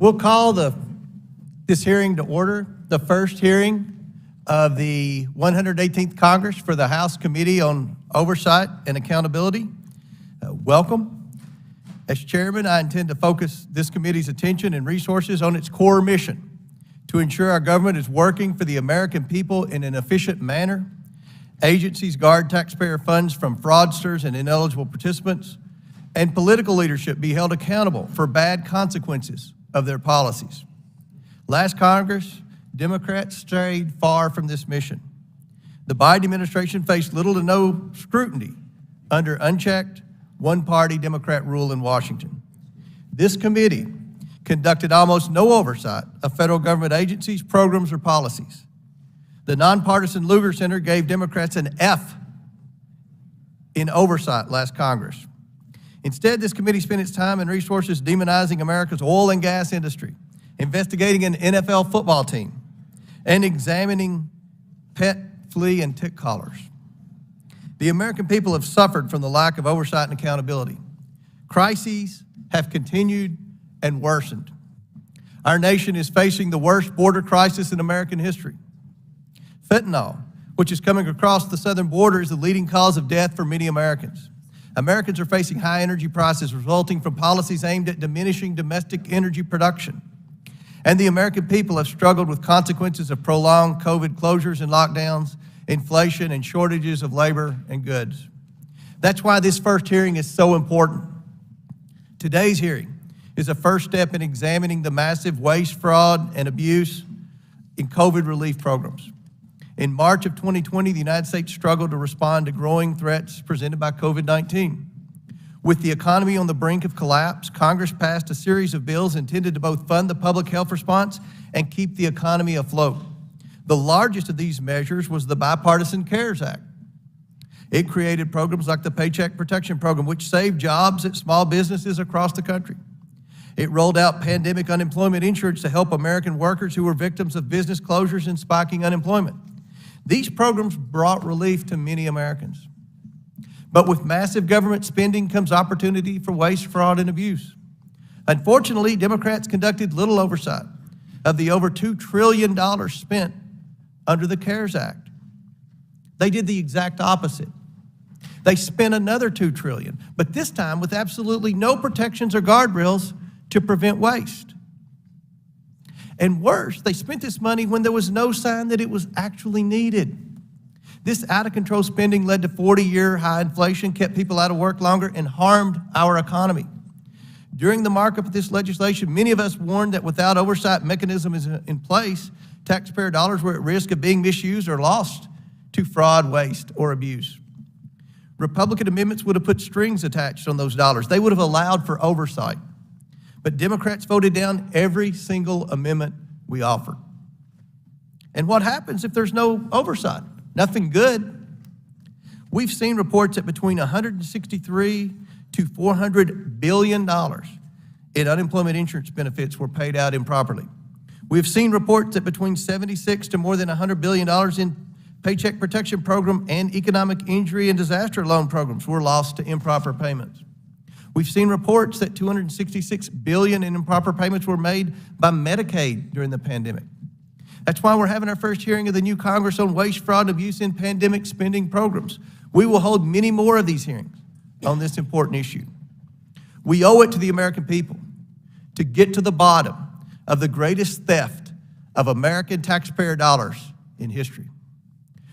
We'll call this hearing to order, the first hearing of the 118th Congress for the House Committee on Oversight and Accountability. Welcome. As chairman, I intend to focus this committee's attention and resources on its core mission to ensure our government is working for the American people in an efficient manner. Agencies guard taxpayer funds from fraudsters and ineligible participants, and political leadership be held accountable for bad consequences of their policies. Last Congress, Democrats strayed far from this mission. The Biden administration faced little to no scrutiny under unchecked, one-party Democrat rule in Washington. This committee conducted almost no oversight of federal government agencies, programs, or policies. The nonpartisan Lugar Center gave Democrats an F in oversight last Congress. Instead, this committee spent its time and resources demonizing America's oil and gas industry, investigating an NFL football team, and examining pet, flea, and tick collars. The American people have suffered from the lack of oversight and accountability. Crises have continued and worsened. Our nation is facing the worst border crisis in American history. Fentanyl, which is coming across the southern border, is the leading cause of death for many Americans. Americans are facing high energy prices resulting from policies aimed at diminishing domestic energy production. And the American people have struggled with consequences of prolonged COVID closures and lockdowns, inflation, and shortages of labor and goods. That's why this first hearing is so important. Today's hearing is a first step in examining the massive waste, fraud, and abuse in COVID relief programs. In March of 2020, the United States struggled to respond to growing threats presented by COVID-19. With the economy on the brink of collapse, Congress passed a series of bills intended to both fund the public health response and keep the economy afloat. The largest of these measures was the bipartisan CARES Act. It created programs like the Paycheck Protection Program, which saved jobs at small businesses across the country. It rolled out pandemic unemployment insurance to help American workers who were victims of business closures and spiking unemployment. These programs brought relief to many Americans. But with massive government spending comes opportunity for waste, fraud, and abuse. Unfortunately, Democrats conducted little oversight of the over $2 trillion spent under the CARES Act. They did the exact opposite. They spent another $2 trillion, but this time with absolutely no protections or guardrails to prevent waste. And worse, they spent this money when there was no sign that it was actually needed. This out-of-control spending led to 40-year high inflation, kept people out of work longer, and harmed our economy. During the markup of this legislation, many of us warned that without oversight mechanisms in place, taxpayer dollars were at risk of being misused or lost to fraud, waste, or abuse. Republican amendments would have put strings attached on those dollars. They would have allowed for oversight. But Democrats voted down every single amendment we offered. And what happens if there's no oversight? Nothing good. We've seen reports that between $163 to $400 billion in unemployment insurance benefits were paid out improperly. We've seen reports that between $76 to more than $100 billion in Paycheck Protection Program and economic injury and disaster loan programs were lost to improper payments. We've seen reports that $266 billion in improper payments were made by Medicaid during the pandemic. That's why we're having our first hearing of the new Congress on waste, fraud, and abuse in pandemic spending programs. We will hold many more of these hearings on this important issue. We owe it to the American people to get to the bottom of the greatest theft of American taxpayer dollars in history.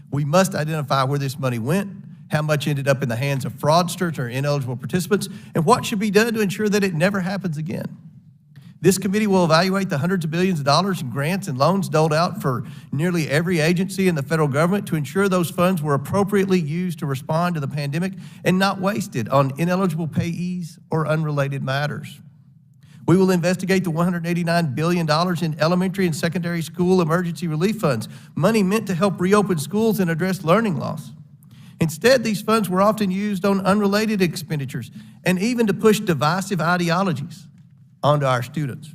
We must identify where this money went, how much ended up in the hands of fraudsters or ineligible participants, and what should be done to ensure that it never happens again. This committee will evaluate the hundreds of billions of dollars in grants and loans doled out for nearly every agency in the federal government to ensure those funds were appropriately used to respond to the pandemic and not wasted on ineligible payees or unrelated matters. We will investigate the $189 billion in elementary and secondary school emergency relief funds, money meant to help reopen schools and address learning loss. Instead, these funds were often used on unrelated expenditures and even to push divisive ideologies onto our students.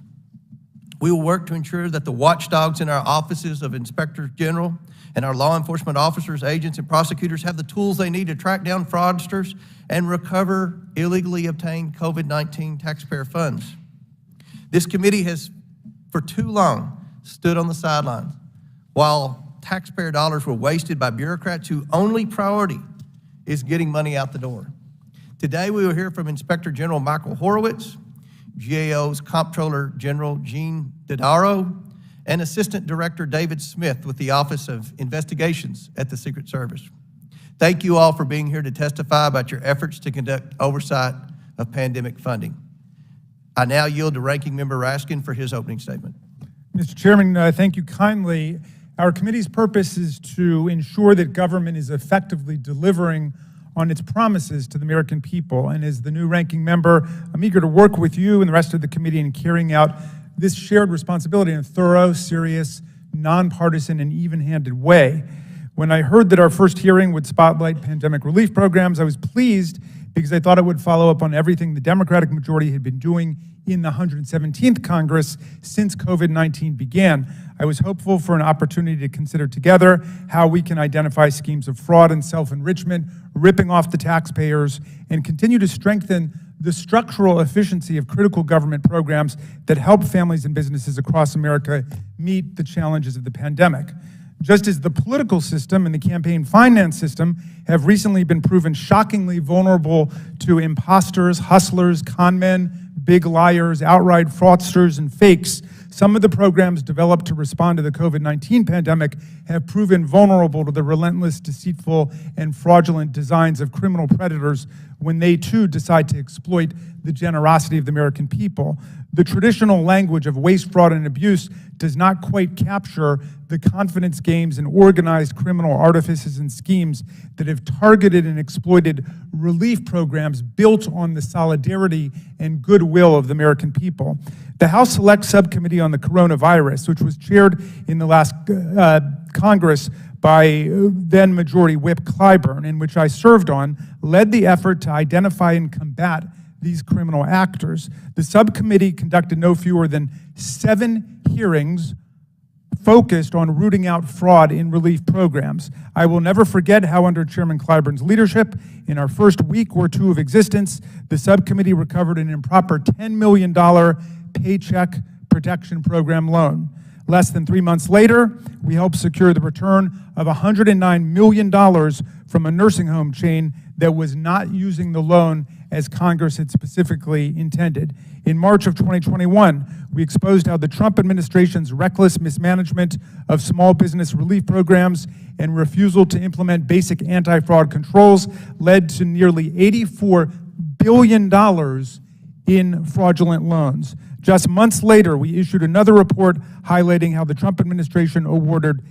We will work to ensure that the watchdogs in our offices of inspectors general and our law enforcement officers, agents, and prosecutors have the tools they need to track down fraudsters and recover illegally obtained COVID-19 taxpayer funds. This committee has for too long stood on the sidelines while taxpayer dollars were wasted by bureaucrats whose only priority is getting money out the door. Today, we will hear from Inspector General Michael Horowitz, GAO's Comptroller General Gene Dodaro, and Assistant Director David Smith with the Office of Investigations at the Secret Service. Thank you all for being here to testify about your efforts to conduct oversight of pandemic funding. I now yield to Ranking Member Raskin for his opening statement. Mr. Chairman, thank you kindly. Our committee's purpose is to ensure that government is effectively delivering on its promises to the American people. And as the new ranking member, I'm eager to work with you and the rest of the committee in carrying out this shared responsibility in a thorough, serious, nonpartisan, and even-handed way. When I heard that our first hearing would spotlight pandemic relief programs, I was pleased because I thought it would follow up on everything the Democratic majority had been doing in the 117th Congress since COVID-19 began. I was hopeful for an opportunity to consider together how we can identify schemes of fraud and self-enrichment, ripping off the taxpayers, and continue to strengthen the structural efficiency of critical government programs that help families and businesses across America meet the challenges of the pandemic. Just as the political system and the campaign finance system have recently been proven shockingly vulnerable to imposters, hustlers, con men, big liars, outright fraudsters, and fakes, some of the programs developed to respond to the COVID-19 pandemic have proven vulnerable to the relentless, deceitful, and fraudulent designs of criminal predators when they too decide to exploit the generosity of the American people. The traditional language of waste, fraud, and abuse does not quite capture the confidence games and organized criminal artifices and schemes that have targeted and exploited relief programs built on the solidarity and goodwill of the American people. The House Select Subcommittee on the Coronavirus, which was chaired in the last Congress by then Majority Whip Clyburn, in which I served on, led the effort to identify and combat these criminal actors. The subcommittee conducted no fewer than 7 hearings focused on rooting out fraud in relief programs. I will never forget how under Chairman Clyburn's leadership, in our first week or two of existence, the subcommittee recovered an improper $10 million Paycheck Protection Program loan. Less than 3 months later, we helped secure the return of $109 million from a nursing home chain that was not using the loan as Congress had specifically intended. In March of 2021, we exposed how the Trump administration's reckless mismanagement of small business relief programs and refusal to implement basic anti-fraud controls led to nearly $84 billion in fraudulent loans. Just months later, we issued another report highlighting how the Trump administration awarded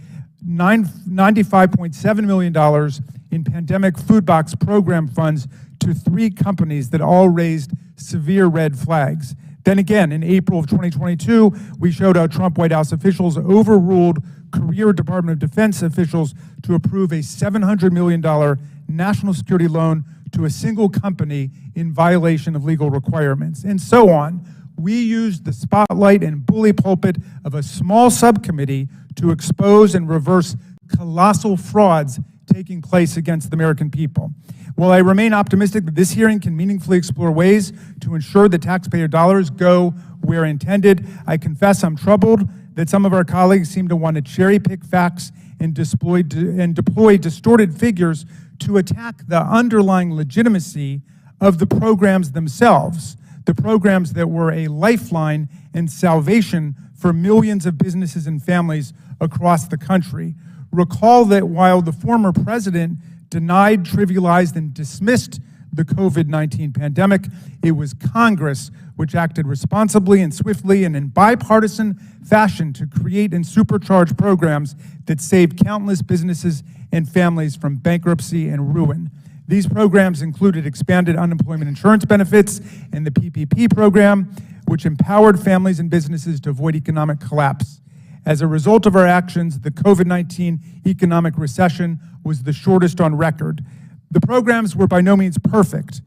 $95.7 million in pandemic food box program funds to 3 companies that all raised severe red flags. Then again, in April of 2022, we showed how Trump White House officials overruled career Department of Defense officials to approve a $700 million national security loan to a single company in violation of legal requirements, and so on. We used the spotlight and bully pulpit of a small subcommittee to expose and reverse colossal frauds taking place against the American people. While I remain optimistic that this hearing can meaningfully explore ways to ensure that taxpayer dollars go where intended, I confess I'm troubled that some of our colleagues seem to want to cherry-pick facts and deploy distorted figures to attack the underlying legitimacy of the programs themselves, the programs that were a lifeline and salvation for millions of businesses and families across the country. Recall that while the former president denied, trivialized, and dismissed the COVID-19 pandemic, it was Congress which acted responsibly and swiftly and in bipartisan fashion to create and supercharge programs that saved countless businesses and families from bankruptcy and ruin. These programs included expanded unemployment insurance benefits and the PPP program, which empowered families and businesses to avoid economic collapse. As a result of our actions, the COVID-19 economic recession was the shortest on record. The programs were by no means perfect.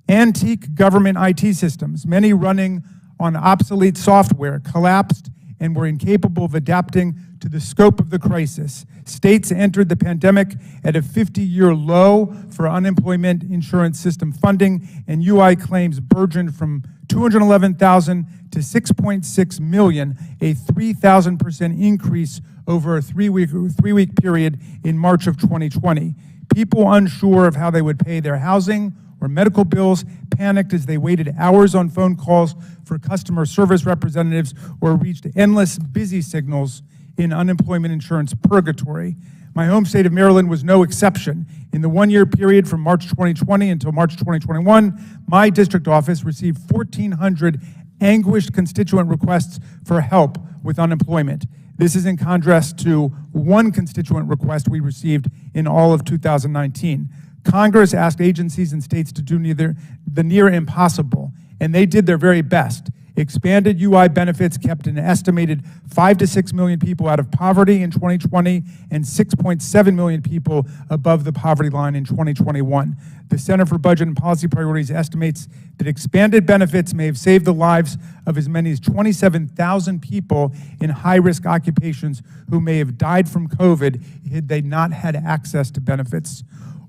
Antique government IT systems, many running on obsolete software, collapsed and were incapable of adapting to the scope of the crisis. States entered the pandemic at a 50-year low for unemployment insurance system funding, and UI claims burgeoned from 211,000 to 6.6 million, a 3,000% increase over a three-week period in March of 2020. People unsure of how they would pay their housing or medical bills panicked as they waited hours on phone calls for customer service representatives or reached endless busy signals in unemployment insurance purgatory. My home state of Maryland was no exception. In the one-year period from March 2020 until March 2021, my district office received 1,400 anguished constituent requests for help with unemployment. This is in contrast to one constituent request we received in all of 2019. Congress asked agencies and states to do the near impossible, and they did their very best. Expanded UI benefits kept an estimated 5 to 6 million people out of poverty in 2020 and 6.7 million people above the poverty line in 2021. The Center for Budget and Policy Priorities estimates that expanded benefits may have saved the lives of as many as 27,000 people in high-risk occupations who may have died from COVID had they not had access to benefits.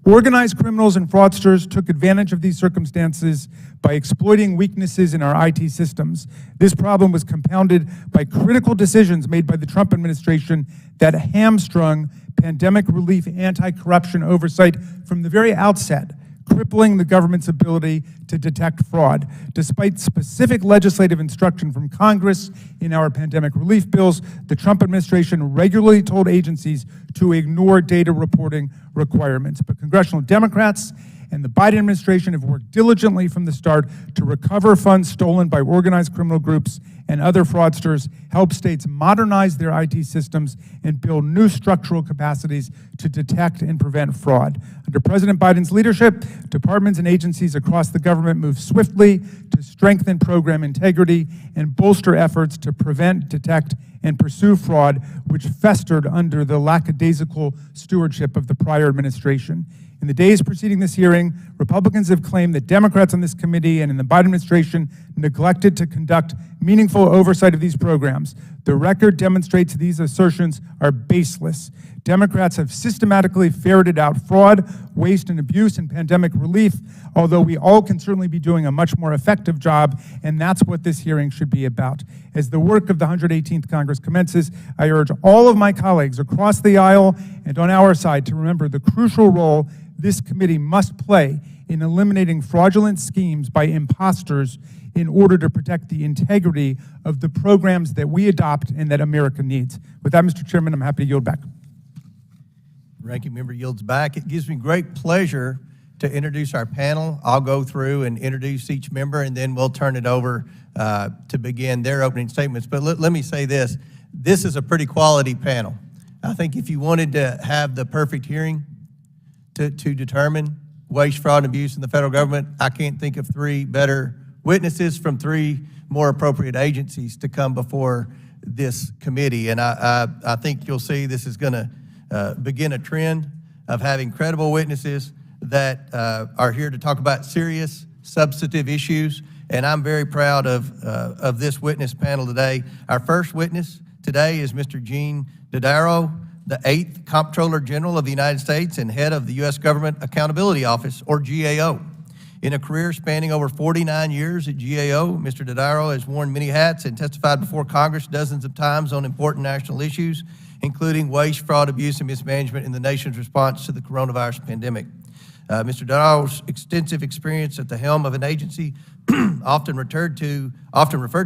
Organized criminals and fraudsters took advantage of these circumstances by exploiting weaknesses in our IT systems. This problem was compounded by critical decisions made by the Trump administration that hamstrung pandemic relief anti-corruption oversight from the very outset, crippling the government's ability to detect fraud. Despite specific legislative instruction from Congress in our pandemic relief bills, the Trump administration regularly told agencies to ignore data reporting requirements. But congressional Democrats and the Biden administration have worked diligently from the start to recover funds stolen by organized criminal groups and other fraudsters, help states modernize their IT systems, and build new structural capacities to detect and prevent fraud. Under President Biden's leadership, departments and agencies across the government moved swiftly to strengthen program integrity and bolster efforts to prevent, detect, and pursue fraud, which festered under the lackadaisical stewardship of the prior administration. In the days preceding this hearing, Republicans have claimed that Democrats on this committee and in the Biden administration neglected to conduct meaningful oversight of these programs. The record demonstrates these assertions are baseless. Democrats have systematically ferreted out fraud, waste, and abuse in pandemic relief, although we all can certainly be doing a much more effective job, and that's what this hearing should be about. As the work of the 118th Congress commences, I urge all of my colleagues across the aisle and on our side to remember the crucial role this committee must play in eliminating fraudulent schemes by imposters in order to protect the integrity of the programs that we adopt and that America needs. With that, Mr. Chairman, I'm happy to yield back. Ranking member yields back. It gives me great pleasure to introduce our panel. I'll go through and introduce each member, and then we'll turn it over to begin their opening statements. But let me say this. This is a pretty quality panel. I think if you wanted to have the perfect hearing to determine waste, fraud, and abuse in the federal government, I can't think of three better witnesses from three more appropriate agencies to come before this committee. And I think you'll see this is going to begin a trend of having credible witnesses that are here to talk about serious, substantive issues. And I'm very proud of this witness panel today. Our first witness today is Mr. Gene Dodaro, the 8th Comptroller General of the United States and head of the U.S. Government Accountability Office, or GAO. In a career spanning over 49 years at GAO, Mr. Dodaro has worn many hats and testified before Congress dozens of times on important national issues, including waste, fraud, abuse, and mismanagement in the nation's response to the coronavirus pandemic. Mr. Dodaro's extensive experience at the helm of an agency often referred to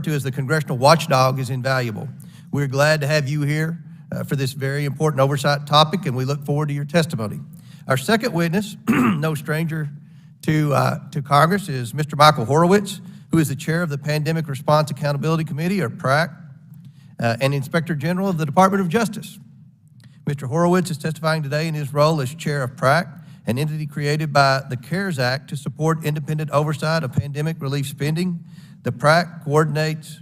as the congressional watchdog is invaluable. We're glad to have you here for this very important oversight topic, and we look forward to your testimony. Our second witness, no stranger to Congress, is Mr. Michael Horowitz, who is the chair of the Pandemic Response Accountability Committee, or PRAC, and Inspector General of the Department of Justice. Mr. Horowitz is testifying today in his role as chair of PRAC, an entity created by the CARES Act to support independent oversight of pandemic relief spending. The PRAC coordinates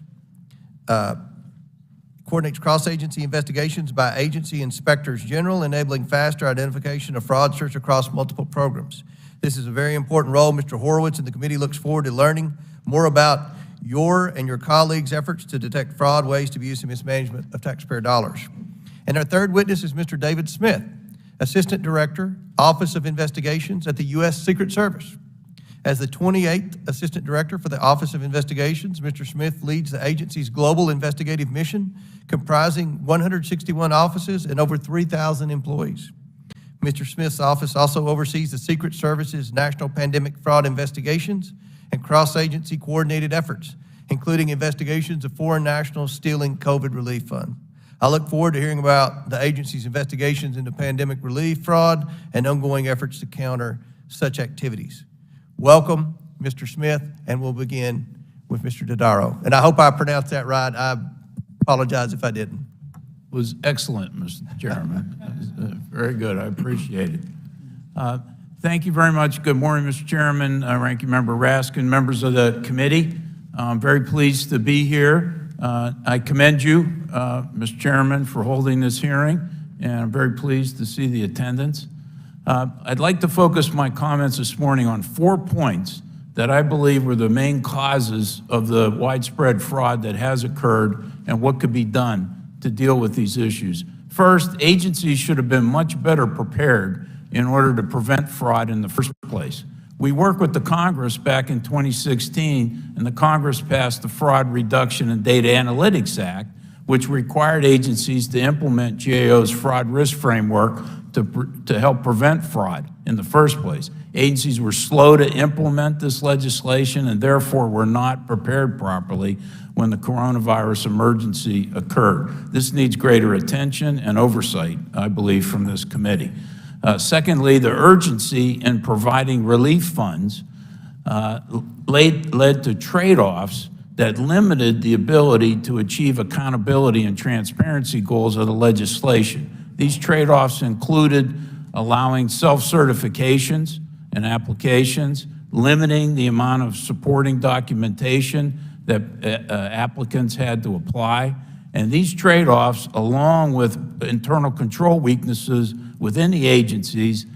cross-agency investigations by agency inspectors general, enabling faster identification of fraudsters across multiple programs. This is a very important role. Mr. Horowitz and the committee looks forward to learning more about your and your colleagues' efforts to detect fraud, waste, abuse, and mismanagement of taxpayer dollars. And our third witness is Mr. David Smith, Assistant Director, Office of Investigations at the U.S. Secret Service. As the 28th Assistant Director for the Office of Investigations, Mr. Smith leads the agency's global investigative mission, comprising 161 offices and over 3,000 employees. Mr. Smith's office also oversees the Secret Service's national pandemic fraud investigations and cross-agency coordinated efforts, including investigations of foreign nationals stealing COVID relief funds. I look forward to hearing about the agency's investigations into pandemic relief fraud and ongoing efforts to counter such activities. Welcome, Mr. Smith, and we'll begin with Mr. Dodaro. And I hope I pronounced that right. I apologize if I didn't. It was excellent, Mr. Chairman. Very good. I appreciate it. Thank you very much. Good morning, Mr. Chairman, Ranking Member Raskin, members of the committee. I'm very pleased to be here. I commend you, Mr. Chairman, for holding this hearing, and I'm very pleased to see the attendance. I'd like to focus my comments this morning on 4 points that I believe were the main causes of the widespread fraud that has occurred and what could be done to deal with these issues. First, agencies should have been much better prepared in order to prevent fraud in the first place. We worked with the Congress back in 2016, and the Congress passed the Fraud Reduction and Data Analytics Act, which required agencies to implement GAO's fraud risk framework to help prevent fraud in the first place. Agencies were slow to implement this legislation and therefore were not prepared properly when the coronavirus emergency occurred. This needs greater attention and oversight, I believe, from this committee. Secondly, the urgency in providing relief funds led to trade-offs that limited the ability to achieve accountability and transparency goals of the legislation. These trade-offs included allowing self-certifications and applications, limiting the amount of supporting documentation that applicants had to apply, and these trade-offs, along with internal control weaknesses within the agencies,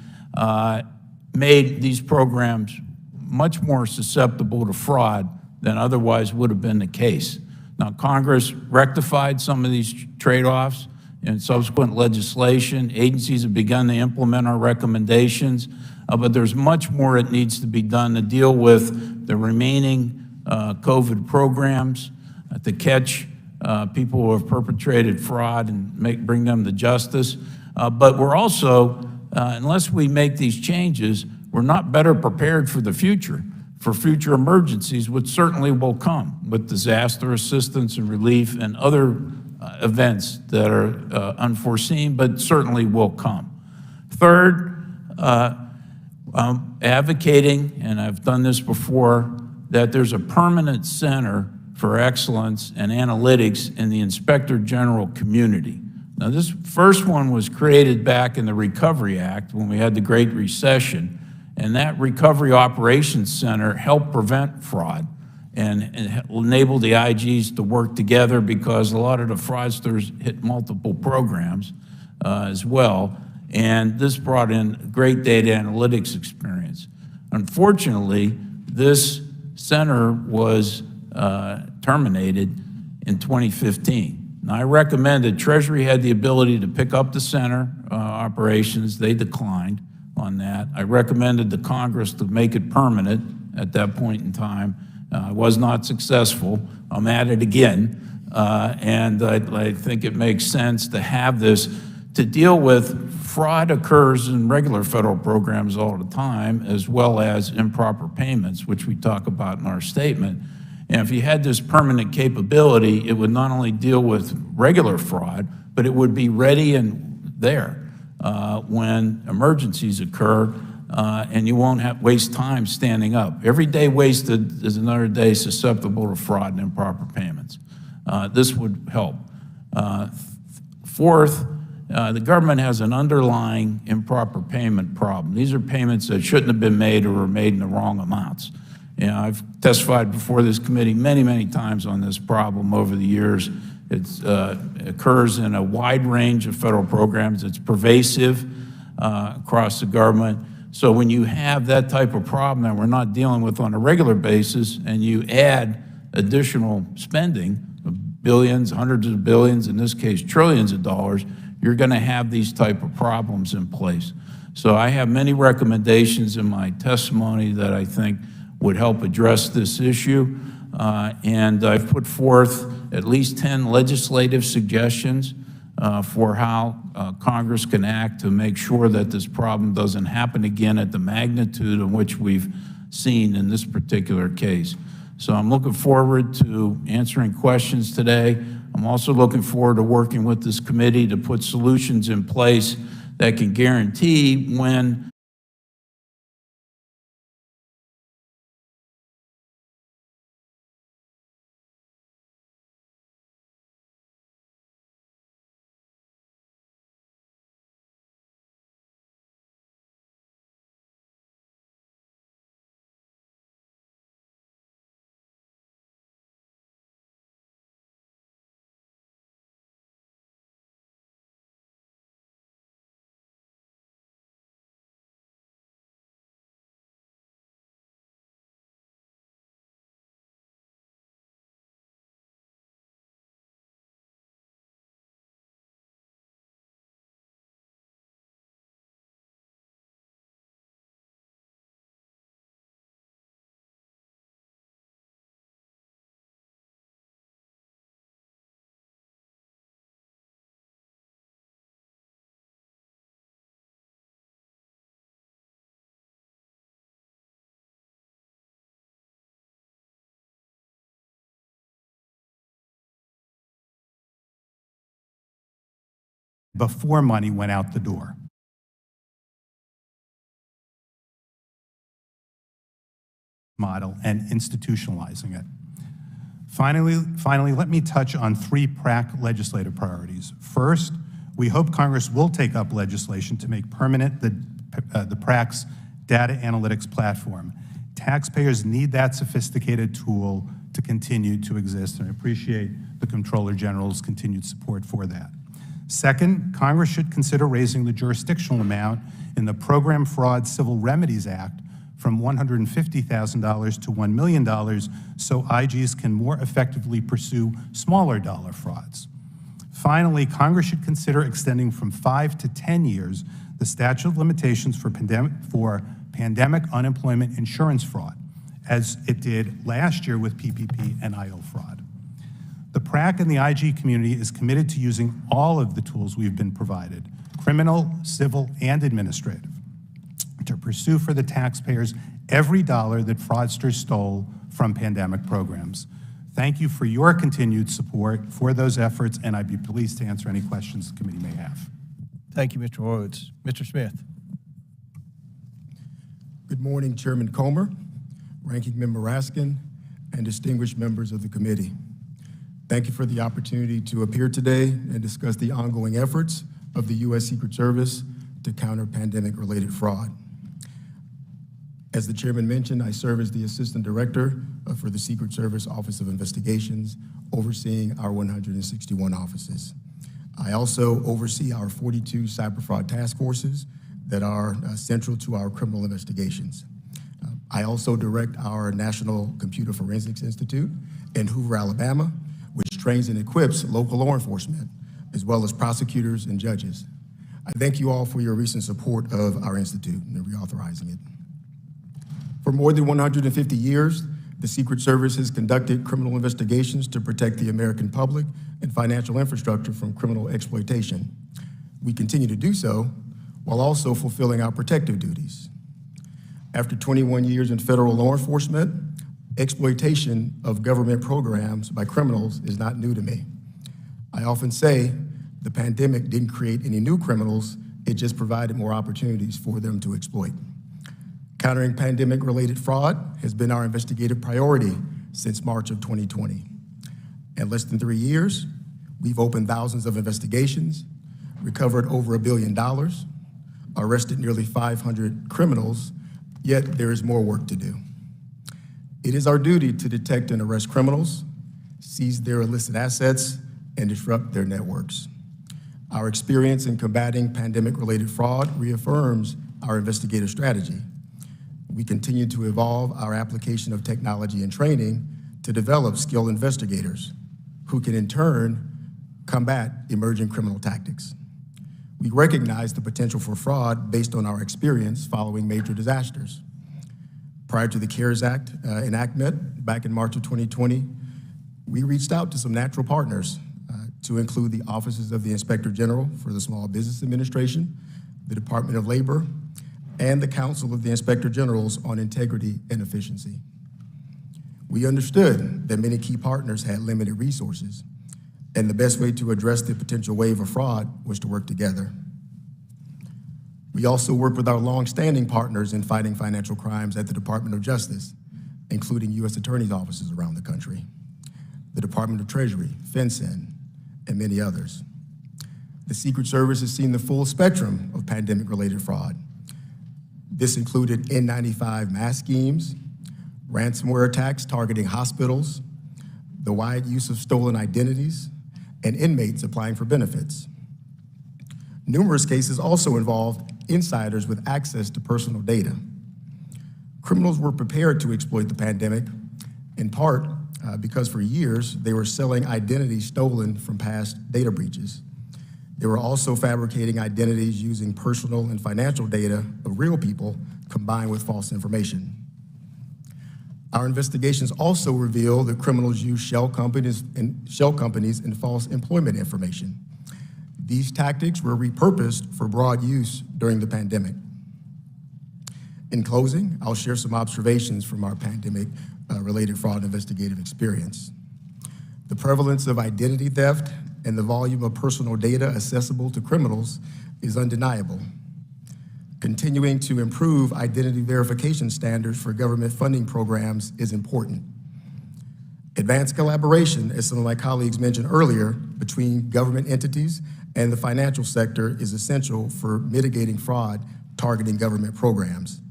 made these programs much more susceptible to fraud than otherwise would have been the case. Now, Congress rectified some of these trade-offs in subsequent legislation. Agencies have begun to implement our recommendations, but there's much more that needs to be done to deal with the remaining COVID programs, to catch people who have perpetrated fraud and bring them to justice. But we're also, unless we make these changes, we're not better prepared for the future, for future emergencies, which certainly will come with disaster assistance and relief and other events that are unforeseen, but certainly will come. Third, I'm advocating, and I've done this before, that there's a permanent center for excellence and analytics in the Inspector General community. Now, this first one was created back in the Recovery Act when we had the Great Recession, and that Recovery Operations Center helped prevent fraud and enable the IGs to work together because a lot of the fraudsters hit multiple programs as well, and this brought in great data analytics experience. Unfortunately, this center was terminated in 2015. Now, I recommended Treasury had the ability to pick up the center operations. They declined on that. I recommended the Congress to make it permanent at that point in time. I was not successful. I'm at it again, and I think it makes sense to have this to deal with. Fraud occurs in regular federal programs all the time, as well as improper payments, which we talk about in our statement. And if you had this permanent capability, it would not only deal with regular fraud, but it would be ready and there when emergencies occur, and you won't waste time standing up. Every day wasted is another day susceptible to fraud and improper payments. This would help. Fourth, the government has an underlying improper payment problem. These are payments that shouldn't have been made or were made in the wrong amounts. You know, I've testified before this committee many, many times on this problem over the years. It occurs in a wide range of federal programs. It's pervasive across the government. So when you have that type of problem that we're not dealing with on a regular basis, and you add additional spending, billions, hundreds of billions, in this case trillions of dollars, you're going to have these type of problems in place. So I have many recommendations in my testimony that I think would help address this issue. And I've put forth at least 10 legislative suggestions for how Congress can act to make sure that this problem doesn't happen again at the magnitude in which we've seen in this particular case. So I'm looking forward to answering questions today. I'm also looking forward to working with this committee to put solutions in place that can guarantee when before money went out the door. Model and institutionalizing it. Finally, let me touch on 3 PRAC legislative priorities. First, we hope Congress will take up legislation to make permanent the PRAC's data analytics platform. Taxpayers need that sophisticated tool to continue to exist, and I appreciate the Comptroller General's continued support for that. Second, Congress should consider raising the jurisdictional amount in the Program Fraud Civil Remedies Act from $150,000 to $1 million so IGs can more effectively pursue smaller dollar frauds. Finally, Congress should consider extending from 5 to 10 years the statute of limitations for pandemic unemployment insurance fraud, as it did last year with PPP and IO fraud. The PRAC and the IG community is committed to using all of the tools we've been provided, criminal, civil, and administrative, to pursue for the taxpayers every dollar that fraudsters stole from pandemic programs. Thank you for your continued support for those efforts, and I'd be pleased to answer any questions the committee may have. Thank you, Mr. Horowitz. Mr. Smith. Good morning, Chairman Comer, Ranking Member Raskin, and distinguished members of the committee. Thank you for the opportunity to appear today and discuss the ongoing efforts of the U.S. Secret Service to counter pandemic-related fraud. As the chairman mentioned, I serve as the Assistant Director for the Secret Service Office of Investigations, overseeing our 161 offices. I also oversee our 42 cyber fraud task forces that are central to our criminal investigations. I also direct our National Computer Forensics Institute in Hoover, Alabama, which trains and equips local law enforcement, as well as prosecutors and judges. I thank you all for your recent support of our institute and reauthorizing it. For more than 150 years, the Secret Service has conducted criminal investigations to protect the American public and financial infrastructure from criminal exploitation. We continue to do so while also fulfilling our protective duties. After 21 years in federal law enforcement, exploitation of government programs by criminals is not new to me. I often say the pandemic didn't create any new criminals, it just provided more opportunities for them to exploit. Countering pandemic-related fraud has been our investigative priority since March of 2020. In less than 3 years, we've opened thousands of investigations, recovered over $1 billion, arrested nearly 500 criminals, yet there is more work to do. It is our duty to detect and arrest criminals, seize their illicit assets, and disrupt their networks. Our experience in combating pandemic-related fraud reaffirms our investigative strategy. We continue to evolve our application of technology and training to develop skilled investigators who can in turn combat emerging criminal tactics. We recognize the potential for fraud based on our experience following major disasters. Prior to the CARES Act enactment back in March of 2020, we reached out to some natural partners to include the offices of the Inspector General for the Small Business Administration, the Department of Labor, and the Council of the Inspector Generals on Integrity and Efficiency. We understood that many key partners had limited resources, and the best way to address the potential wave of fraud was to work together. We also worked with our long-standing partners in fighting financial crimes at the Department of Justice, including U.S. attorneys' offices around the country, the Department of Treasury, FinCEN, and many others. The Secret Service has seen the full spectrum of pandemic-related fraud. This included N95 mask schemes, ransomware attacks targeting hospitals, the wide use of stolen identities, and inmates applying for benefits. Numerous cases also involved insiders with access to personal data. Criminals were prepared to exploit the pandemic, in part because for years they were selling identities stolen from past data breaches. They were also fabricating identities using personal and financial data of real people combined with false information. Our investigations also reveal that criminals use shell companies and false employment information. These tactics were repurposed for broad use during the pandemic. In closing, I'll share some observations from our pandemic-related fraud investigative experience. The prevalence of identity theft and the volume of personal data accessible to criminals is undeniable. Continuing to improve identity verification standards for government funding programs is important. Advanced collaboration, as some of my colleagues mentioned earlier, between government entities and the financial sector is essential for mitigating fraud targeting government programs,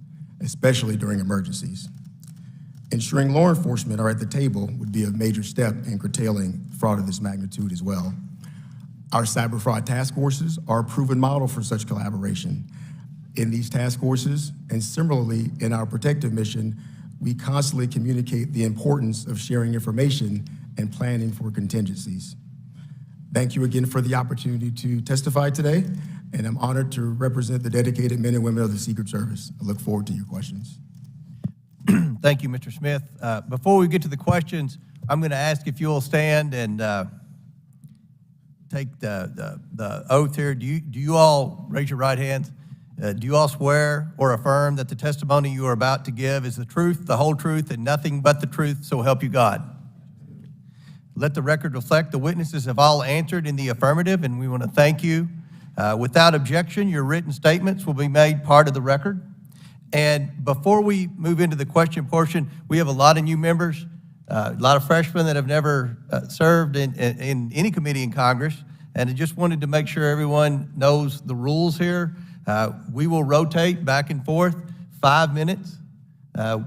especially during emergencies. Ensuring law enforcement are at the table would be a major step in curtailing fraud of this magnitude as well. Our cyber fraud task forces are a proven model for such collaboration. In these task forces, and similarly in our protective mission, we constantly communicate the importance of sharing information and planning for contingencies. Thank you again for the opportunity to testify today, and I'm honored to represent the dedicated men and women of the Secret Service. I look forward to your questions. Thank you, Mr. Smith. Before we get to the questions, I'm going to ask if you'll stand and take the oath here. Do you all raise your right hands? Do you all swear or affirm that the testimony you are about to give is the truth, the whole truth, and nothing but the truth, so help you God? Let the record reflect the witnesses have all answered in the affirmative, and we want to thank you. Without objection, your written statements will be made part of the record. And before we move into the question portion, we have a lot of new members, a lot of freshmen that have never served in any committee in Congress, and I just wanted to make sure everyone knows the rules here. We will rotate back and forth 5 minutes.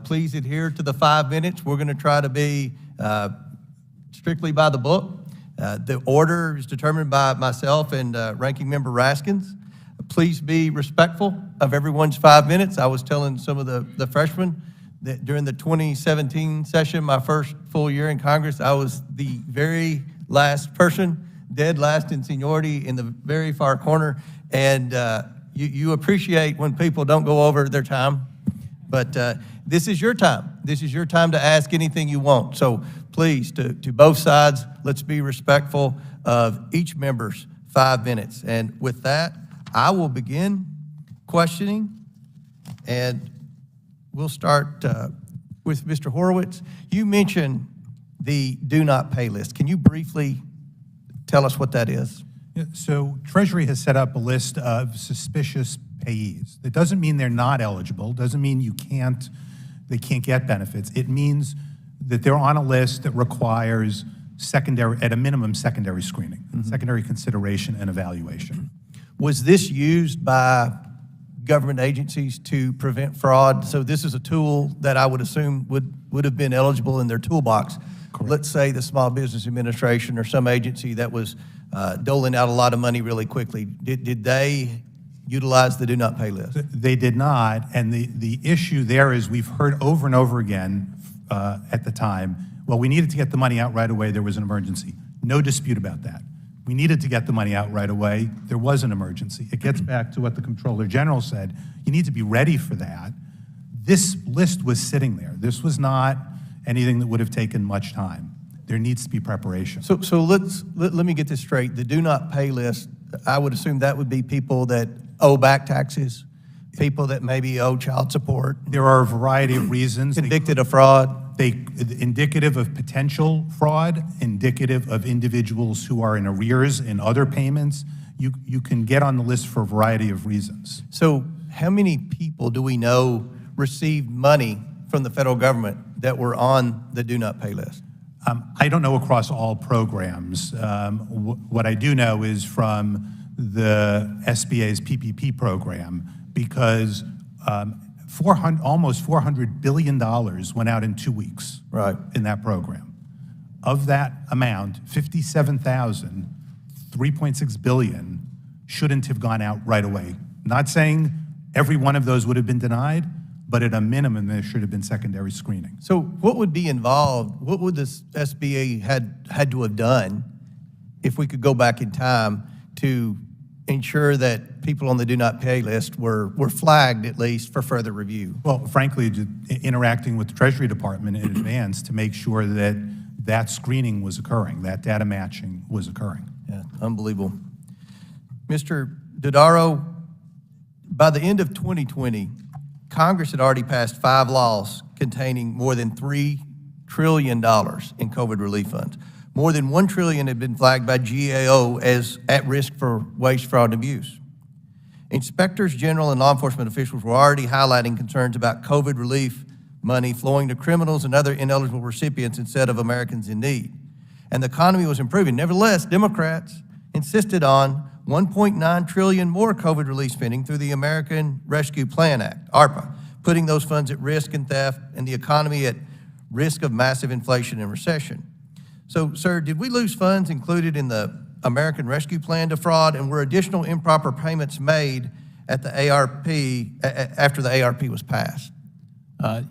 Please adhere to the 5 minutes. We're going to try to be strictly by the book. The order is determined by myself and Ranking Member Raskins. Please be respectful of everyone's 5 minutes. I was telling some of the freshmen that during the 2017 session, my first full year in Congress, I was the very last person, dead last in seniority in the very far corner. And you appreciate when people don't go over their time, but this is your time. This is your time to ask anything you want. So please, to both sides, let's be respectful of each member's 5 minutes. And with that, I will begin questioning, and we'll start with Mr. Horowitz. You mentioned the do not pay list. Can you briefly tell us what that is? Yeah, so Treasury has set up a list of suspicious payees. That doesn't mean they're not eligible, doesn't mean they can't get benefits. It means that they're on a list that requires at a minimum, secondary screening, secondary consideration and evaluation. Was this used by government agencies to prevent fraud? So this is a tool that I would assume would have been eligible in their toolbox. Correct. Let's say the Small Business Administration or some agency that was doling out a lot of money really quickly. Did they utilize the do not pay list? They did not, and the issue there is we've heard over and over again at the time, well, we needed to get the money out right away, there was an emergency. No dispute about that. We needed to get the money out right away, there was an emergency. It gets back to what the Comptroller General said, you need to be ready for that. This list was sitting there. This was not anything that would have taken much time. There needs to be preparation. So let me get this straight. The do not pay list, I would assume that would be people that owe back taxes, people that maybe owe child support, There are a variety of reasons. convicted of fraud. Indicative of potential fraud, indicative of individuals who are in arrears in other payments. You can get on the list for a variety of reasons. So how many people do we know received money from the federal government that were on the do not pay list? I don't know across all programs. What I do know is from the SBA's PPP program, because almost $400 billion went out in 2 weeks Right. in that program. Of that amount, 57,000, 3.6 billion shouldn't have gone out right away. Not saying every one of those would have been denied, but at a minimum, there should have been secondary screening. So what would be involved? What would this SBA had to have done if we could go back in time to ensure that people on the do not pay list were flagged at least for further review? Well, frankly, interacting with the Treasury Department in advance to make sure that that screening was occurring, that data matching was occurring. Yeah, unbelievable. Mr. Dodaro, by the end of 2020, Congress had already passed 5 laws containing more than $3 trillion in COVID relief funds. More than $1 trillion had been flagged by GAO as at risk for waste, fraud, and abuse. Inspectors general and law enforcement officials were already highlighting concerns about COVID relief money flowing to criminals and other ineligible recipients instead of Americans in need. And the economy was improving. Nevertheless, Democrats insisted on $1.9 trillion more COVID relief spending through the American Rescue Plan Act, ARPA, putting those funds at risk in theft and the economy at risk of massive inflation and recession. So, sir, did we lose funds included in the American Rescue Plan to fraud, and were additional improper payments made at the ARP after the ARP was passed?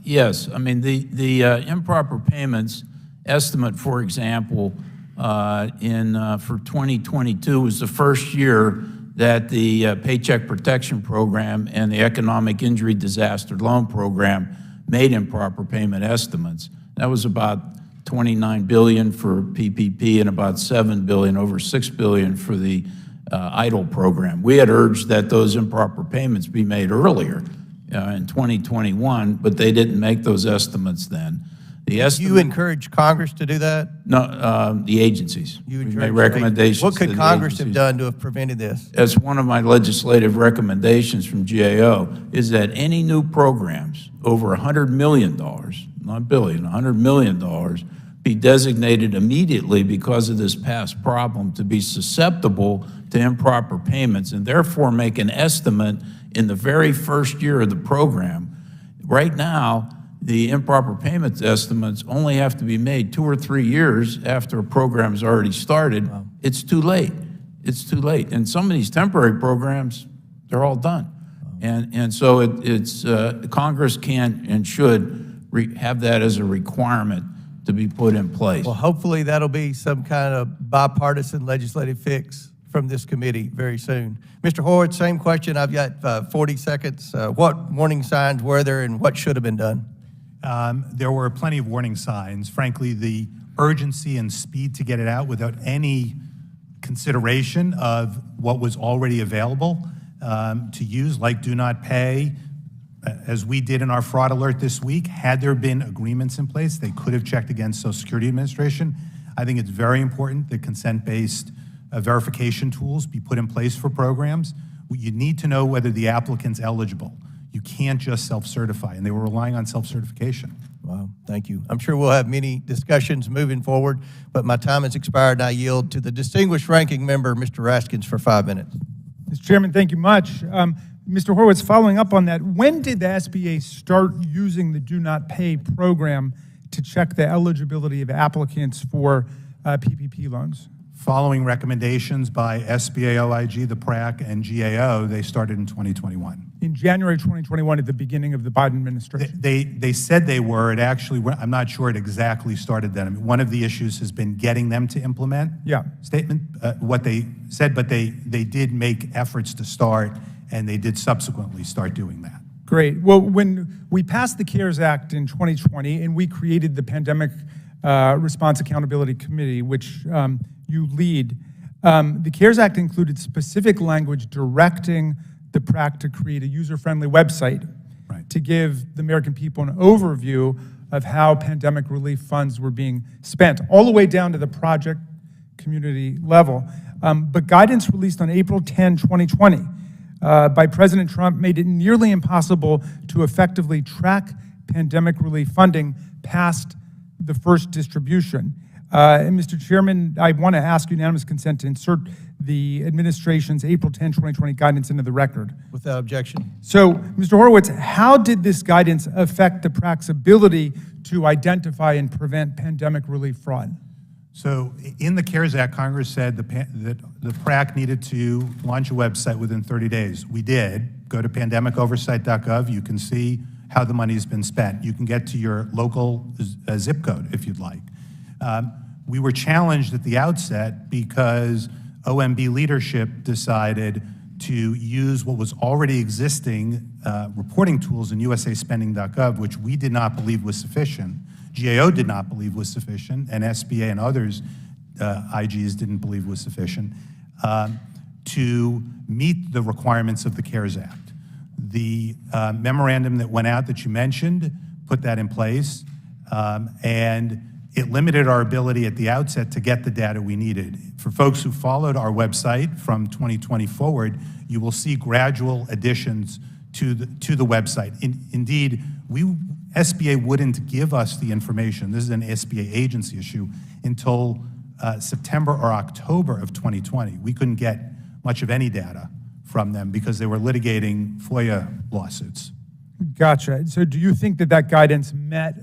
Yes, I mean, the improper payments estimate, for example, for 2022 was the first year that the Paycheck Protection Program and the Economic Injury Disaster Loan Program made improper payment estimates. That was about $29 billion for PPP and about $7 billion, over $6 billion for the EIDL program. We had urged that those improper payments be made earlier in 2021, but they didn't make those estimates then. You encourage Congress to do that? No, the agencies. You We encourage made recommendations. What could to the Congress have agencies. done to have prevented this? As one of my legislative recommendations from GAO is that any new programs over $100 million, not billion, $100 million, be designated immediately because of this past problem to be susceptible to improper payments, and therefore make an estimate in the very first year of the program. Right now, the improper payments estimates only have to be made 2 or 3 years after a program's already started. Wow. It's too late. It's too late. And some of these temporary programs, they're all done. Wow. And so it's Congress can and should have that as a requirement to be put in place. Well, hopefully that'll be some kind of bipartisan legislative fix from this committee very soon. Mr. Horwitz, same question. I've got 40 seconds. What warning signs were there and what should have been done? There were plenty of warning signs. Frankly, the urgency and speed to get it out without any consideration of what was already available to use, like do not pay, as we did in our fraud alert this week. Had there been agreements in place, they could have checked against Social Security Administration. I think it's very important that consent-based verification tools be put in place for programs. You need to know whether the applicant's eligible. You can't just self-certify, and they were relying on self-certification. Wow, thank you. I'm sure we'll have many discussions moving forward, but my time has expired, and I yield to the distinguished ranking member, Mr. Raskins, for 5 minutes. Mr. Chairman, thank you much. Mr. Horwitz, following up on that, when did the SBA start using the Do Not Pay program to check the eligibility of applicants for PPP loans? Following recommendations by SBA, OIG, the PRAC, and GAO, they started in 2021. In January 2021, at the beginning of the Biden administration. They said they were. It actually, I'm not sure it exactly started then. I mean, one of the issues has been getting them to implement what they said, but they did make efforts to start, and they did subsequently start doing that. Great. Well, when we passed the CARES Act in 2020 and we created the Pandemic Response Accountability Committee, which you lead, the CARES Act included specific language directing the PRAC to create a user-friendly website to give the American people an overview of how pandemic relief funds were being spent, all the way down to the project community level. But guidance released on April 10, 2020 by President Trump made it nearly impossible to effectively track pandemic relief funding past the first distribution. And Mr. Chairman, I want to ask unanimous consent to insert the administration's April 10, 2020 guidance into the record. Without objection. So, Mr. Horowitz, how did this guidance affect the PRAC's ability to identify and prevent pandemic relief fraud? So in the CARES Act, Congress said that the PRAC needed to launch a website within 30 days. We did. Go to pandemicoversight.gov. You can see how the money's been spent. You can get to your local zip code if you'd like. We were challenged at the outset because OMB leadership decided to use what was already existing reporting tools in usaspending.gov, which we did not believe was sufficient. GAO did not believe was sufficient, and SBA and others, IGs, didn't believe was sufficient to meet the requirements of the CARES Act. The memorandum that went out that you mentioned put that in place, and it limited our ability at the outset to get the data we needed. For folks who followed our website from 2020 forward, you will see gradual additions to the website. Indeed, SBA wouldn't give us the information, this is an SBA agency issue, until September or October of 2020. We couldn't get much of any data from them because they were litigating FOIA lawsuits. Gotcha. So do you think that that guidance met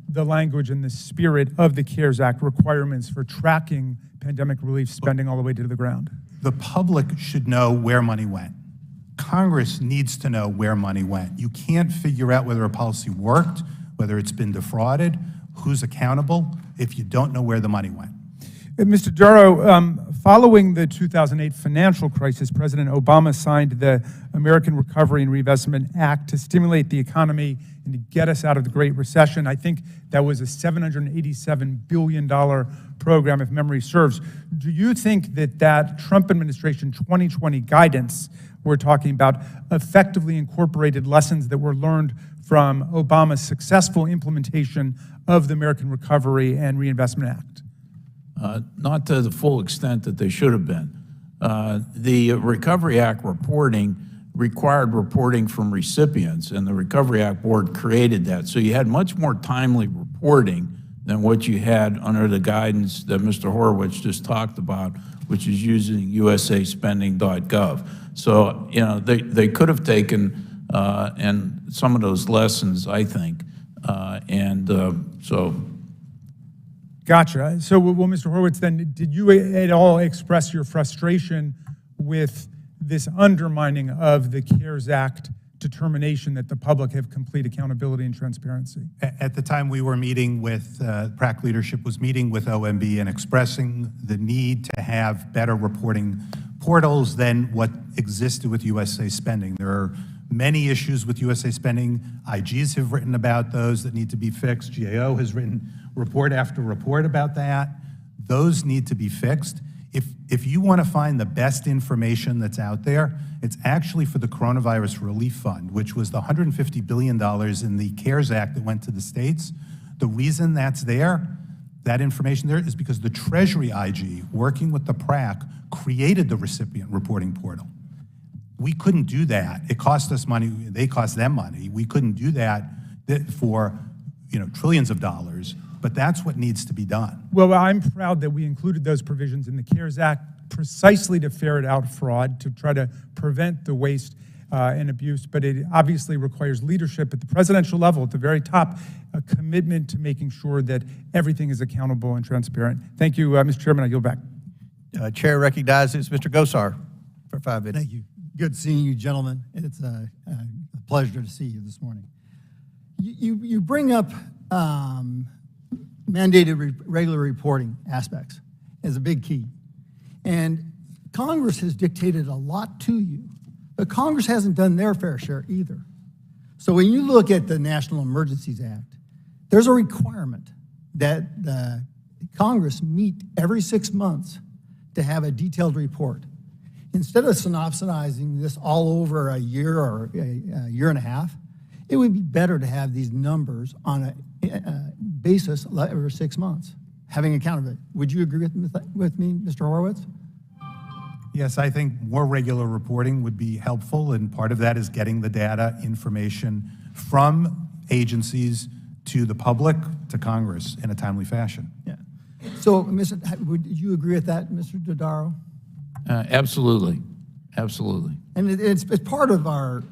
the language and the spirit of the CARES Act requirements for tracking pandemic relief spending all the way to the ground? The public should know where money went. Congress needs to know where money went. You can't figure out whether a policy worked, whether it's been defrauded, who's accountable, if you don't know where the money went. Mr. Darrow, following the 2008 financial crisis, President Obama signed the American Recovery and Reinvestment Act to stimulate the economy and to get us out of the Great Recession. I think that was a $787 billion program, if memory serves. Do you think that that Trump administration 2020 guidance we're talking about effectively incorporated lessons that were learned from Obama's successful implementation of the American Recovery and Reinvestment Act? Not to the full extent that they should have been. The Recovery Act reporting required reporting from recipients, and the Recovery Act Board created that. So you had much more timely reporting than what you had under the guidance that Mr. Horowitz just talked about, which is using usaspending.gov. So, you know, they could have taken and some of those lessons, I think, so. Gotcha. So, well, Mr. Horowitz, then, did you at all express your frustration with this undermining of the CARES Act determination that the public have complete accountability and transparency? At the time we were meeting with, PRAC leadership was meeting with OMB and expressing the need to have better reporting portals than what existed with USA Spending. There are many issues with USA Spending. IGs have written about those that need to be fixed. GAO has written report after report about that. Those need to be fixed. If you want to find the best information that's out there, it's actually for the Coronavirus Relief Fund, which was the $150 billion in the CARES Act that went to the states. The reason that's there, that information there, is because the Treasury IG, working with the PRAC, created the recipient reporting portal. We couldn't do that. It cost us money. They cost them money. We couldn't do that for, you know, trillions of dollars. But that's what needs to be done. Well, I'm proud that we included those provisions in the CARES Act precisely to ferret out fraud, to try to prevent the waste and abuse. But it obviously requires leadership at the presidential level, at the very top, a commitment to making sure that everything is accountable and transparent. Thank you, Mr. Chairman. I yield back. Chair recognizes Mr. Gosar for 5 minutes. Thank you. Good seeing you, gentlemen. It's a pleasure to see you this morning. You bring up mandated regular reporting aspects as a big key. And Congress has dictated a lot to you, but Congress hasn't done their fair share either. So when you look at the National Emergencies Act, there's a requirement that the Congress meet every 6 months to have a detailed report. Instead of synopsizing this all over a year or a year and a half, it would be better to have these numbers on a basis every 6 months, having accountability. Would you agree with me, Mr. Horowitz? Yes, I think more regular reporting would be helpful, and part of that is getting the data, information from agencies to the public, to Congress in a timely fashion. Yeah. So, would you agree with that, Mr. Dodaro? Absolutely, absolutely. And it's part of our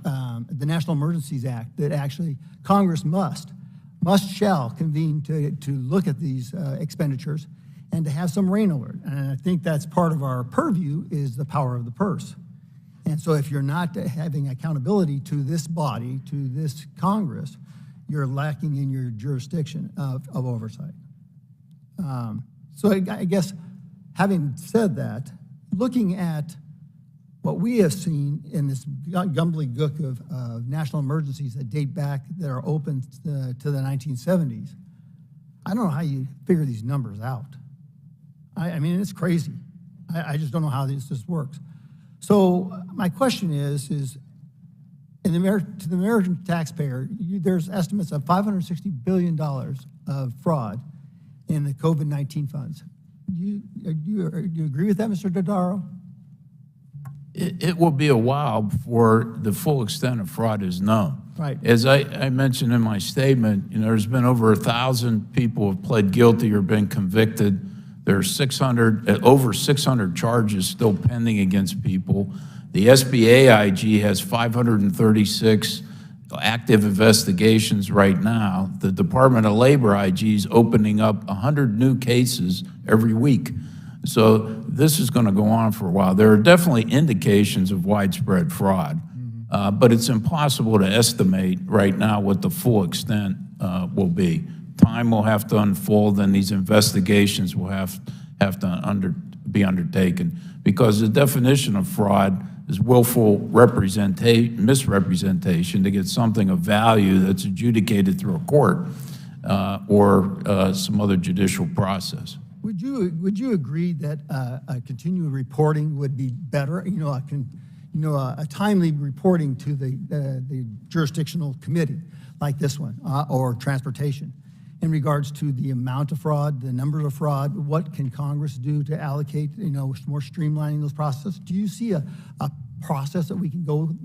the National Emergencies Act that actually Congress shall convene to look at these expenditures and to have some reign over it. And I think that's part of our purview is the power of the purse. And so if you're not having accountability to this body, to this Congress, you're lacking in your jurisdiction of oversight. So I guess having said that, looking at what we have seen in this gobbledygook of national emergencies that date back, that are open to the 1970s, I don't know how you figure these numbers out. I mean, it's crazy. I just don't know how this works. So my question is to the American taxpayer, there's estimates of $560 billion of fraud in the COVID-19 funds. Do you agree with that, Mr. Dodaro? It will be a while before the full extent of fraud is known. Right. As I mentioned in my statement, there's been over 1,000 people have pled guilty or been convicted. There's over 600 charges still pending against people. The SBA IG has 536 active investigations right now. The Department of Labor IG is opening up 100 new cases every week. So this is going to go on for a while. There are definitely indications of widespread fraud, but it's impossible to estimate right now what the full extent will be. Time will have to unfold, and these investigations will have to be undertaken, because the definition of fraud is willful misrepresentation to get something of value that's adjudicated through a court or some other judicial process. Would you agree that a continual reporting would be better? A timely reporting to the jurisdictional committee like this one, or transportation, in regards to the amount of fraud, the numbers of fraud. What can Congress do to allocate? More streamlining those processes. Do you see a process that we can go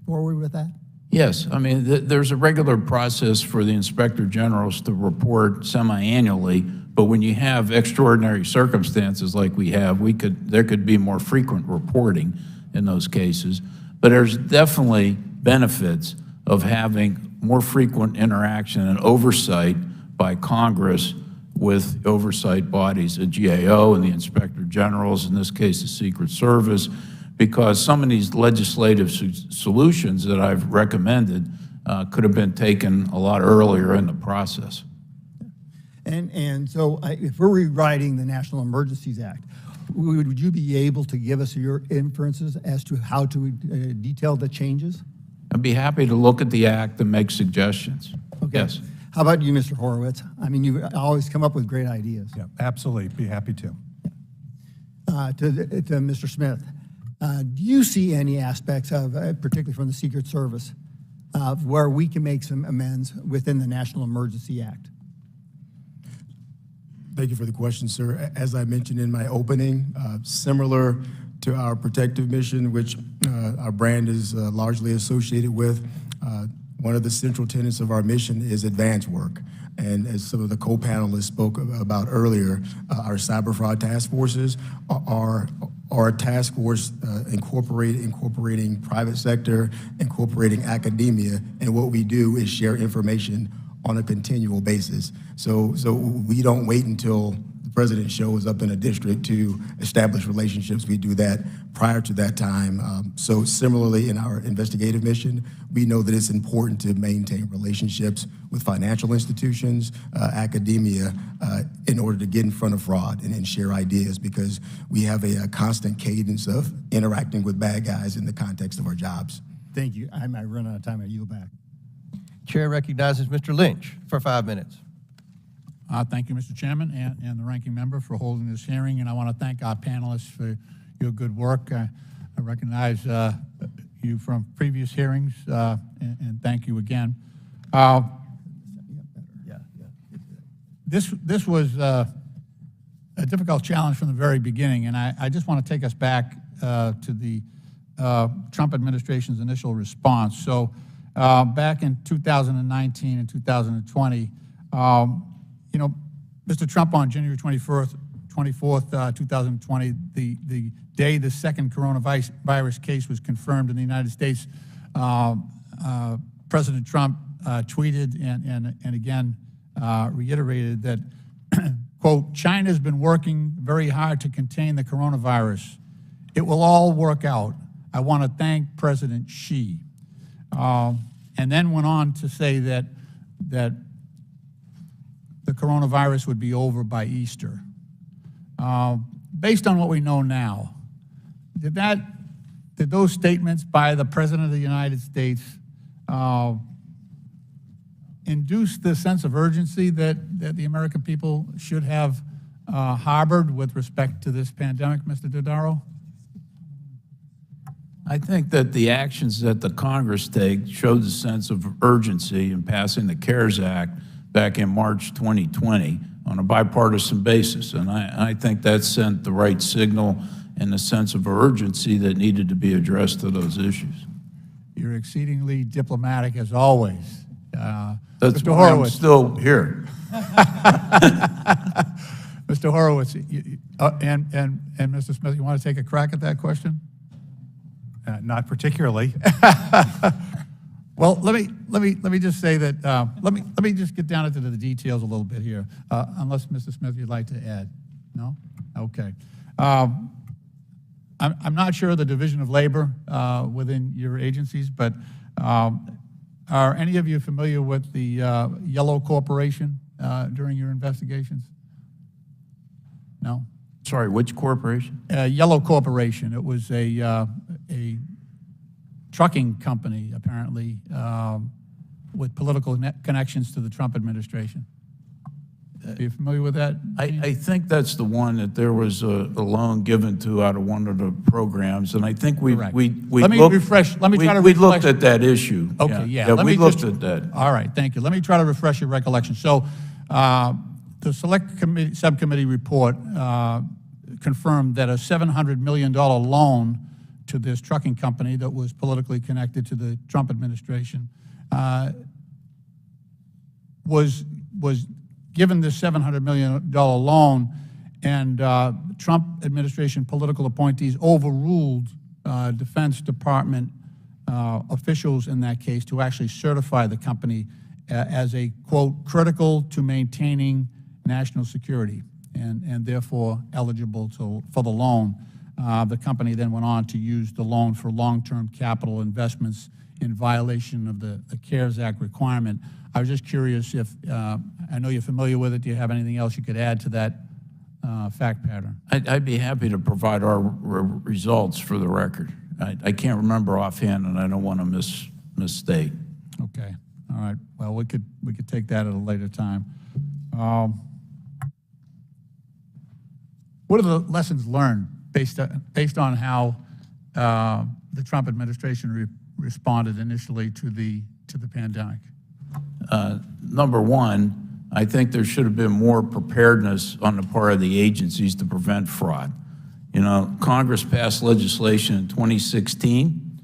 forward with that? Yes, I mean, there's a regular process for the Inspector Generals to report semi-annually, but when you have extraordinary circumstances like we have, there could be more frequent reporting in those cases. But there's definitely benefits of having more frequent interaction and oversight by Congress with oversight bodies, the GAO and the Inspector Generals, in this case the Secret Service, because some of these legislative solutions that I've recommended could have been taken a lot earlier in the process. And so if we're rewriting the National Emergencies Act, would you be able to give us your inferences as to how to detail the changes? I'd be happy to look at the act and make suggestions. Okay. Yes. How about you, Mr. Horowitz? I mean, you always come up with great ideas. Yeah, absolutely. Be happy to. To Mr. Smith, do you see any aspects of, particularly from the Secret Service, where we can make some amends within the National Emergency Act? Thank you for the question, sir. As I mentioned in my opening, similar to our protective mission, which our brand is largely associated with, one of the central tenets of our mission is advance work. And as some of the co-panelists spoke about earlier, our cyber fraud task forces are a task force incorporating private sector, incorporating academia, and what we do is share information on a continual basis. So we don't wait until the president shows up in a district to establish relationships. We do that prior to that time. So similarly, in our investigative mission, we know that it's important to maintain relationships with financial institutions, academia, in order to get in front of fraud and share ideas, because we have a constant cadence of interacting with bad guys in the context of our jobs. Thank you. I might run out of time. I yield back. Chair recognizes Mr. Lynch for 5 minutes. Thank you, Mr. Chairman, and the ranking member for holding this hearing, and I want to thank our panelists for your good work. I recognize you from previous hearings, and thank you again. This was a difficult challenge from the very beginning, and I just want to take us back to the Trump administration's initial response. So back in 2019 and 2020, you know, Mr. Trump on January 24th, 2020, the day the second coronavirus case was confirmed in the United States, President Trump tweeted and again reiterated that, quote, "China's been working very hard to contain the coronavirus. It will all work out. I want to thank President Xi." And then went on to say that the coronavirus would be over by Easter. Based on what we know now, did those statements by the President of the United States induce the sense of urgency that the American people should have harbored with respect to this pandemic, Mr. Dodaro? I think that the actions that the Congress take showed the sense of urgency in passing the CARES Act back in March 2020 on a bipartisan basis. And I think that sent the right signal and the sense of urgency that needed to be addressed to those issues. You're exceedingly diplomatic as always. That's Mr. why I'm Horowitz. still here. Mr. Horowitz, and Mr. Smith, you want to take a crack at that question? Not particularly. Well, let me just say that let me just get down into the details a little bit here. Unless Mr. Smith, you'd like to add, no? Okay. I'm not sure of the division of labor within your agencies, but are any of you familiar with the Yellow Corporation during your investigations? No. Sorry, which corporation? Yellow Corporation. It was a trucking company, apparently, with political connections to the Trump administration. Are you familiar with that? I think that's the one that there was a loan given to out of one of the programs, and I think we Correct. we Let me looked, try to we refresh. looked at that issue. Okay, yeah. Yeah, Let we me looked just- at that. All right, thank you. Let me try to refresh your recollection. So the Select Committee, Subcommittee report confirmed that a $700 million loan to this trucking company that was politically connected to the Trump administration was given this $700 million loan, and Trump administration political appointees overruled Defense Department officials in that case to actually certify the company as a, quote, critical to maintaining national security, and therefore eligible for the loan. The company then went on to use the loan for long-term capital investments in violation of the CARES Act requirement. I was just curious if, I know you're familiar with it, do you have anything else you could add to that fact pattern? I'd be happy to provide our results for the record. I can't remember offhand, and I don't want to misstate. Okay, all right. Well, we could take that at a later time. What are the lessons learned based on how the Trump administration responded initially to the pandemic? Number one, I think there should have been more preparedness on the part of the agencies to prevent fraud. You know, Congress passed legislation in 2016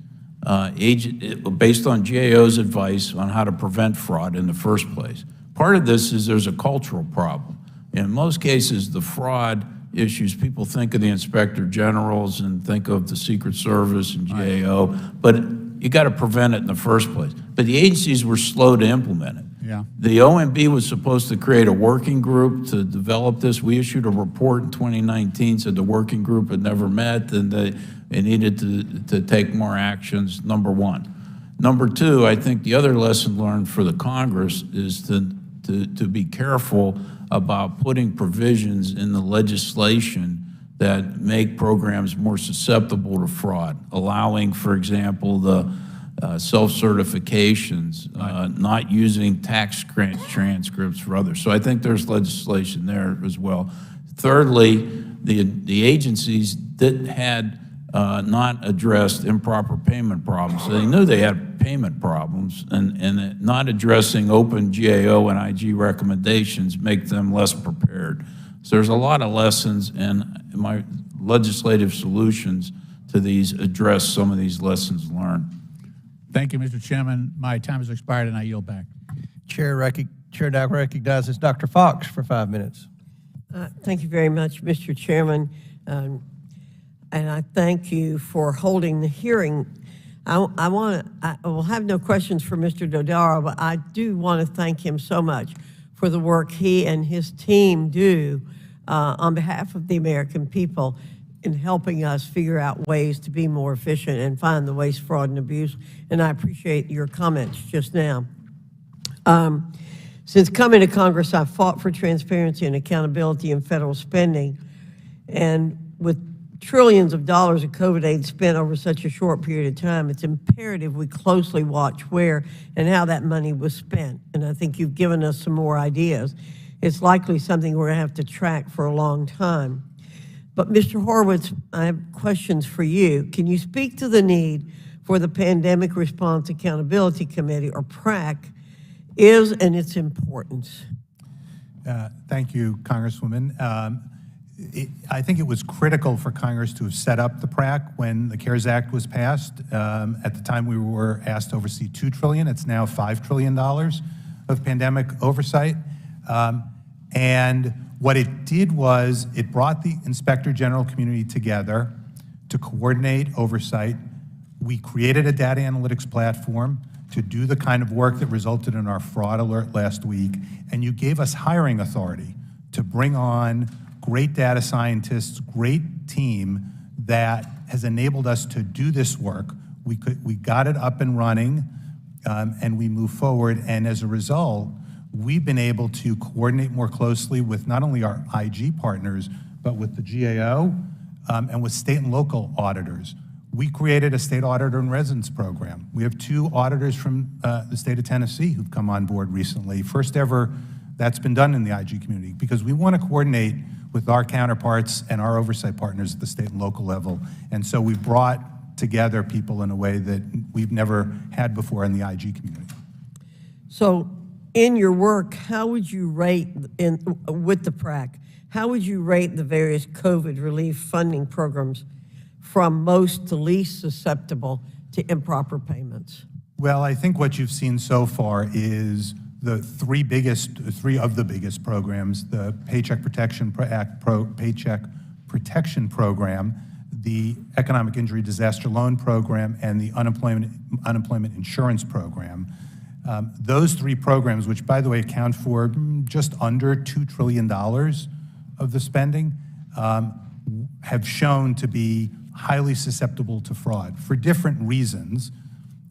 based on GAO's advice on how to prevent fraud in the first place. Part of this is there's a cultural problem. In most cases, the fraud issues, people think of the inspector generals and think of the Secret Service and GAO, but you got to prevent it in the first place. But the agencies were slow to implement it. Yeah. The OMB was supposed to create a working group to develop this. We issued a report in 2019, said the working group had never met and they needed to take more actions, number one. Number two, I think the other lesson learned for the Congress is to be careful about putting provisions in the legislation that make programs more susceptible to fraud, allowing, for example, the self-certifications, not using tax transcripts for others. So I think there's legislation there as well. Thirdly, the agencies that had not addressed improper payment problems. So they knew they had payment problems, and not addressing open GAO and IG recommendations make them less prepared. So there's a lot of lessons, and my legislative solutions to these address some of these lessons learned. Thank you, Mr. Chairman. My time has expired, and I yield back. Chair now recognizes Dr. Fox for 5 minutes. Thank you very much, Mr. Chairman. And I thank you for holding the hearing. I will have no questions for Mr. Dodaro, but I do want to thank him so much for the work he and his team do on behalf of the American people in helping us figure out ways to be more efficient and find the waste, fraud, and abuse. And I appreciate your comments just now. Since coming to Congress, I've fought for transparency and accountability in federal spending. And with trillions of dollars of COVID aid spent over such a short period of time, it's imperative we closely watch where and how that money was spent. And I think you've given us some more ideas. It's likely something we're going to have to track for a long time. But Mr. Horowitz, I have questions for you. Can you speak to the need for the Pandemic Response Accountability Committee, or PRAC, is and its importance? Thank you, Congresswoman. I think it was critical for Congress to have set up the PRAC when the CARES Act was passed. At the time, we were asked to oversee $2 trillion. It's now $5 trillion of pandemic oversight. And what it did was it brought the Inspector General community together to coordinate oversight. We created a data analytics platform to do the kind of work that resulted in our fraud alert last week. And you gave us hiring authority to bring on great data scientists, great team that has enabled us to do this work. We got it up and running, and we moved forward. And as a result, we've been able to coordinate more closely with not only our IG partners, but with the GAO and with state and local auditors. We created a state auditor in residence program. We have 2 auditors from the state of Tennessee who've come on board recently. First ever that's been done in the IG community, because we want to coordinate with our counterparts and our oversight partners at the state and local level. And so we've brought together people in a way that we've never had before in the IG community. So in your work, how would you rate, with the PRAC, how would you rate the various COVID relief funding programs from most to least susceptible to improper payments? Well, I think what you've seen so far is the three of the biggest programs: the Paycheck Protection Act, Paycheck Protection Program, the Economic Injury Disaster Loan Program, and the Unemployment Insurance Program. Those 3 programs, which by the way account for just under $2 trillion of the spending, have shown to be highly susceptible to fraud for different reasons.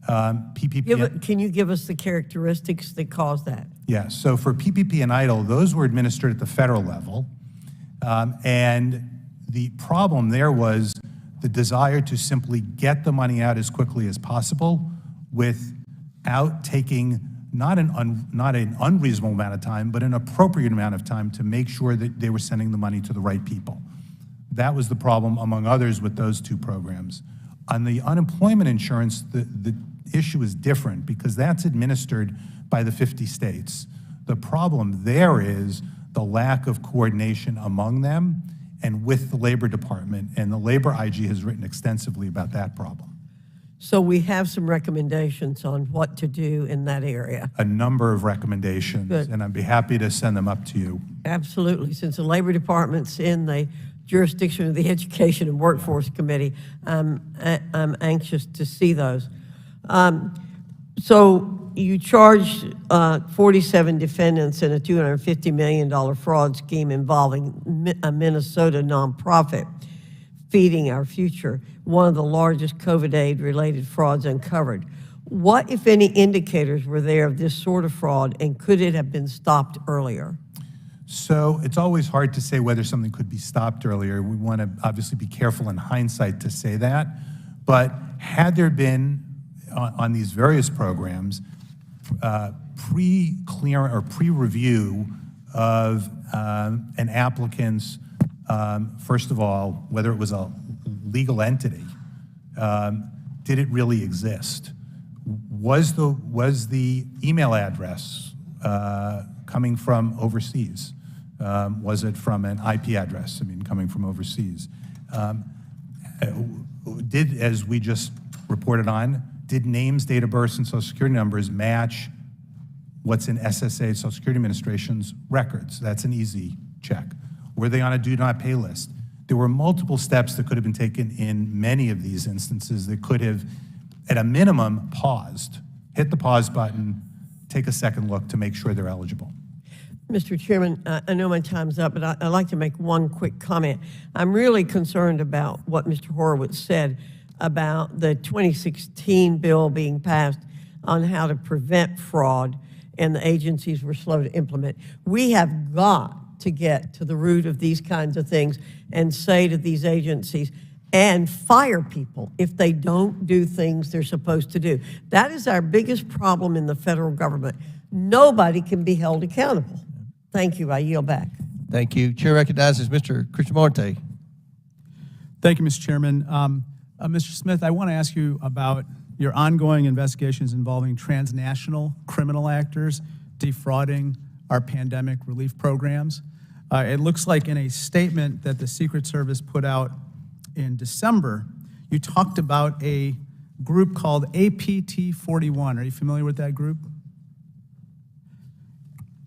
PPP. Can you give us the characteristics that cause that? Yes. So for PPP and EIDL, those were administered at the federal level. And the problem there was the desire to simply get the money out as quickly as possible without taking not an unreasonable amount of time, but an appropriate amount of time to make sure that they were sending the money to the right people. That was the problem, among others, with those 2 programs. On the unemployment insurance, the issue is different because that's administered by the 50 states. The problem there is the lack of coordination among them and with the Labor Department, and the Labor IG has written extensively about that problem. So we have some recommendations on what to do in that area. A number of recommendations, Good. And I'd be happy to send them up to you. Absolutely. Since the Labor Department's in the jurisdiction of the Education and Workforce Committee, I'm anxious to see those. So you charged 47 defendants in a $250 million fraud scheme involving a Minnesota nonprofit, Feeding Our Future, one of the largest COVID aid-related frauds uncovered. What, if any, indicators were there of this sort of fraud, and could it have been stopped earlier? So it's always hard to say whether something could be stopped earlier. We want to obviously be careful in hindsight to say that. But had there been on these various programs, pre-clear or pre-review of an applicant's, first of all, whether it was a legal entity, did it really exist? Was the email address coming from overseas? Was it from an IP address, coming from overseas? As we just reported on, did names, date of births, and social security numbers match what's in SSA, Social Security Administration's records? That's an easy check. Were they on a do not pay list? There were multiple steps that could have been taken in many of these instances that could have, at a minimum, paused, hit the pause button, take a second look to make sure they're eligible. Mr. Chairman, I know my time's up, but I'd like to make one quick comment. I'm really concerned about what Mr. Horowitz said about the 2016 bill being passed on how to prevent fraud, and the agencies were slow to implement. We have got to get to the root of these kinds of things and say to these agencies, and fire people if they don't do things they're supposed to do. That is our biggest problem in the federal government. Nobody can be held accountable. Thank you. I yield back. Thank you. Chair recognizes Mr. Krishnamurti. Thank you, Mr. Chairman. Mr. Smith, I want to ask you about your ongoing investigations involving transnational criminal actors defrauding our pandemic relief programs. It looks like in a statement that the Secret Service put out in December, you talked about a group called APT 41. Are you familiar with that group?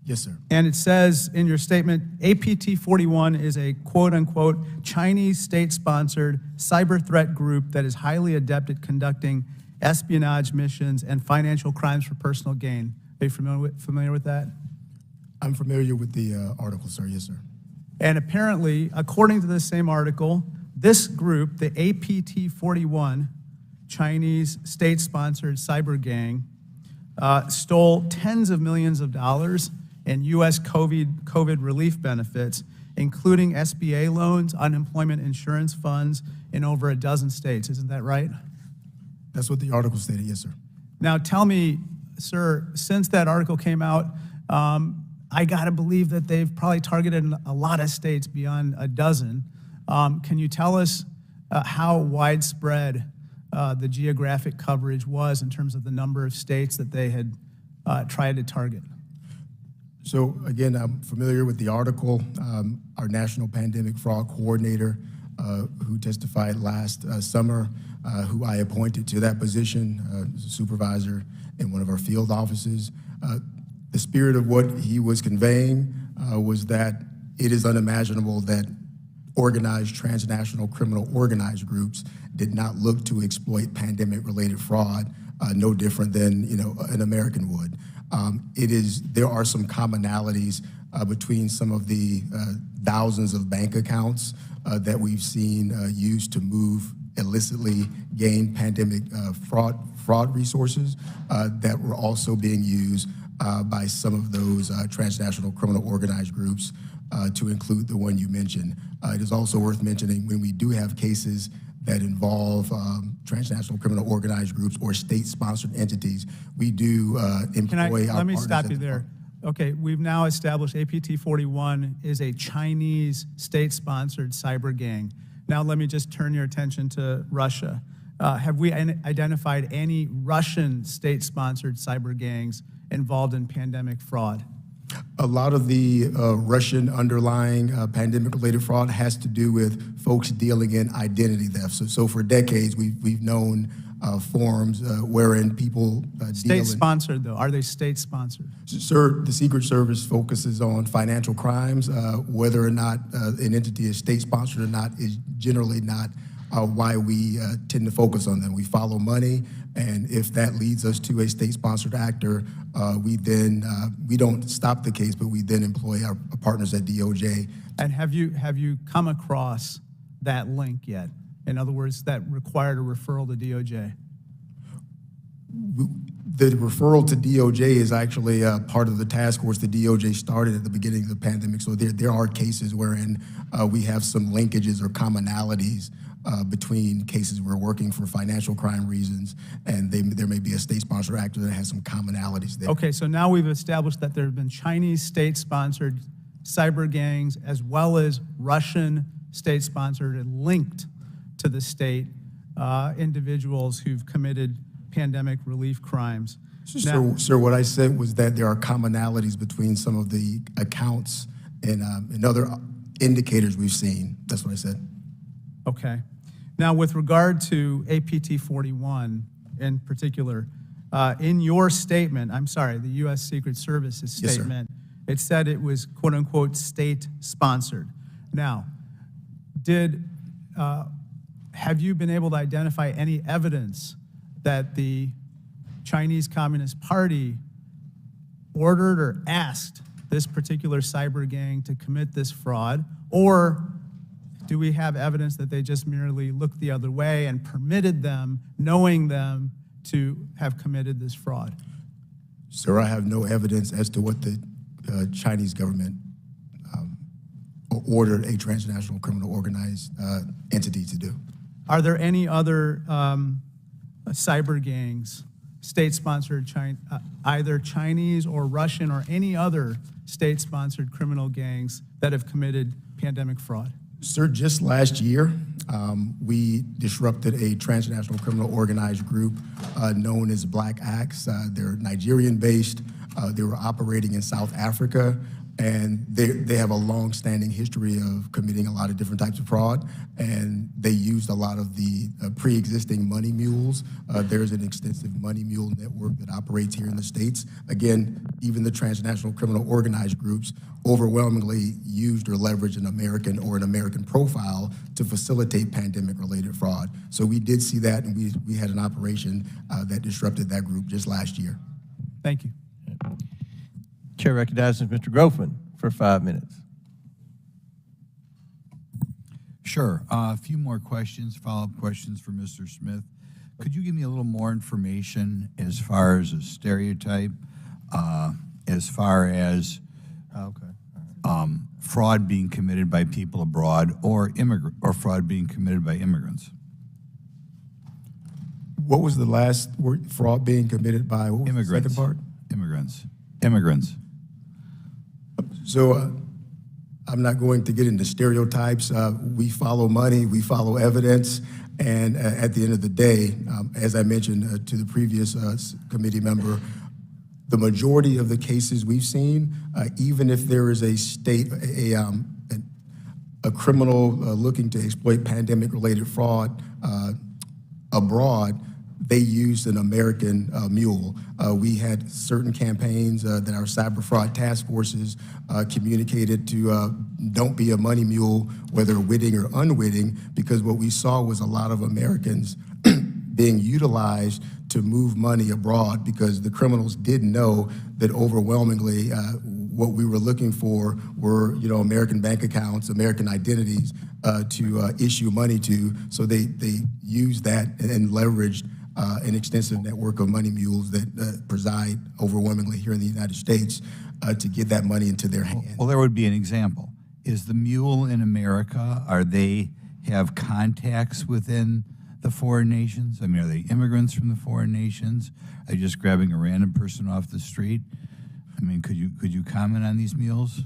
Yes, sir. And it says in your statement, APT 41 is a quote-unquote Chinese state-sponsored cyber threat group that is highly adept at conducting espionage missions and financial crimes for personal gain. Are you familiar with that? I'm familiar with the article, sir. Yes, sir. And apparently, according to this same article, this group, the APT 41 Chinese state-sponsored cyber gang, stole tens of millions of dollars in U.S. COVID relief benefits, including SBA loans, unemployment insurance funds in over a dozen states. Isn't that right? That's what the article stated, yes, sir. Now tell me, sir, since that article came out, I gotta believe that they've probably targeted a lot of states beyond a dozen. Can you tell us how widespread the geographic coverage was in terms of the number of states that they had tried to target? So again, I'm familiar with the article. Our National Pandemic Fraud Coordinator, who testified last summer, who I appointed to that position as a supervisor in one of our field offices. The spirit of what he was conveying was that it is unimaginable that organized transnational criminal organized groups did not look to exploit pandemic-related fraud no different than an American would. There are some commonalities between some of the thousands of bank accounts that we've seen used to move illicitly gained pandemic fraud resources that were also being used by some of those transnational criminal organized groups, to include the one you mentioned. It is also worth mentioning when we do have cases that involve transnational criminal organized groups or state-sponsored entities, we do employ our Let me partners stop at you the there. Okay, we've now established APT 41 is a Chinese state-sponsored cyber gang. Now let me just turn your attention to Russia. Have we identified any Russian state-sponsored cyber gangs involved in pandemic fraud? A lot of the Russian underlying pandemic-related fraud has to do with folks dealing in identity theft. So for decades, we've known forms wherein people State-sponsored, though. Are they state-sponsored? Sir, the Secret Service focuses on financial crimes. Whether or not an entity is state-sponsored or not is generally not why we tend to focus on them. We follow money, and if that leads us to a state-sponsored actor, we don't stop the case, but we then employ our partners at DOJ. And have you come across that link yet? In other words, that required a referral to DOJ? The referral to DOJ is actually part of the task force the DOJ started at the beginning of the pandemic. So there are cases wherein we have some linkages or commonalities between cases we're working for financial crime reasons, and there may be a state-sponsored actor that has some commonalities there. Okay, so now we've established that there have been Chinese state-sponsored cyber gangs as well as Russian state-sponsored and linked to the state individuals who've committed pandemic relief crimes. Sir, what I said was that there are commonalities between some of the accounts and other indicators we've seen. That's what I said. Okay. Now, with regard to APT 41 in particular, in your statement, I'm sorry, the U.S. Secret Service's Yes, sir. statement, it said it was quote-unquote state-sponsored. Now, have you been able to identify any evidence that the Chinese Communist Party ordered or asked this particular cyber gang to commit this fraud, or do we have evidence that they just merely looked the other way and permitted them, knowing them, to have committed this fraud? Sir, I have no evidence as to what the Chinese government ordered a transnational criminal organized entity to do. Are there any other cyber gangs, state-sponsored, either Chinese or Russian or any other state-sponsored criminal gangs that have committed pandemic fraud? Sir, just last year, we disrupted a transnational criminal organized group known as Black Axe. They're Nigerian-based. They were operating in South Africa, and they have a long-standing history of committing a lot of different types of fraud, and they used a lot of the pre-existing money mules. There's an extensive money mule network that operates here in the States. Again, even the transnational criminal organized groups overwhelmingly used or leveraged an American profile to facilitate pandemic-related fraud. So we did see that, and we had an operation that disrupted that group just last year. Thank you. Chair recognizes Mr. Groffman for 5 minutes. Sure. A few more questions, follow-up questions for Mr. Smith. Could you give me a little more information as far as a stereotype, as far as fraud being committed by people abroad or fraud being committed by immigrants? What was the last word? Fraud being committed by what was Immigrants. the second part? Immigrants. So I'm not going to get into stereotypes. We follow money, we follow evidence, and at the end of the day, as I mentioned to the previous committee member, the majority of the cases we've seen, even if there is a criminal looking to exploit pandemic-related fraud abroad, they used an American mule. We had certain campaigns that our cyber fraud task forces communicated to don't be a money mule, whether witting or unwitting, because what we saw was a lot of Americans being utilized to move money abroad, because the criminals didn't know that overwhelmingly what we were looking for were, American bank accounts, American identities to issue money to. So they used that and leveraged an extensive network of money mules that preside overwhelmingly here in the United States to get that money into their hands. Well, there would be an example. Is the mule in America, are they have contacts within the foreign nations? I mean, are they immigrants from the foreign nations? Are they just grabbing a random person off the street? I mean, could you comment on these mules?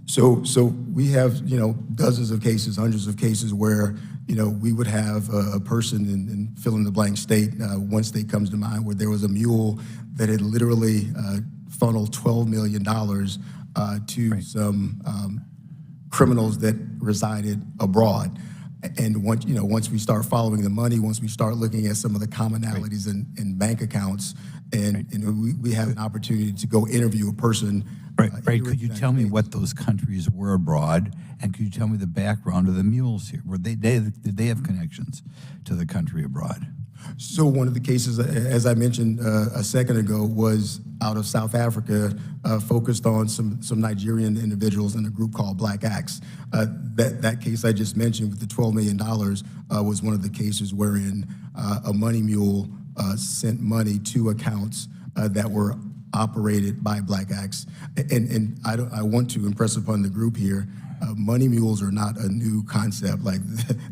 So we have, dozens of cases, hundreds of cases where, we would have a person in fill-in-the-blank state, one state comes to mind, where there was a mule that had literally funneled $12 million to some criminals that resided abroad. And once we start following the money, once we start looking at some of the commonalities in bank accounts, and we have an opportunity to go interview a person. Right. Could you tell me what those countries were abroad, and could you tell me the background of the mules here? Did they have connections to the country abroad? So one of the cases, as I mentioned a second ago, was out of South Africa, focused on some Nigerian individuals in a group called Black Axe. That case I just mentioned with the $12 million was one of the cases wherein a money mule sent money to accounts that were operated by Black Axe. And I want to impress upon the group here Money mules are not a new concept. Like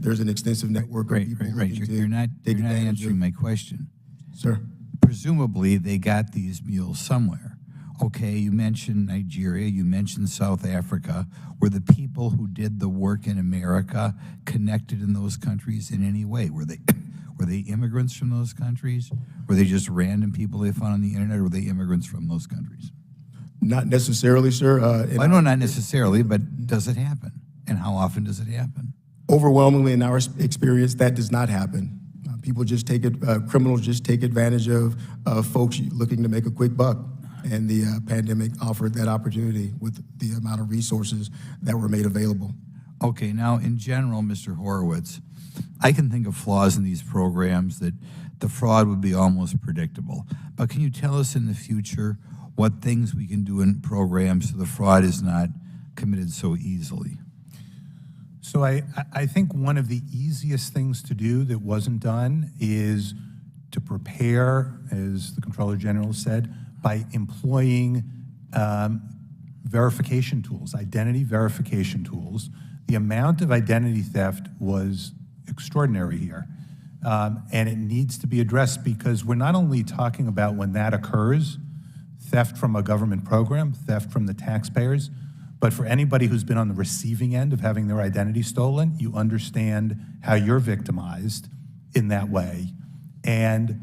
there's an extensive network of Right, people right, right. looking to You're not take advantage of- answering my question. Sir. Presumably, they got these mules somewhere. Okay, you mentioned Nigeria, you mentioned South Africa. Were the people who did the work in America connected in those countries in any way? Were they immigrants from those countries? Were they just random people they found on the internet, or were they immigrants from those countries? Not necessarily, sir. I know not necessarily, but does it happen? And how often does it happen? Overwhelmingly, in our experience, that does not happen. People just take it. Criminals just take advantage of folks looking to make a quick buck, and the pandemic offered that opportunity with the amount of resources that were made available. Okay, now in general, Mr. Horowitz, I can think of flaws in these programs that the fraud would be almost predictable. But can you tell us in the future what things we can do in programs so the fraud is not committed so easily? So I think one of the easiest things to do that wasn't done is to prepare, as the Comptroller General said, by employing verification tools, identity verification tools. The amount of identity theft was extraordinary here. And it needs to be addressed because we're not only talking about when that occurs, theft from a government program, theft from the taxpayers, but for anybody who's been on the receiving end of having their identity stolen, you understand how you're victimized in that way. And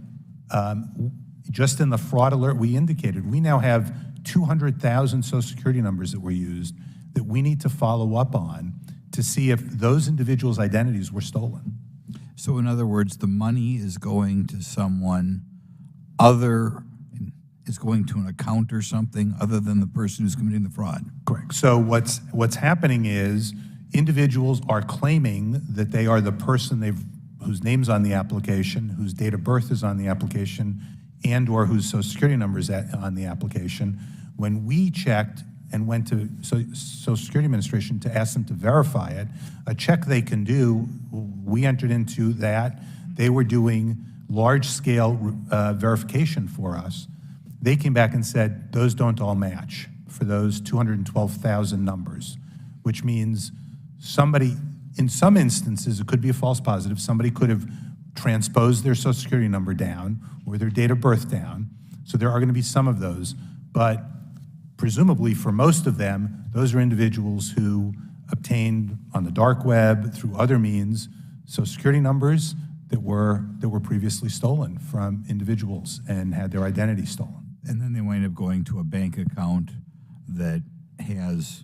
just in the fraud alert we indicated, we now have 200,000 Social Security numbers that were used that we need to follow up on to see if those individuals' identities were stolen. So in other words, the money is going to someone other, is going to an account or something other than the person who's committing the fraud. Correct. So what's happening is individuals are claiming that they are the person whose name's on the application, whose date of birth is on the application, and or whose Social Security number is on the application. When we checked and went to Social Security Administration to ask them to verify it, a check they can do, we entered into that. They were doing large-scale verification for us. They came back and said, those don't all match for those 212,000 numbers, which means somebody, in some instances, it could be a false positive. Somebody could have transposed their Social Security number down or their date of birth down. So there are going to be some of those. But presumably for most of them, those are individuals who obtained on the dark web through other means Social Security numbers that were previously stolen from individuals and had their identity stolen. And then they wind up going to a bank account that has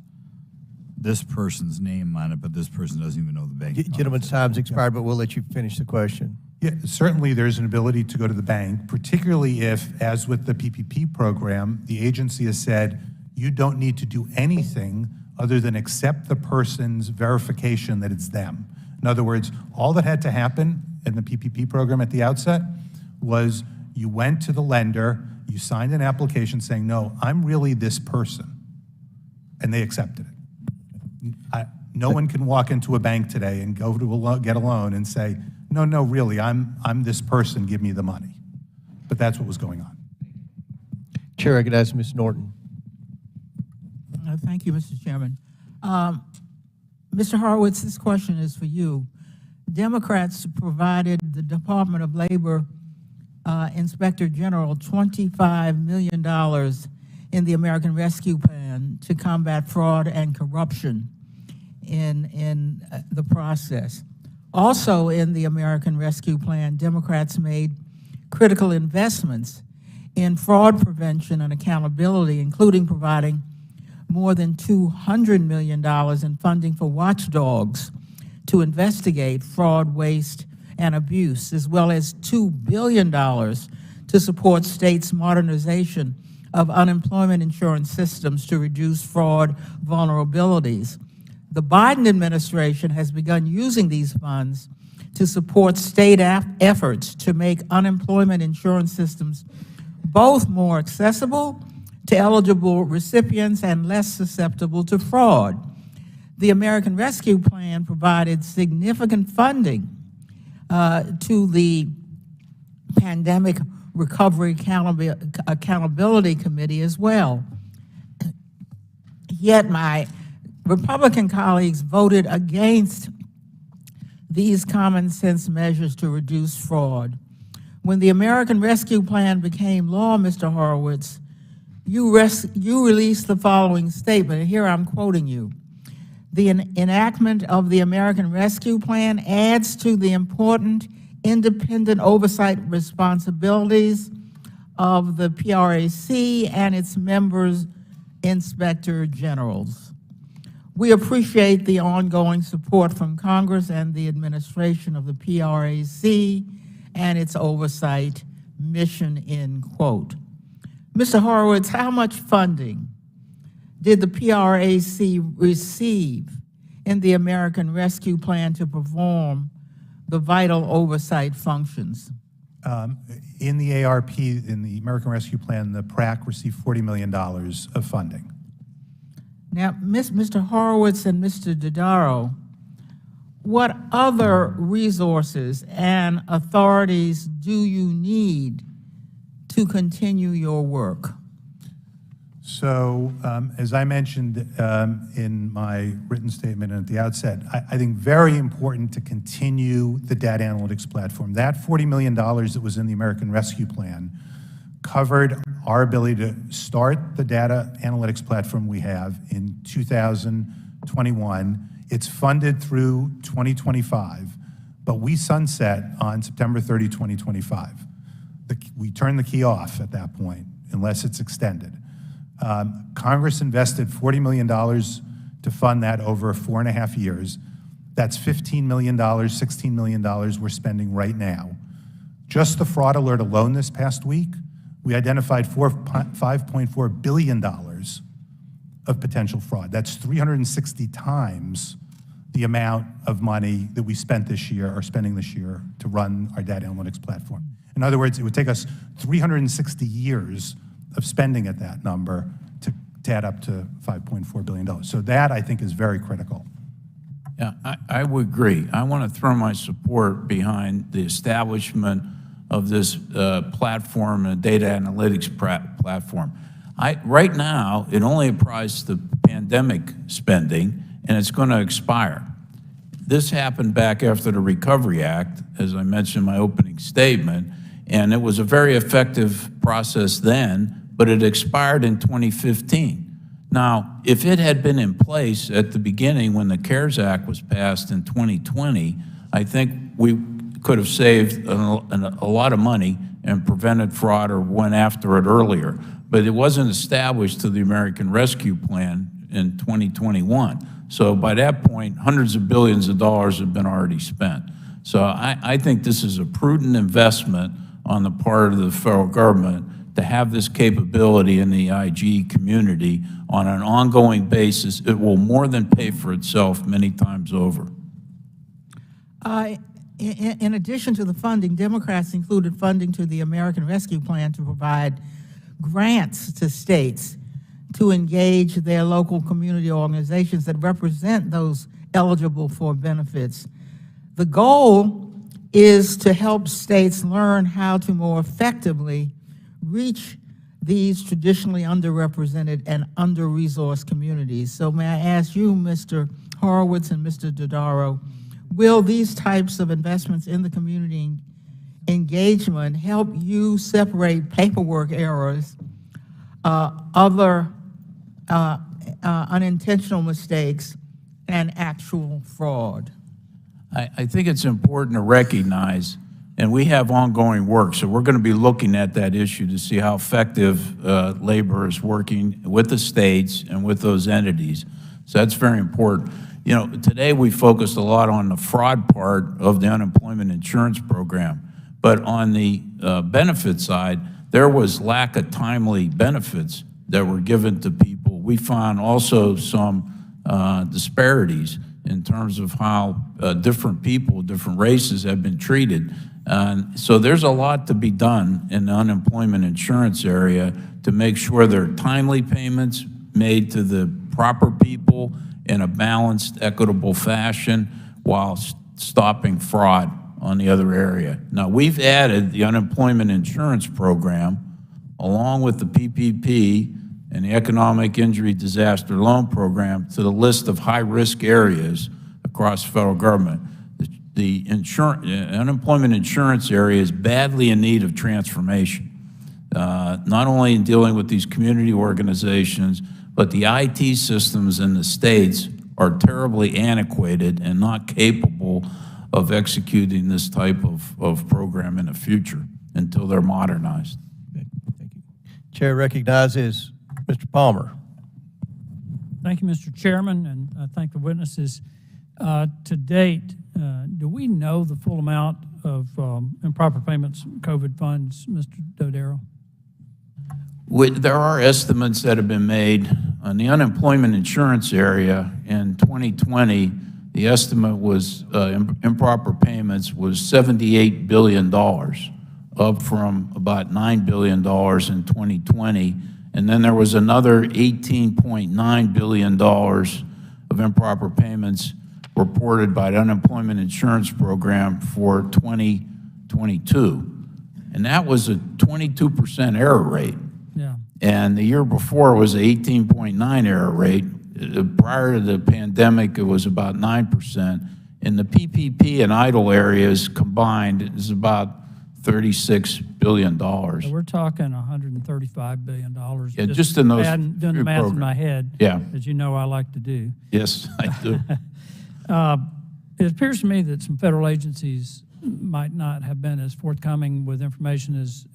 this person's name on it, but this person doesn't even know the bank account. Gentleman's time's expired, but we'll let you finish the question. Yeah, certainly there's an ability to go to the bank, particularly if, as with the PPP program, the agency has said, you don't need to do anything other than accept the person's verification that it's them. In other words, all that had to happen in the PPP program at the outset was you went to the lender, you signed an application saying, no, I'm really this person, and they accepted it. No one can walk into a bank today and go to get a loan and say, no, really, I'm this person, give me the money. But that's what was going on. Chair recognizes Ms. Norton. Thank you, Mr. Chairman. Mr. Horowitz, this question is for you. Democrats provided the Department of Labor Inspector General $25 million in the American Rescue Plan to combat fraud and corruption in the process. Also in the American Rescue Plan, Democrats made critical investments in fraud prevention and accountability, including providing more than $200 million in funding for watchdogs to investigate fraud, waste, and abuse, as well as $2 billion to support states' modernization of unemployment insurance systems to reduce fraud vulnerabilities. The Biden administration has begun using these funds to support state efforts to make unemployment insurance systems both more accessible to eligible recipients and less susceptible to fraud. The American Rescue Plan provided significant funding to the Pandemic Recovery Accountability Committee as well. Yet my Republican colleagues voted against these common sense measures to reduce fraud. When the American Rescue Plan became law, Mr. Horowitz, you released the following statement, and here I'm quoting you. The enactment of the American Rescue Plan adds to the important independent oversight responsibilities of the PRAC and its members, inspector generals. We appreciate the ongoing support from Congress and the administration of the PRAC and its oversight mission, end quote. Mr. Horowitz, how much funding did the PRAC receive in the American Rescue Plan to perform the vital oversight functions? In the ARP, in the American Rescue Plan, the PRAC received $40 million of funding. Now, Mr. Horowitz and Mr. Dodaro, what other resources and authorities do you need to continue your work? So, as I mentioned in my written statement at the outset, I think very important to continue the data analytics platform. That $40 million that was in the American Rescue Plan covered our ability to start the data analytics platform we have in 2021. It's funded through 2025, but we sunset on September 30, 2025. We turn the key off at that point, unless it's extended. Congress invested $40 million to fund that over 4.5 years. That's $15 million, $16 million we're spending right now. Just the fraud alert alone this past week, we identified $5.4 billion of potential fraud. That's 360 times the amount of money that we spent this year, or spending this year, to run our data analytics platform. In other words, it would take us 360 years of spending at that number to add up to $5.4 billion. So that, I think, is very critical. Yeah, I would agree. I want to throw my support behind the establishment of this platform, a data analytics platform. Right now, it only applies to pandemic spending, and it's going to expire. This happened back after the Recovery Act, as I mentioned in my opening statement, and it was a very effective process then, but it expired in 2015. Now, if it had been in place at the beginning when the CARES Act was passed in 2020, I think we could have saved a lot of money and prevented fraud or went after it earlier. But it wasn't established to the American Rescue Plan in 2021. So by that point, hundreds of billions of dollars have been already spent. So I think this is a prudent investment on the part of the federal government to have this capability in the IG community on an ongoing basis. It will more than pay for itself many times over. In addition to the funding, Democrats included funding to the American Rescue Plan to provide grants to states to engage their local community organizations that represent those eligible for benefits. The goal is to help states learn how to more effectively reach these traditionally underrepresented and under-resourced communities. So may I ask you, Mr. Horowitz and Mr. Dodaro, will these types of investments in the community engagement help you separate paperwork errors, other unintentional mistakes, and actual fraud? I think it's important to recognize, and we have ongoing work, so we're going to be looking at that issue to see how effective labor is working with the states and with those entities. So that's very important. You know, today we focused a lot on the fraud part of the unemployment insurance program, but on the benefit side, there was lack of timely benefits that were given to people. We found also some disparities in terms of how different people, different races have been treated. So there's a lot to be done in the unemployment insurance area to make sure there are timely payments made to the proper people in a balanced, equitable fashion while stopping fraud on the other area. Now, we've added the unemployment insurance program along with the PPP and the Economic Injury Disaster Loan Program to the list of high-risk areas across the federal government. The unemployment insurance area is badly in need of transformation, not only in dealing with these community organizations, but the IT systems in the states are terribly antiquated and not capable of executing this type of program in the future until they're modernized. Thank you. Chair recognizes Mr. Palmer. Thank you, Mr. Chairman, and I thank the witnesses. To date, do we know the full amount of improper payments, COVID funds, Mr. Dodaro? There are estimates that have been made on the unemployment insurance area in 2020. The estimate was improper payments was $78 billion, up from about $9 billion in 2020. And then there was another $18.9 billion of improper payments reported by the Unemployment Insurance Program for 2022. And that was a 22% error rate. Yeah. And the year before was an 18.9 error rate. Prior to the pandemic, it was about 9%. And the PPP and idle areas combined is about $36 billion. So we're talking $135 billion. Yeah, just in those doing the few math in programs. my head, Yeah. as you know I like to do. Yes, I do. It appears to me that some federal agencies might not have been as forthcoming with information as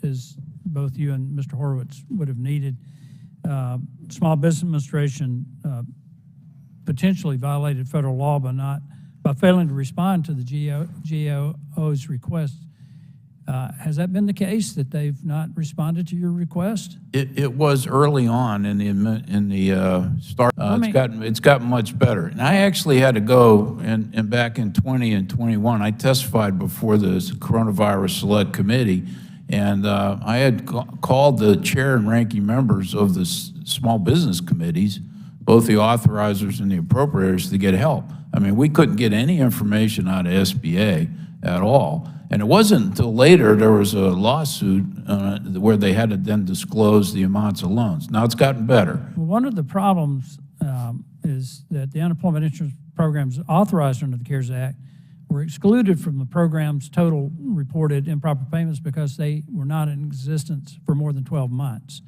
both you and Mr. Horowitz would have needed. Small Business Administration potentially violated federal law by failing to respond to the GAO's request. Has that been the case, that they've not responded to your request? It was early on in the start. It's gotten much better. And I actually had to go and back in 20 and 21. I testified before the Coronavirus Select Committee, and I had called the chair and ranking members of the small business committees, both the authorizers and the appropriators, to get help. I mean, we couldn't get any information out of SBA at all. And it wasn't until later there was a lawsuit where they had to then disclose the amounts of loans. Now it's gotten better. Well, one of the problems is that the unemployment insurance programs authorized under the CARES Act were excluded from the program's total reported improper payments because they were not in existence for more than 12 months.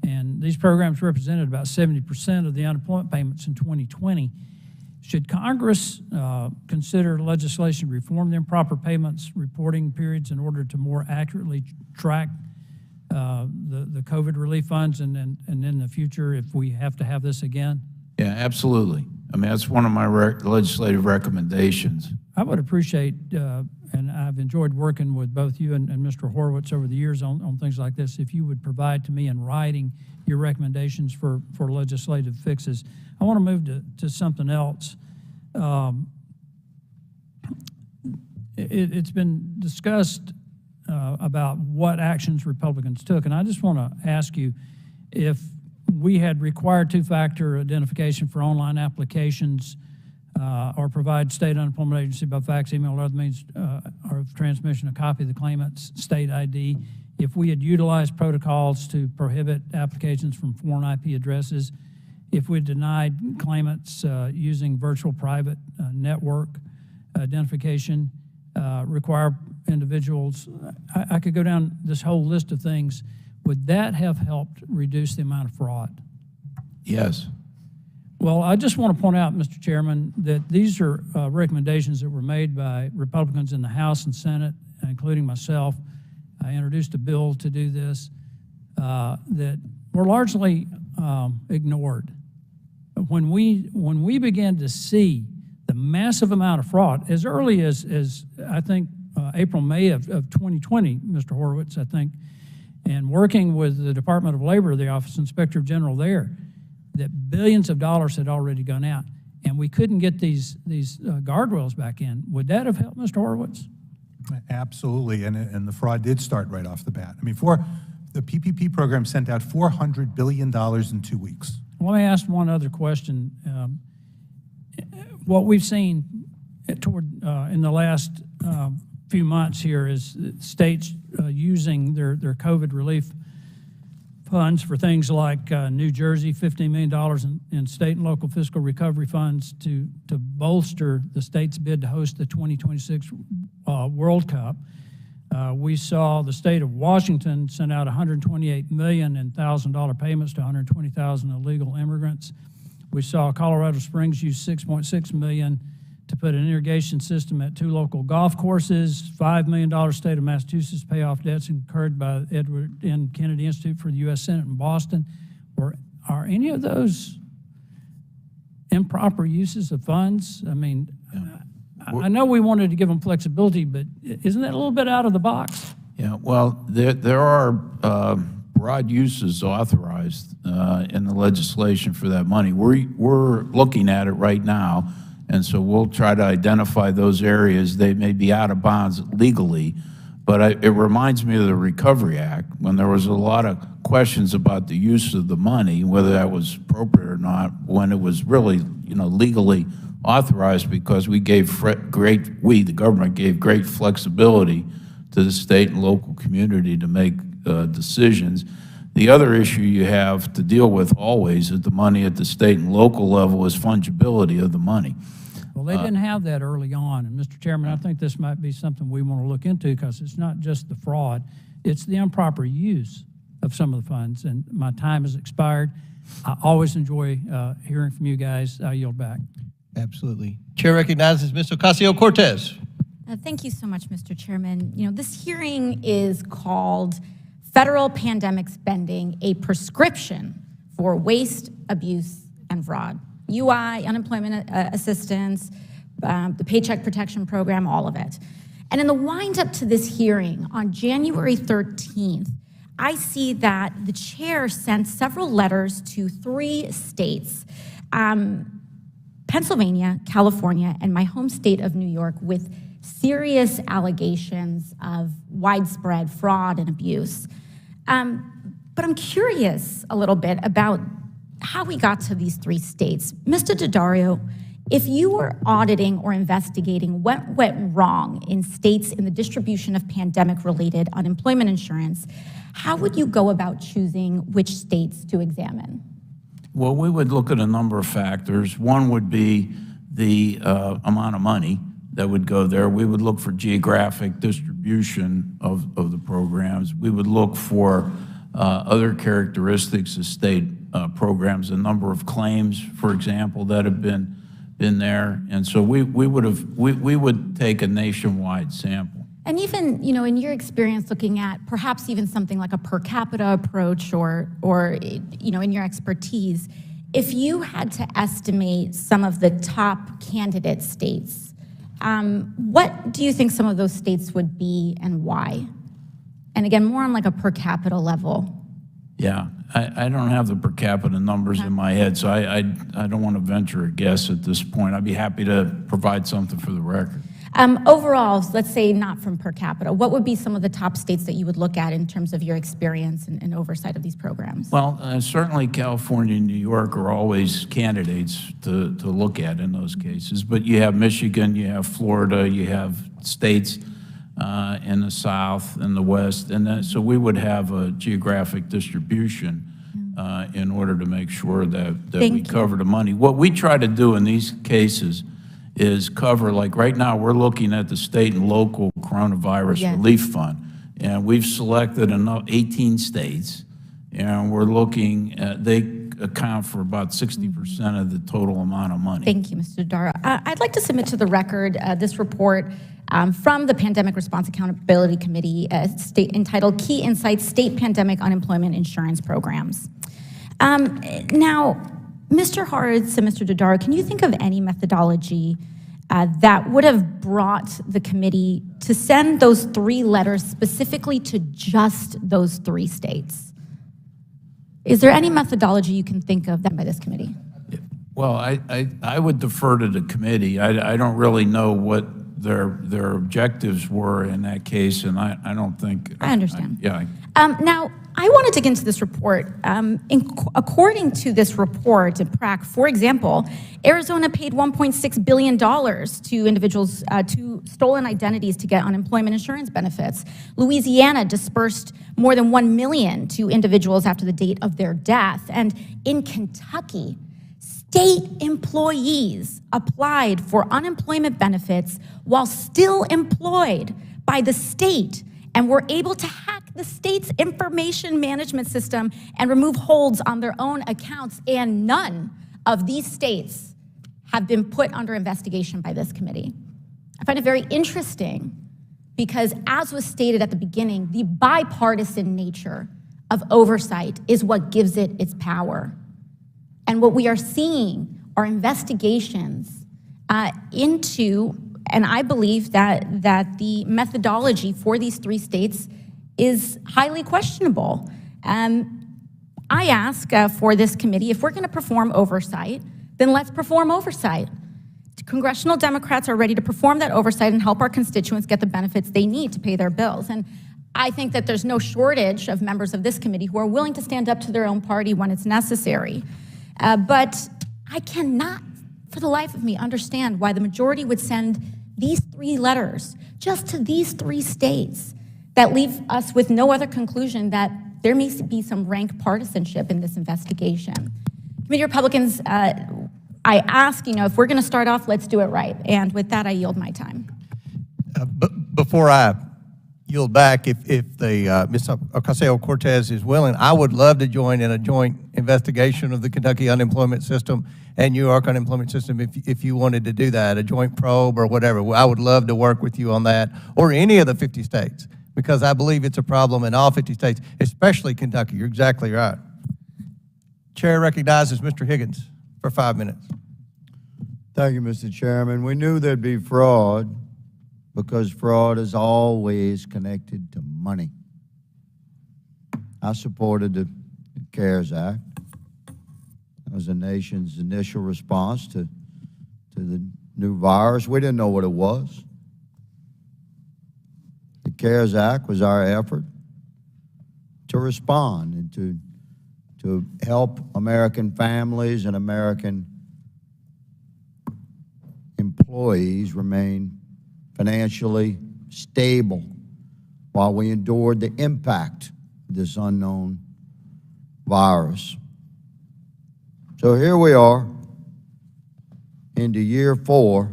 And these programs represented about 70% of the unemployment payments in 2020. Should Congress consider legislation to reform the improper payments reporting periods in order to more accurately track the COVID relief funds and in the future if we have to have this again? Yeah, absolutely. I mean, that's one of my legislative recommendations. I would appreciate, and I've enjoyed working with both you and Mr. Horowitz over the years on things like this, if you would provide to me in writing your recommendations for legislative fixes. I want to move to something else. It's been discussed about what actions Republicans took, and I just want to ask you if we had required two-factor identification for online applications or provide state unemployment agency by fax, email, or other means of transmission a copy of the claimant's state ID, if we had utilized protocols to prohibit applications from foreign IP addresses, if we denied claimants using virtual private network identification, require individuals, I could go down this whole list of things. Would that have helped reduce the amount of fraud? Yes. Well, I just want to point out, Mr. Chairman, that these are recommendations that were made by Republicans in the House and Senate, including myself. I introduced a bill to do this that were largely ignored. When we began to see the massive amount of fraud, as early as I think April, May of 2020, Mr. Horowitz, I think, and working with the Department of Labor, the Office of Inspector General there, that billions of dollars had already gone out, and we couldn't get these guardrails back in. Would that have helped, Mr. Horowitz? Absolutely, and the fraud did start right off the bat. I mean, the PPP program sent out $400 billion in 2 weeks. Let me ask one other question. What we've seen in the last few months here is states using their COVID relief funds for things like New Jersey, $15 million in state and local fiscal recovery funds to bolster the state's bid to host the 2026 World Cup. We saw the state of Washington send out $128 million in $1,000 payments to 120,000 illegal immigrants. We saw Colorado Springs use $6.6 million to put an irrigation system at 2 local golf courses, $5 million state of Massachusetts pay off debts incurred by Edward N. Kennedy Institute for the U.S. Senate in Boston. Are any of those improper uses of funds? I mean, I know we wanted to give them flexibility, but isn't that a little bit out of the box? Yeah, well, there are broad uses authorized in the legislation for that money. We're looking at it right now, and so we'll try to identify those areas. They may be out of bounds legally, but it reminds me of the Recovery Act, when there was a lot of questions about the use of the money, whether that was appropriate or not, when it was really, legally authorized, because the government gave great flexibility to the state and local community to make decisions. The other issue you have to deal with always at the money at the state and local level is fungibility of the money. Well, they didn't have that early on. And Mr. Chairman, I think this might be something we want to look into, because it's not just the fraud, it's the improper use of some of the funds. And my time has expired. I always enjoy hearing from you guys. I yield back. Absolutely. Chair recognizes Ms. Ocasio-Cortez. Thank you so much, Mr. Chairman. This hearing is called Federal Pandemic Spending, a Prescription for Waste, Abuse, and Fraud. UI, unemployment assistance, the Paycheck Protection Program, all of it. And in the wind-up to this hearing on January 13th, I see that the chair sent several letters to 3 states, Pennsylvania, California, and my home state of New York, with serious allegations of widespread fraud and abuse. But I'm curious a little bit about how we got to these 3 states. Mr. Daddario, if you were auditing or investigating what went wrong in states in the distribution of pandemic-related unemployment insurance, how would you go about choosing which states to examine? Well, we would look at a number of factors. One would be the amount of money that would go there. We would look for geographic distribution of the programs. We would look for other characteristics of state programs, a number of claims, for example, that have been there. And so we would take a nationwide sample. And even, in your experience looking at perhaps even something like a per capita approach or in your expertise, if you had to estimate some of the top candidate states, what do you think some of those states would be and why? And again, more on like a per capita level. Yeah, I don't have the per capita numbers in my head, so I don't want to venture a guess at this point. I'd be happy to provide something for the record. Overall, let's say not from per capita, what would be some of the top states that you would look at in terms of your experience and oversight of these programs? Well, certainly California and New York are always candidates to look at in those cases, but you have Michigan, you have Florida, you have states in the South and the West, and so we would have a geographic distribution in order to make sure that we cover the money. What we try to do in these cases is cover, like right now, we're looking at the state and local coronavirus relief fund, and we've selected 18 states, and we're looking at, they account for about 60% of the total amount of money. Thank you, Mr. Daddario. I'd like to submit to the record this report from the Pandemic Response Accountability Committee entitled Key Insights State Pandemic Unemployment Insurance Programs. Now, Mr. Horace and Mr. Daddario, can you think of any methodology that would have brought the committee to send those 3 letters specifically to just those 3 states? Is there any methodology you can think of that by this committee? Well, I would defer to the committee. I don't really know what their objectives were in that case, and I don't think. I understand. Yeah. Now, I want to dig into this report. According to this report in PRAC, for example, Arizona paid $1.6 billion to individuals to stolen identities to get unemployment insurance benefits. Louisiana dispersed more than $1 million to individuals after the date of their death. And in Kentucky, state employees applied for unemployment benefits while still employed by the state and were able to hack the state's information management system and remove holds on their own accounts. And none of these states have been put under investigation by this committee. I find it very interesting because, as was stated at the beginning, the bipartisan nature of oversight is what gives it its power. And what we are seeing are investigations into, and I believe that the methodology for these 3 states is highly questionable. I ask for this committee, if we're going to perform oversight, then let's perform oversight. Congressional Democrats are ready to perform that oversight and help our constituents get the benefits they need to pay their bills. And I think that there's no shortage of members of this committee who are willing to stand up to their own party when it's necessary. But I cannot, for the life of me, understand why the majority would send these 3 letters just to these 3 states that leave us with no other conclusion that there may be some rank partisanship in this investigation. Committee Republicans, I ask, if we're going to start off, let's do it right. And with that, I yield my time. Before I yield back, if the Ms. Ocasio-Cortez is willing, I would love to join in a joint investigation of the Kentucky unemployment system and New York unemployment system if you wanted to do that, a joint probe or whatever. I would love to work with you on that, or any of the 50 states, because I believe it's a problem in all 50 states, especially Kentucky. You're exactly right. Chair recognizes Mr. Higgins for 5 minutes. Thank you, Mr. Chairman. We knew there'd be fraud because fraud is always connected to money. I supported the CARES Act. That was the nation's initial response to the new virus. We didn't know what it was. The CARES Act was our effort to respond and to help American families and American employees remain financially stable while we endured the impact of this unknown virus. So here we are into year 4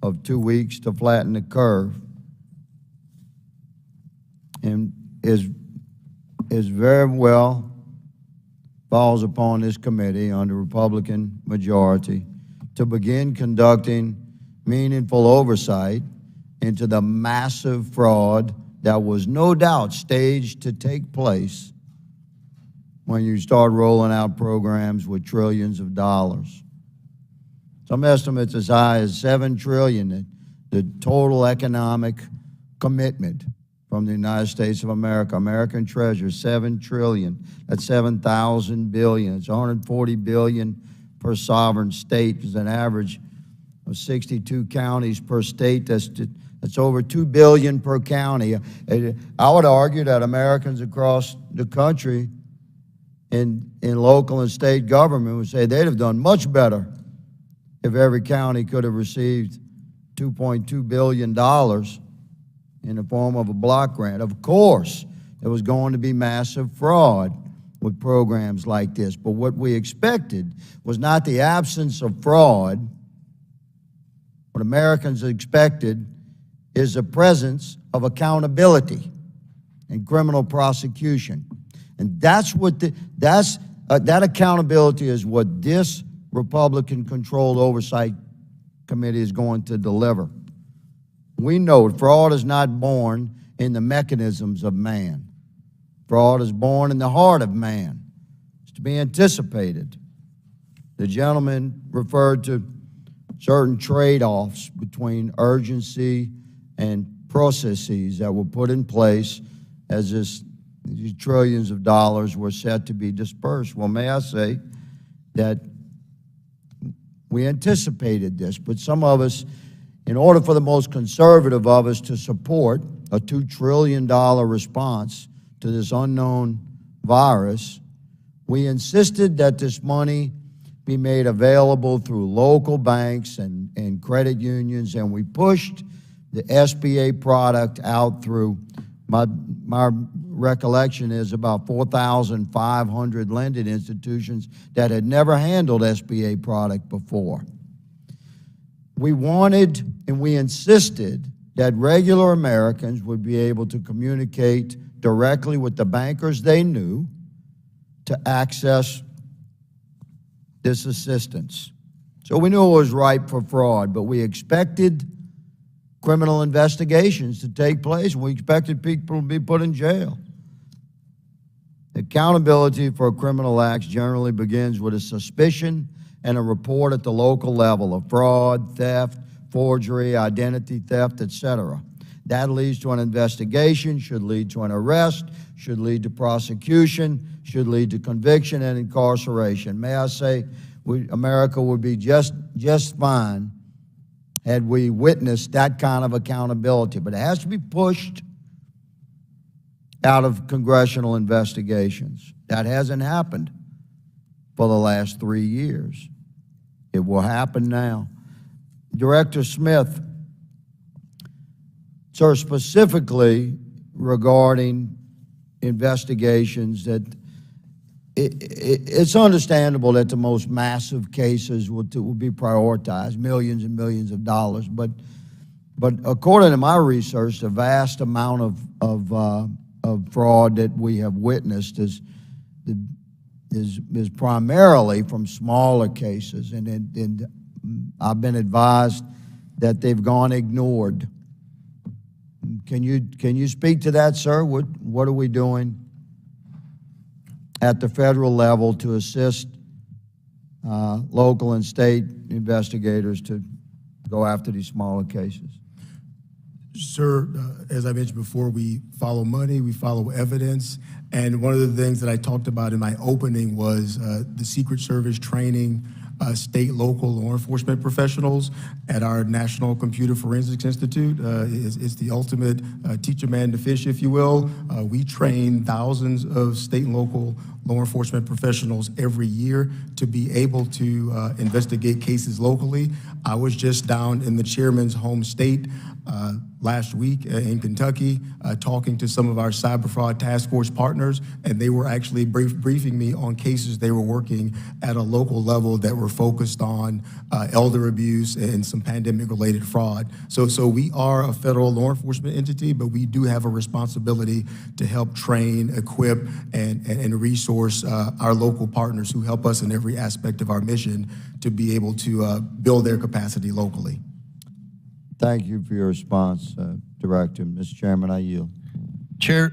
of 2 weeks to flatten the curve, and is very well falls upon this committee under Republican majority to begin conducting meaningful oversight into the massive fraud that was no doubt staged to take place when you start rolling out programs with trillions of dollars. Some estimates as high as $7 trillion, the total economic commitment from the United States of America. American treasure, $7 trillion. That's 7,000 billion. It's 140 billion per sovereign state. There's an average of 62 counties per state. That's over 2 billion per county. I would argue that Americans across the country in local and state government would say they'd have done much better if every county could have received $2.2 billion in the form of a block grant. Of course, there was going to be massive fraud with programs like this, but what we expected was not the absence of fraud. What Americans expected is the presence of accountability and criminal prosecution. And that's what that accountability is what this Republican-controlled oversight committee is going to deliver. We know fraud is not born in the mechanisms of man. Fraud is born in the heart of man. It's to be anticipated. The gentleman referred to certain trade-offs between urgency and processes that were put in place as these trillions of dollars were set to be dispersed. Well, may I say that we anticipated this, but some of us, in order for the most conservative of us to support a $2 trillion response to this unknown virus, we insisted that this money be made available through local banks and credit unions, and we pushed the SBA product out through, my recollection is about 4,500 lending institutions that had never handled SBA product before. We wanted and we insisted that regular Americans would be able to communicate directly with the bankers they knew to access this assistance. So we knew it was ripe for fraud, but we expected criminal investigations to take place, and we expected people to be put in jail. Accountability for criminal acts generally begins with a suspicion and a report at the local level of fraud, theft, forgery, identity theft, etc. That leads to an investigation, should lead to an arrest, should lead to prosecution, should lead to conviction and incarceration. May I say, America would be just fine had we witnessed that kind of accountability. But it has to be pushed out of congressional investigations. That hasn't happened for the last 3 years. It will happen now. Director Smith, sir, specifically regarding investigations, that it's understandable that the most massive cases will be prioritized, millions and millions of dollars, but according to my research, the vast amount of fraud that we have witnessed is primarily from smaller cases, and I've been advised that they've gone ignored. Can you speak to that, sir? What are we doing at the federal level to assist local and state investigators to go after these smaller cases? Sir, as I mentioned before, we follow money, we follow evidence, and one of the things that I talked about in my opening was the Secret Service training state, local law enforcement professionals at our National Computer Forensics Institute. It's the ultimate teach a man to fish, if you will. We train thousands of state and local law enforcement professionals every year to be able to investigate cases locally. I was just down in the chairman's home state last week in Kentucky, talking to some of our cyber fraud task force partners, and they were actually briefing me on cases they were working at a local level that were focused on elder abuse and some pandemic-related fraud. So we are a federal law enforcement entity, but we do have a responsibility to help train, equip, and resource our local partners who help us in every aspect of our mission to be able to build their capacity locally. Thank you for your response, Director. Mr. Chairman, I yield. Chair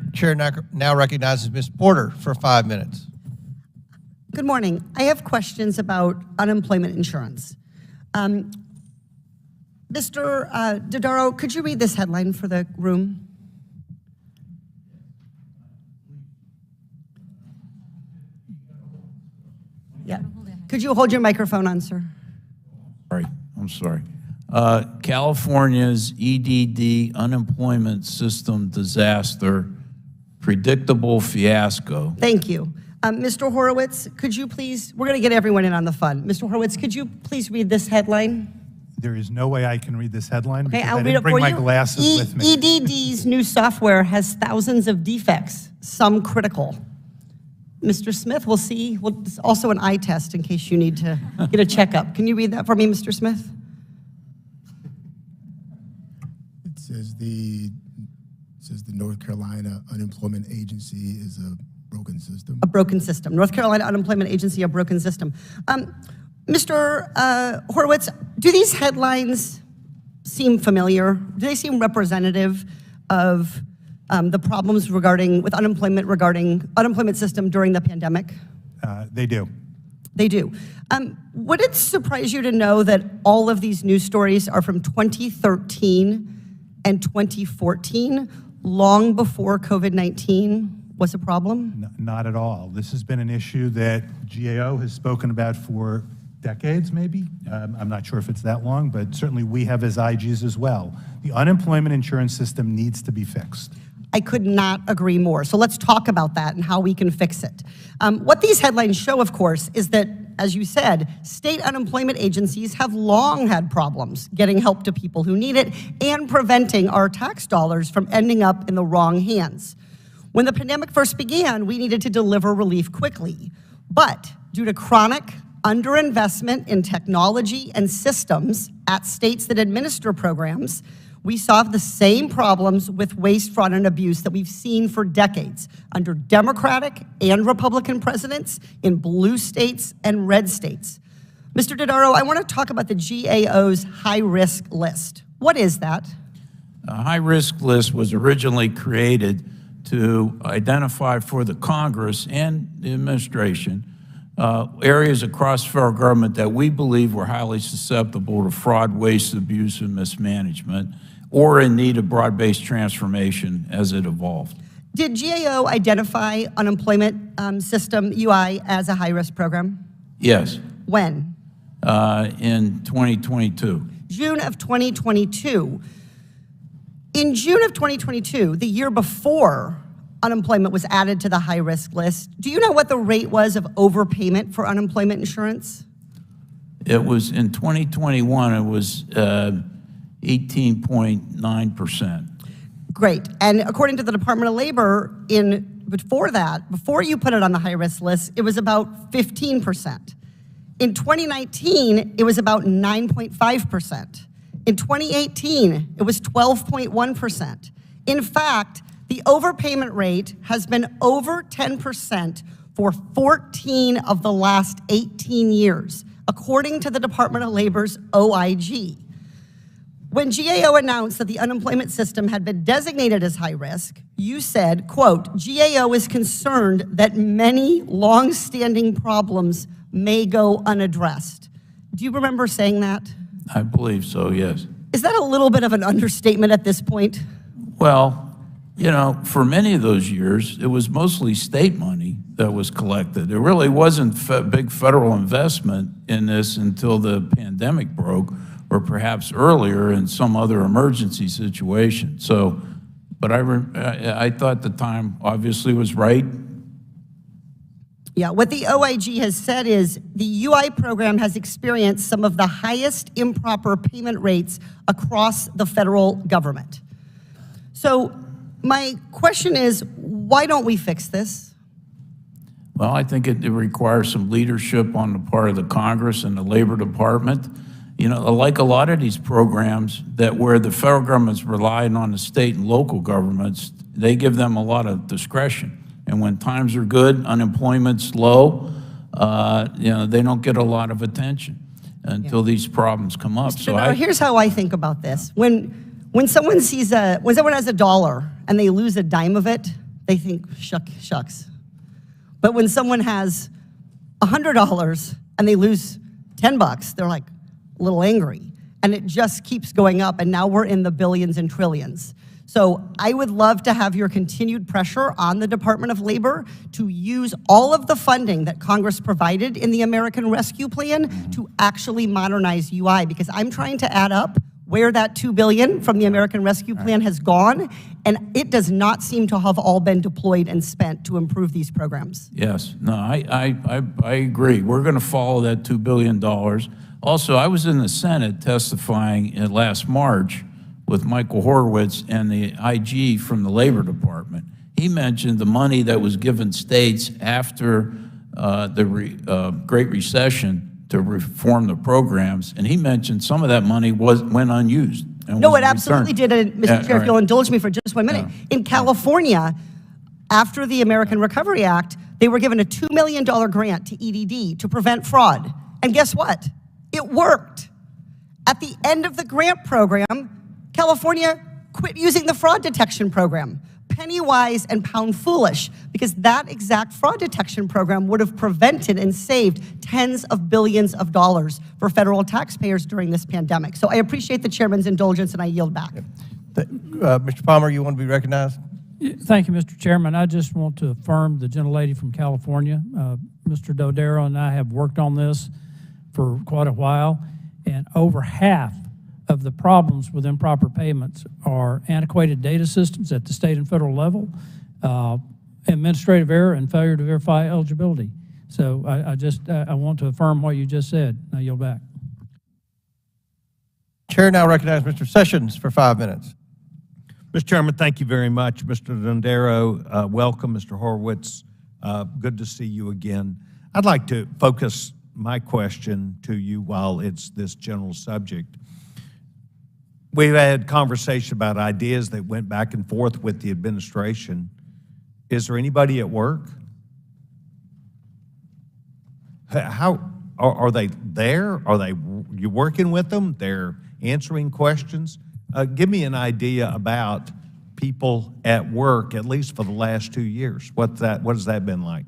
now recognizes Ms. Porter for 5 minutes. Good morning. I have questions about unemployment insurance. Mr. Dodaro, could you read this headline for the room? Yeah. Could you hold your microphone on, sir? I'm sorry. California's EDD unemployment system disaster, predictable fiasco. Thank you. Mr. Horowitz, could you please, we're going to get everyone in on the fun. Mr. Horowitz, could you please read this headline? There is no way I can read this headline Okay, because I'll I read didn't it bring for my you. glasses with me. EDD's new software has thousands of defects, some critical. Mr. Smith, we'll see. It's also an eye test in case you need to get a checkup. Can you read that for me, Mr. Smith? It says the North Carolina Unemployment Agency is a broken system. A broken system. North Carolina Unemployment Agency, a broken system. Mr. Horowitz, do these headlines seem familiar? Do they seem representative of the problems regarding unemployment system during the pandemic? They do. They do. Would it surprise you to know that all of these news stories are from 2013 and 2014, long before COVID-19 was a problem? Not at all. This has been an issue that GAO has spoken about for decades, maybe. I'm not sure if it's that long, but certainly we have as IGs as well. The unemployment insurance system needs to be fixed. I could not agree more. So let's talk about that and how we can fix it. What these headlines show, of course, is that, as you said, state unemployment agencies have long had problems getting help to people who need it and preventing our tax dollars from ending up in the wrong hands. When the pandemic first began, we needed to deliver relief quickly. But due to chronic underinvestment in technology and systems at states that administer programs, we saw the same problems with waste, fraud, and abuse that we've seen for decades under Democratic and Republican presidents in blue states and red states. Mr. Dodaro, I want to talk about the GAO's high-risk list. What is that? A high-risk list was originally created to identify for the Congress and the administration areas across federal government that we believe were highly susceptible to fraud, waste, abuse, and mismanagement, or in need of broad-based transformation as it evolved. Did GAO identify unemployment system, UI, as a high-risk program? Yes. When? In 2022. June of 2022. In June of 2022, the year before unemployment was added to the high-risk list, do you know what the rate was of overpayment for unemployment insurance? It was, in 2021, it was 18.9%. Great. And according to the Department of Labor, before you put it on the high-risk list, it was about 15%. In 2019, it was about 9.5%. In 2018, it was 12.1%. In fact, the overpayment rate has been over 10% for 14 of the last 18 years, according to the Department of Labor's OIG. When GAO announced that the unemployment system had been designated as high risk, you said, quote, GAO is concerned that many long-standing problems may go unaddressed. Do you remember saying that? I believe so, yes. Is that a little bit of an understatement at this point? Well, you know, for many of those years, it was mostly state money that was collected. There really wasn't big federal investment in this until the pandemic broke, or perhaps earlier in some other emergency situation. So, but I thought the time obviously was right. Yeah, what the OIG has said is the UI program has experienced some of the highest improper payment rates across the federal government. So my question is, why don't we fix this? Well, I think it requires some leadership on the part of the Congress and the Labor Department. You know, like a lot of these programs that where the federal government's relying on the state and local governments, they give them a lot of discretion. And when times are good, unemployment's low, you know, they don't get a lot of attention until these problems come up. So here's how I think about this. When someone has $1 and they lose a dime of it, they think, shucks. But when someone has $100 and they lose $10, they're like a little angry. And it just keeps going up, and now we're in the billions and trillions. So I would love to have your continued pressure on the Department of Labor to use all of the funding that Congress provided in the American Rescue Plan to actually modernize UI, because I'm trying to add up where that $2 billion from the American Rescue Plan has gone, and it does not seem to have all been deployed and spent to improve these programs. Yes, no, I agree. We're going to follow that $2 billion. Also, I was in the Senate testifying last March with Michael Horowitz and the IG from the Labor Department. He mentioned the money that was given states after the Great Recession to reform the programs, and he mentioned some of that money went unused. No, it absolutely did. Mr. Chair, if you'll indulge me for just 1 minute. Yeah. In California, after the American Recovery Act, they were given a $2 million grant to EDD to prevent fraud. And guess what? It worked. At the end of the grant program, California quit using the fraud detection program. Penny wise and pound foolish, because that exact fraud detection program would have prevented and saved tens of billions of dollars for federal taxpayers during this pandemic. So I appreciate the chairman's indulgence, and I yield back. Mr. Palmer, you want to be recognized? Thank you, Mr. Chairman. I just want to affirm the gentlelady from California. Mr. Dodaro and I have worked on this for quite a while, and over half of the problems with improper payments are antiquated data systems at the state and federal level, administrative error, and failure to verify eligibility. So I want to affirm what you just said. Now yield back. Chair now recognizes Mr. Sessions for 5 minutes. Mr. Chairman, thank you very much. Mr. Dondero, welcome. Mr. Horowitz, good to see you again. I'd like to focus my question to you while it's this general subject. We've had conversation about ideas that went back and forth with the administration. Is there anybody at work? How are they there? Are you working with them? They're answering questions? Give me an idea about people at work, at least for the last 2 years. What has that been like?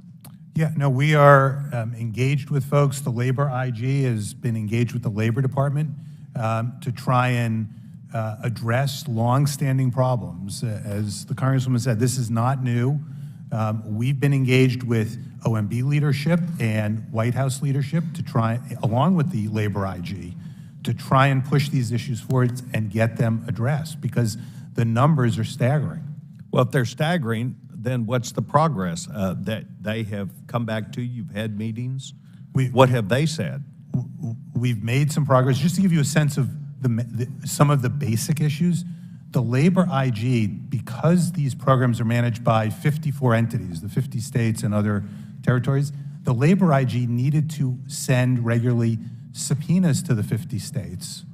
Yeah, no, we are engaged with folks. The Labor IG has been engaged with the Labor Department to try and address longstanding problems. As the Congresswoman said, this is not new. We've been engaged with OMB leadership and White House leadership to try, along with the Labor IG, to try and push these issues forward and get them addressed, because the numbers are staggering. Well, if they're staggering, then what's the progress that they have come back to? You've had meetings. What have they said? We've made some progress. Just to give you a sense of some of the basic issues, the Labor IG, because these programs are managed by 54 entities, the 50 states and other territories, the Labor IG needed to send regularly subpoenas to the 50 states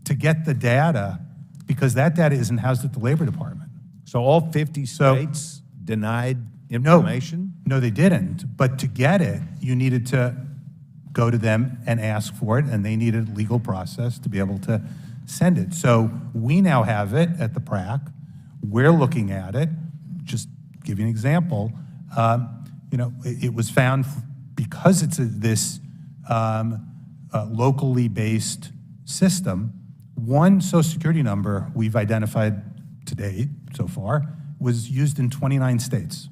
to get the data, because that data isn't housed at the Labor Department. So all 50 states denied information? No, they didn't. But to get it, you needed to go to them and ask for it, and they needed a legal process to be able to send it. So we now have it at the PRAC. We're looking at it. Just give you an example. It was found because it's this locally based system. One Social Security number we've identified to date so far was used in 29 states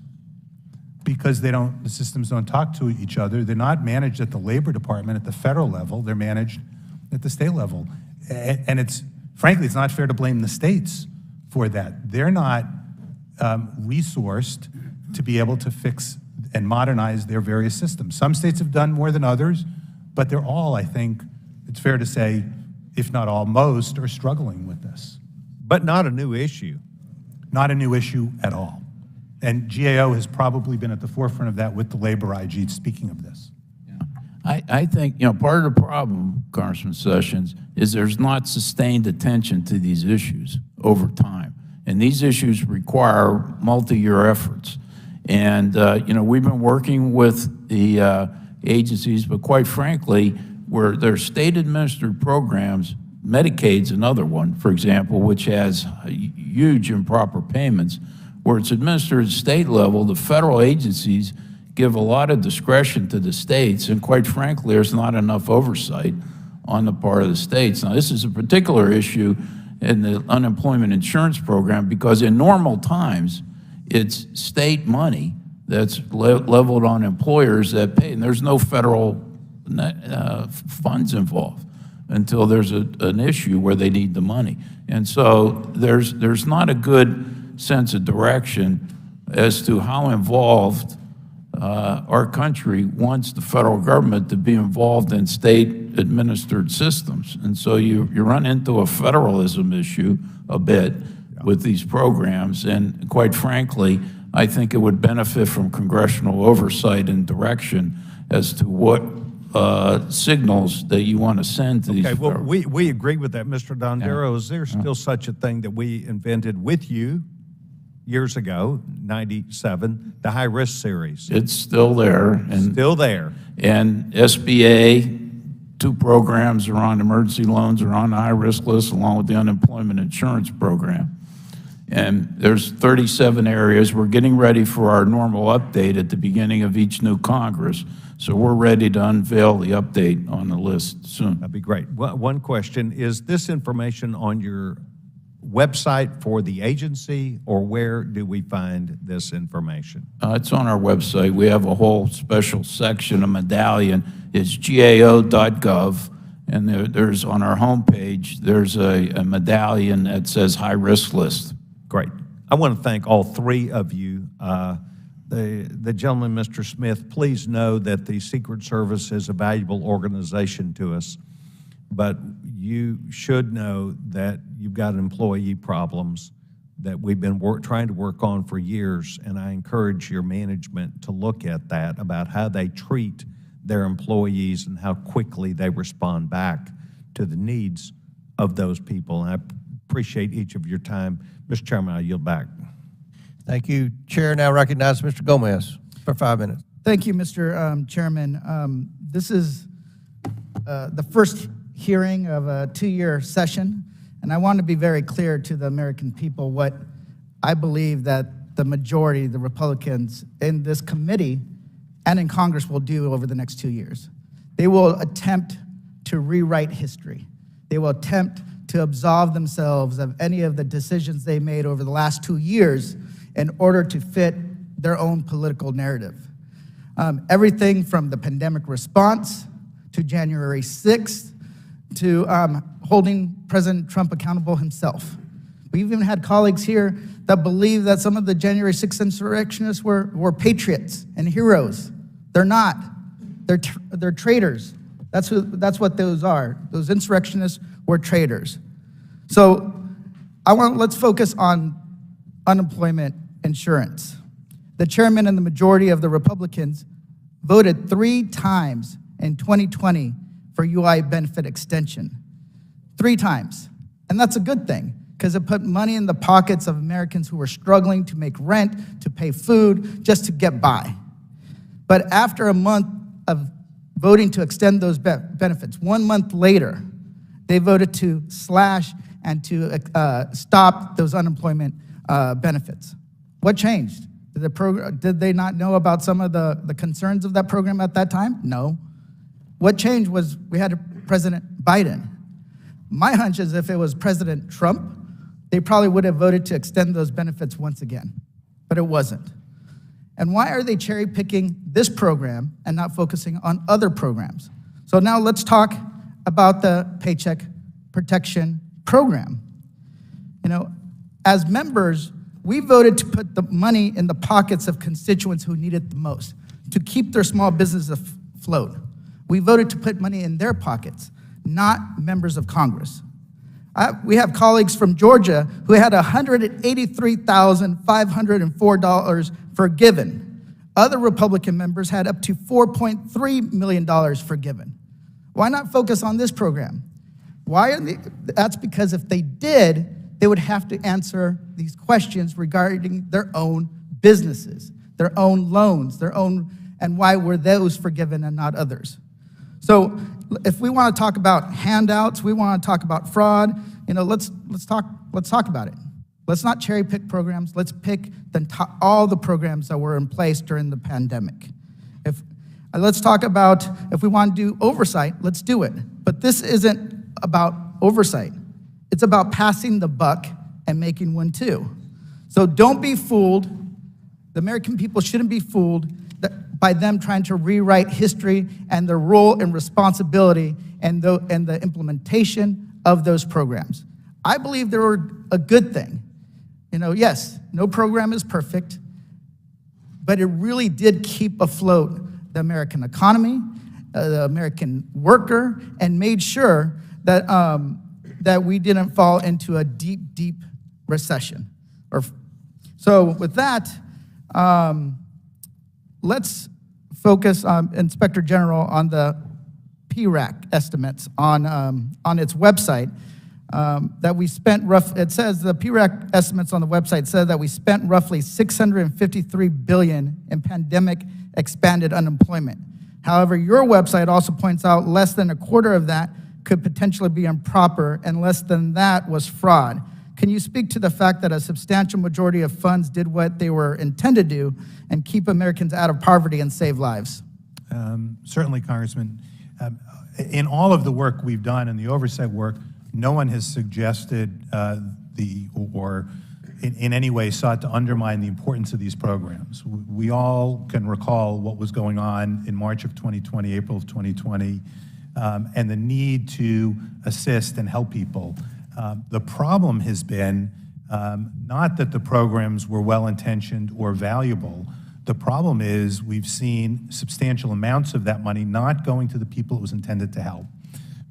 because the systems don't talk to each other. They're not managed at the Labor Department at the federal level. They're managed at the state level. And frankly, it's not fair to blame the states for that. They're not resourced to be able to fix and modernize their various systems. Some states have done more than others, but they're all, I think, it's fair to say, if not all, most are struggling with this. But not a new issue. Not a new issue at all. And GAO has probably been at the forefront of that with the Labor IG, speaking of this. I think, part of the problem, Congressman Sessions, is there's not sustained attention to these issues over time. And these issues require multi-year efforts. And, we've been working with the agencies, but quite frankly, where they're state-administered programs, Medicaid's another one, for example, which has huge improper payments, where it's administered at state level, the federal agencies give a lot of discretion to the states, and quite frankly, there's not enough oversight on the part of the states. Now, this is a particular issue in the unemployment insurance program because in normal times, it's state money that's leveled on employers that pay, and there's no federal funds involved until there's an issue where they need the money. And so there's not a good sense of direction as to how involved our country wants the federal government to be involved in state-administered systems. And so you run into a federalism issue a bit with these programs, and quite frankly, I think it would benefit from congressional oversight and direction as to what signals that you want to send to these. Okay, well, we agree with that, Mr. Dondero. Yeah. Is there still such a thing that we invented with you years ago, 97, the high-risk series? It's still there. And still there. And SBA, 2 programs are on emergency loans, are on the high-risk list, along with the unemployment insurance program. And there's 37 areas. We're getting ready for our normal update at the beginning of each new Congress. So we're ready to unveil the update on the list soon. That'd be great. One question, is this information on your website for the agency, or where do we find this information? It's on our website. We have a whole special section, a medallion. It's gao.gov, And there's, on our homepage, there's a medallion that says high-risk list. Great. I want to thank all three of you. The gentleman, Mr. Smith, please know that the Secret Service is a valuable organization to us, but you should know that you've got employee problems that we've been trying to work on for years, and I encourage your management to look at that, about how they treat their employees and how quickly they respond back to the needs of those people. And I appreciate each of your time. Mr. Chairman, I yield back. Thank you. Chair now recognizes Mr. Gomez for 5 minutes. Thank you, Mr. Chairman. This is the first hearing of a 2-year session, and I want to be very clear to the American people what I believe that the majority, the Republicans in this committee and in Congress, will do over the next 2 years. They will attempt to rewrite history. They will attempt to absolve themselves of any of the decisions they made over the last 2 years in order to fit their own political narrative. Everything from the pandemic response to January 6th to holding President Trump accountable himself. We've even had colleagues here that believe that some of the January 6th insurrectionists were patriots and heroes. They're not. They're traitors. That's what those are. Those insurrectionists were traitors. So let's focus on unemployment insurance. The chairman and the majority of the Republicans voted 3 times in 2020 for UI benefit extension. 3 times. And that's a good thing, because it put money in the pockets of Americans who were struggling to make rent, to pay food, just to get by. But after a month of voting to extend those benefits, 1 month later, they voted to slash and to stop those unemployment benefits. What changed? Did they not know about some of the concerns of that program at that time? No. What changed was we had President Biden. My hunch is if it was President Trump, they probably would have voted to extend those benefits once again, but it wasn't. And why are they cherry picking this program and not focusing on other programs? So now let's talk about the Paycheck Protection Program. You know, as members, we voted to put the money in the pockets of constituents who need it the most, to keep their small business afloat. We voted to put money in their pockets, not members of Congress. We have colleagues from Georgia who had $183,504 forgiven. Other Republican members had up to $4.3 million forgiven. Why not focus on this program? That's because if they did, they would have to answer these questions regarding their own businesses, their own loans, and why were those forgiven and not others. So if we want to talk about handouts, we want to talk about fraud, let's talk about it. Let's not cherry pick programs. Let's pick all the programs that were in place during the pandemic. Let's talk about, if we want to do oversight, let's do it. But this isn't about oversight. It's about passing the buck and making one too. So don't be fooled. The American people shouldn't be fooled by them trying to rewrite history and their role and responsibility and the implementation of those programs. I believe they were a good thing. Yes, no program is perfect, but it really did keep afloat the American economy, the American worker, and made sure that we didn't fall into a deep, deep recession. So with that, let's focus, Inspector General, on the PRAC estimates on its website. That we spent it says the PRAC estimates on the website said that we spent roughly $653 billion in pandemic expanded unemployment. However, your website also points out less than a quarter of that could potentially be improper, and less than that was fraud. Can you speak to the fact that a substantial majority of funds did what they were intended to do and keep Americans out of poverty and save lives? Certainly, Congressman. In all of the work we've done and the oversight work, no one has suggested or in any way sought to undermine the importance of these programs. We all can recall what was going on in March of 2020, April of 2020, and the need to assist and help people. The problem has been not that the programs were well-intentioned or valuable. The problem is we've seen substantial amounts of that money not going to the people it was intended to help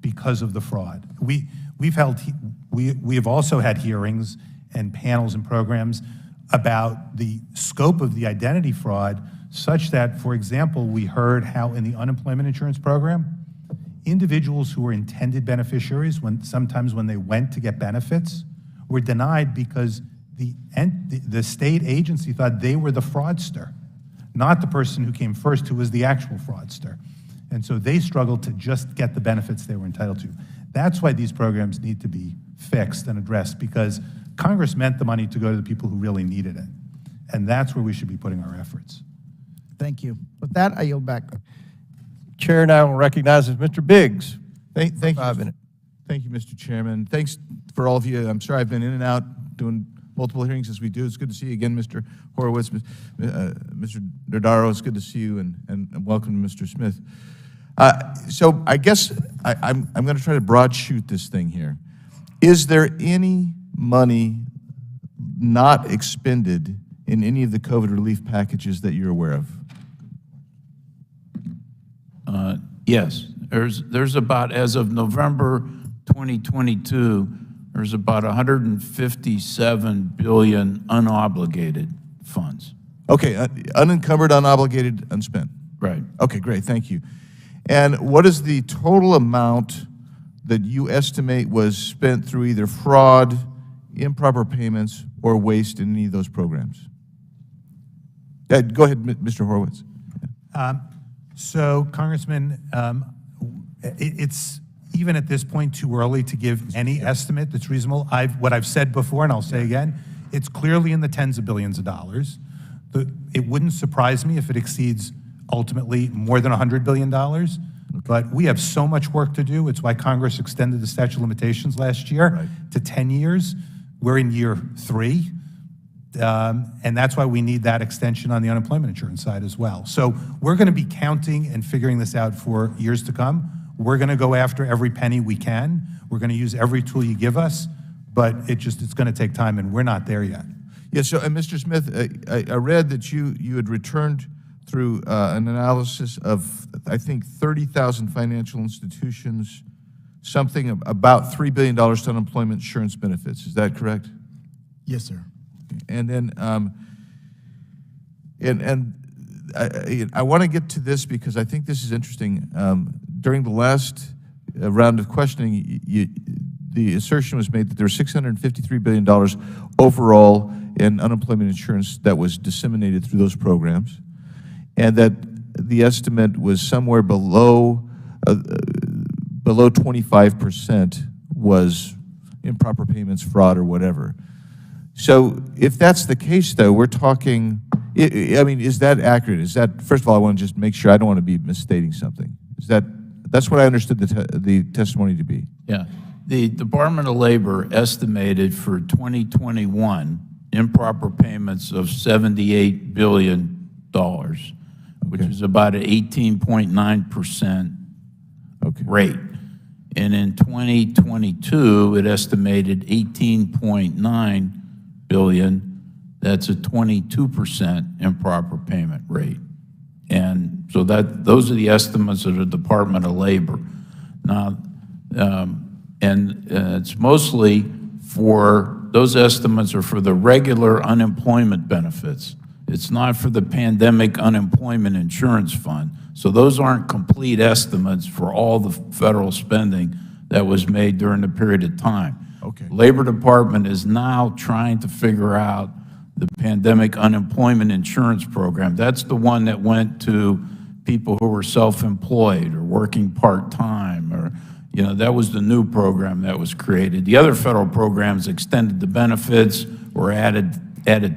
because of the fraud. We have also had hearings and panels and programs about the scope of the identity fraud, such that, for example, we heard how in the unemployment insurance program, individuals who were intended beneficiaries, sometimes when they went to get benefits, were denied because the state agency thought they were the fraudster, not the person who came first, who was the actual fraudster. And so they struggled to just get the benefits they were entitled to. That's why these programs need to be fixed and addressed, because Congress meant the money to go to the people who really needed it. And that's where we should be putting our efforts. Thank you. With that, I yield back. Chair now recognizes Mr. Biggs. Thank you, Mr. Chairman. Thanks for all of you. I'm sorry I've been in and out doing multiple hearings as we do. It's good to see you again, Mr. Horowitz. Mr. Dodaro, it's good to see you, and welcome to Mr. Smith. So I guess I'm going to try to broad shoot this thing here. Is there any money not expended in any of the COVID relief packages that you're aware of? Yes, there's about, as of November 2022, there's about 157 billion unobligated funds. Okay, unencumbered, unobligated, unspent. Right. Okay, great, thank you. And what is the total amount that you estimate was spent through either fraud, improper payments, or waste in any of those programs? Go ahead, Mr. Horowitz. So, Congressman, it's even at this point too early to give any estimate that's reasonable. What I've said before, and I'll say again, it's clearly in the tens of billions of dollars. It wouldn't surprise me if it exceeds ultimately more than $100 billion, but we have so much work to do. It's why Congress extended the statute of limitations last year to 10 years. We're in year 3. And that's why we need that extension on the unemployment insurance side as well. So we're going to be counting and figuring this out for years to come. We're going to go after every penny we can. We're going to use every tool you give us, but it's going to take time, and we're not there yet. Yeah, so, and Mr. Smith, I read that you had returned through an analysis of, I think, 30,000 financial institutions, something about $3 billion to unemployment insurance benefits. Is that correct? Yes, sir. And then, I want to get to this because I think this is interesting. During the last round of questioning, the assertion was made that there was $653 billion overall in unemployment insurance that was disseminated through those programs, and that the estimate was somewhere below 25% was improper payments, fraud, or whatever. So if that's the case, though, we're talking, I mean, is that accurate? Is that, first of all, I want to just make sure, I don't want to be misstating something. That's what I understood the testimony to be. Yeah. The Department of Labor estimated for 2021 improper payments of $78 billion, which is about an 18.9% rate. And in 2022, it estimated 18.9 billion. That's a 22% improper payment rate. And so those are the estimates of the Department of Labor. Now, it's mostly those estimates are for the regular unemployment benefits. It's not for the Pandemic Unemployment Insurance Fund. So those aren't complete estimates for all the federal spending that was made during the period of time. Okay. Labor Department is now trying to figure out the Pandemic Unemployment Insurance Program. That's the one that went to people who were self-employed or working part-time, or, that was the new program that was created. The other federal programs extended the benefits or added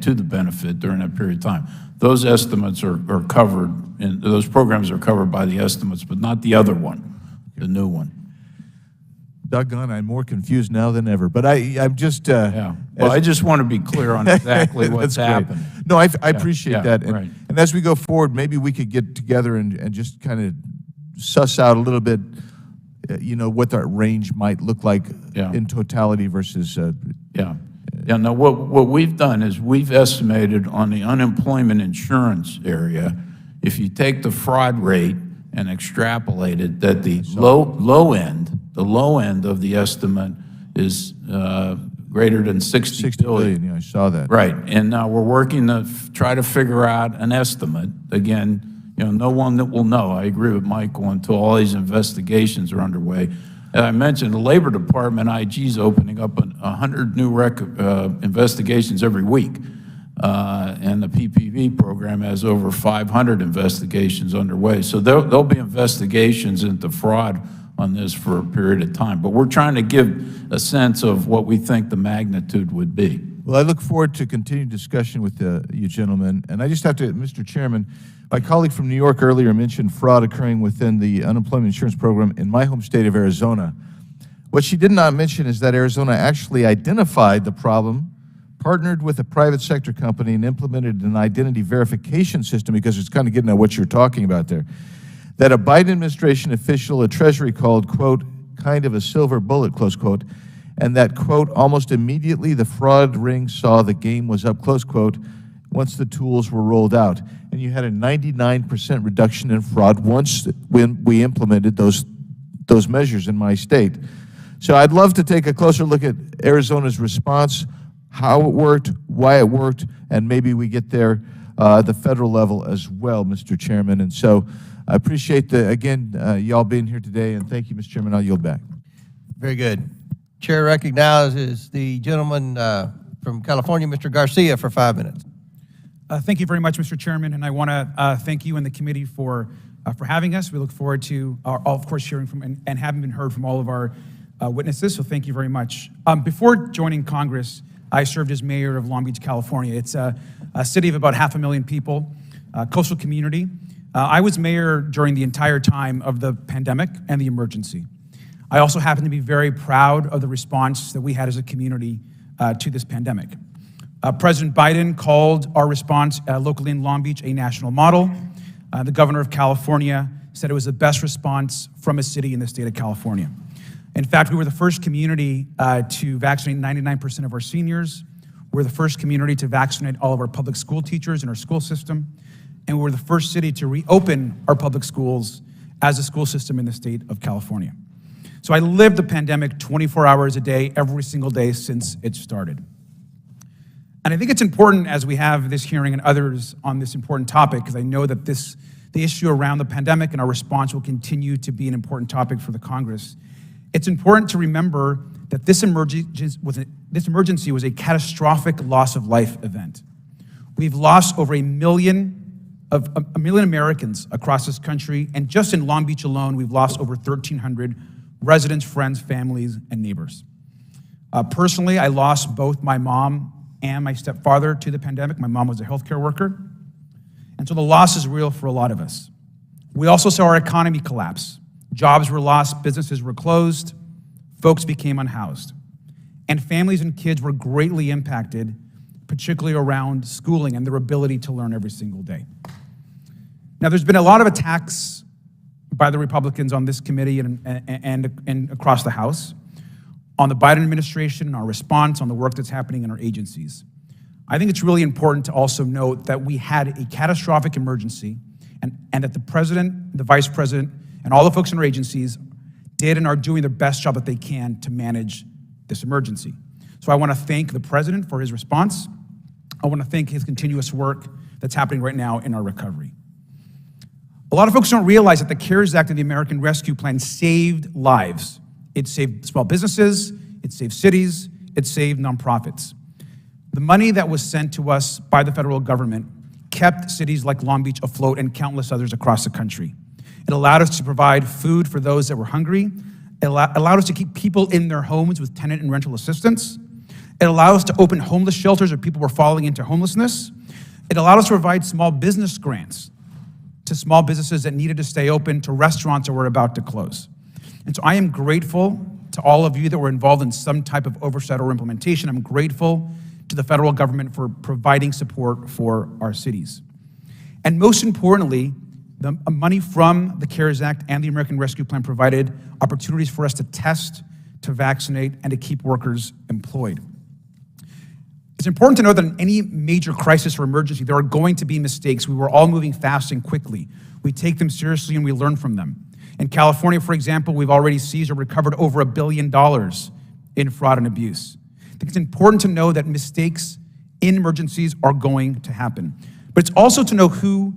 to the benefit during that period of time. Those estimates are covered, and those programs are covered by the estimates, but not the other one, the new one. Doggone, I'm more confused now than ever, but I'm just... yeah. Well, I just want to be clear on exactly what's happened. No, I appreciate that. And, right. and as we go forward, maybe we could get together and just kind of suss out a little bit what that range might look like in totality versus. Yeah, no, what we've done is we've estimated on the unemployment insurance area, if you take the fraud rate and extrapolate it, that the low end of the estimate is greater than 60 billion. Yeah, I saw that. Right, and now we're working to try to figure out an estimate. Again, no one that will know. I agree with Michael until all these investigations are underway. As I mentioned, the Labor Department IG is opening up 100 new investigations every week. And the PPV program has over 500 investigations underway. So there'll be investigations into fraud on this for a period of time. But we're trying to give a sense of what we think the magnitude would be. Well, I look forward to continued discussion with you gentlemen. And I just have to, Mr. Chairman, my colleague from New York earlier mentioned fraud occurring within the unemployment insurance program in my home state of Arizona. What she did not mention is that Arizona actually identified the problem, partnered with a private sector company, and implemented an identity verification system, because it's kind of getting at what you're talking about there, that a Biden administration official at Treasury called, quote, kind of a silver bullet, close quote, and that, quote, almost immediately the fraud ring saw the game was up, close quote, once the tools were rolled out. And you had a 99% reduction in fraud when we implemented those measures in my state. So I'd love to take a closer look at Arizona's response, how it worked, why it worked, and maybe we get there at the federal level as well, Mr. Chairman. And so I appreciate, y'all being here today, and thank you, Mr. Chairman. I'll yield back. Very good. Chair recognizes the gentleman from California, Mr. Garcia, for 5 minutes. Thank you very much, Mr. Chairman, and I want to thank you and the committee for having us. We look forward to, of course, hearing from and having been heard from all of our witnesses, so thank you very much. Before joining Congress, I served as mayor of Long Beach, California. It's a city of about 500,000 people, a coastal community. I was mayor during the entire time of the pandemic and the emergency. I also happen to be very proud of the response that we had as a community to this pandemic. President Biden called our response locally in Long Beach a national model. The governor of California said it was the best response from a city in the state of California. In fact, we were the first community to vaccinate 99% of our seniors. We're the first community to vaccinate all of our public school teachers in our school system. And we were the first city to reopen our public schools as a school system in the state of California. So I lived the pandemic 24 hours a day, every single day since it started. And I think it's important, as we have this hearing and others on this important topic, because I know that the issue around the pandemic and our response will continue to be an important topic for the Congress. It's important to remember that this emergency was a catastrophic loss of life event. We've lost over a million Americans across this country, and just in Long Beach alone, we've lost over 1,300 residents, friends, families, and neighbors. Personally, I lost both my mom and my stepfather to the pandemic. My mom was a healthcare worker. And so the loss is real for a lot of us. We also saw our economy collapse. Jobs were lost, businesses were closed, folks became unhoused. And families and kids were greatly impacted, particularly around schooling and their ability to learn every single day. Now, there's been a lot of attacks by the Republicans on this committee and across the House on the Biden administration and our response, on the work that's happening in our agencies. I think it's really important to also note that we had a catastrophic emergency and that the president, the vice president, and all the folks in our agencies did and are doing their best job that they can to manage this emergency. So I want to thank the president for his response. I want to thank his continuous work that's happening right now in our recovery. A lot of folks don't realize that the CARES Act and the American Rescue Plan saved lives. It saved small businesses, it saved cities, it saved nonprofits. The money that was sent to us by the federal government kept cities like Long Beach afloat and countless others across the country. It allowed us to provide food for those that were hungry. It allowed us to keep people in their homes with tenant and rental assistance. It allowed us to open homeless shelters where people were falling into homelessness. It allowed us to provide small business grants to small businesses that needed to stay open, to restaurants that were about to close. And so I am grateful to all of you that were involved in some type of oversight or implementation. I'm grateful to the federal government for providing support for our cities. And most importantly, The money from the CARES Act and the American Rescue Plan provided opportunities for us to test, to vaccinate, and to keep workers employed. It's important to know that in any major crisis or emergency, there are going to be mistakes. We were all moving fast and quickly. We take them seriously and we learn from them. In California, for example, we've already seized or recovered over $1 billion in fraud and abuse. I think it's important to know that mistakes in emergencies are going to happen. But it's also to know who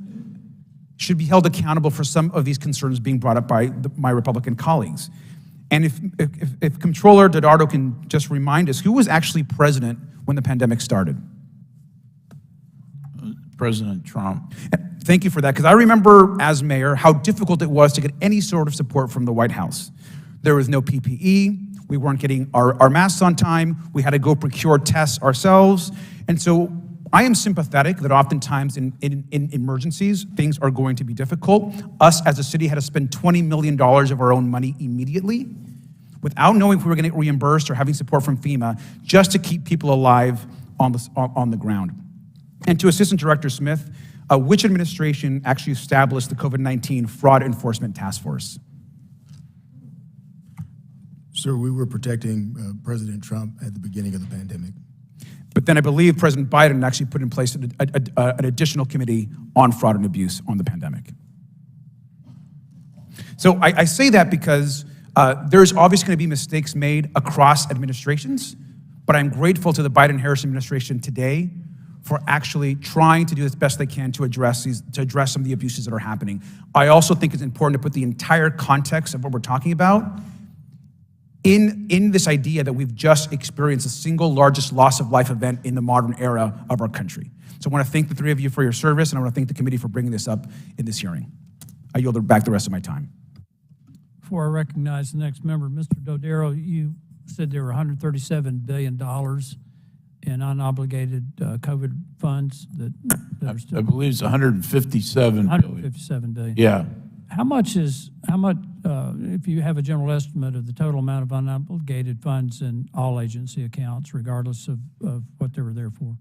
should be held accountable for some of these concerns being brought up by my Republican colleagues. And if Comptroller Dodaro can just remind us, who was actually president when the pandemic started? President Trump. Thank you for that, because I remember as mayor how difficult it was to get any sort of support from the White House. There was no PPE, we weren't getting our masks on time, we had to go procure tests ourselves, and so I am sympathetic that oftentimes in emergencies, things are going to be difficult. Us as a city had to spend $20 million of our own money immediately without knowing if we were going to get reimbursed or having support from FEMA just to keep people alive on the ground. And to Assistant Director Smith, which administration actually established the COVID-19 Fraud Enforcement Task Force? Sir, we were protecting President Trump at the beginning of the pandemic. But then I believe President Biden actually put in place an additional committee on fraud and abuse on the pandemic. So I say that because there's obviously going to be mistakes made across administrations, but I'm grateful to the Biden-Harris administration today for actually trying to do as best they can to address some of the abuses that are happening. I also think it's important to put the entire context of what we're talking about in this idea that we've just experienced the single largest loss of life event in the modern era of our country. So I want to thank the three of you for your service, and I want to thank the committee for bringing this up in this hearing. I yield back the rest of my time. Before I recognize the next member, Mr. Dodaro, you said there were $137 billion in unobligated COVID funds that are still. I believe it's 157 billion. 157 billion. Yeah. How much, if you have a general estimate of the total amount of unobligated funds in all agency accounts, regardless of what they were there for?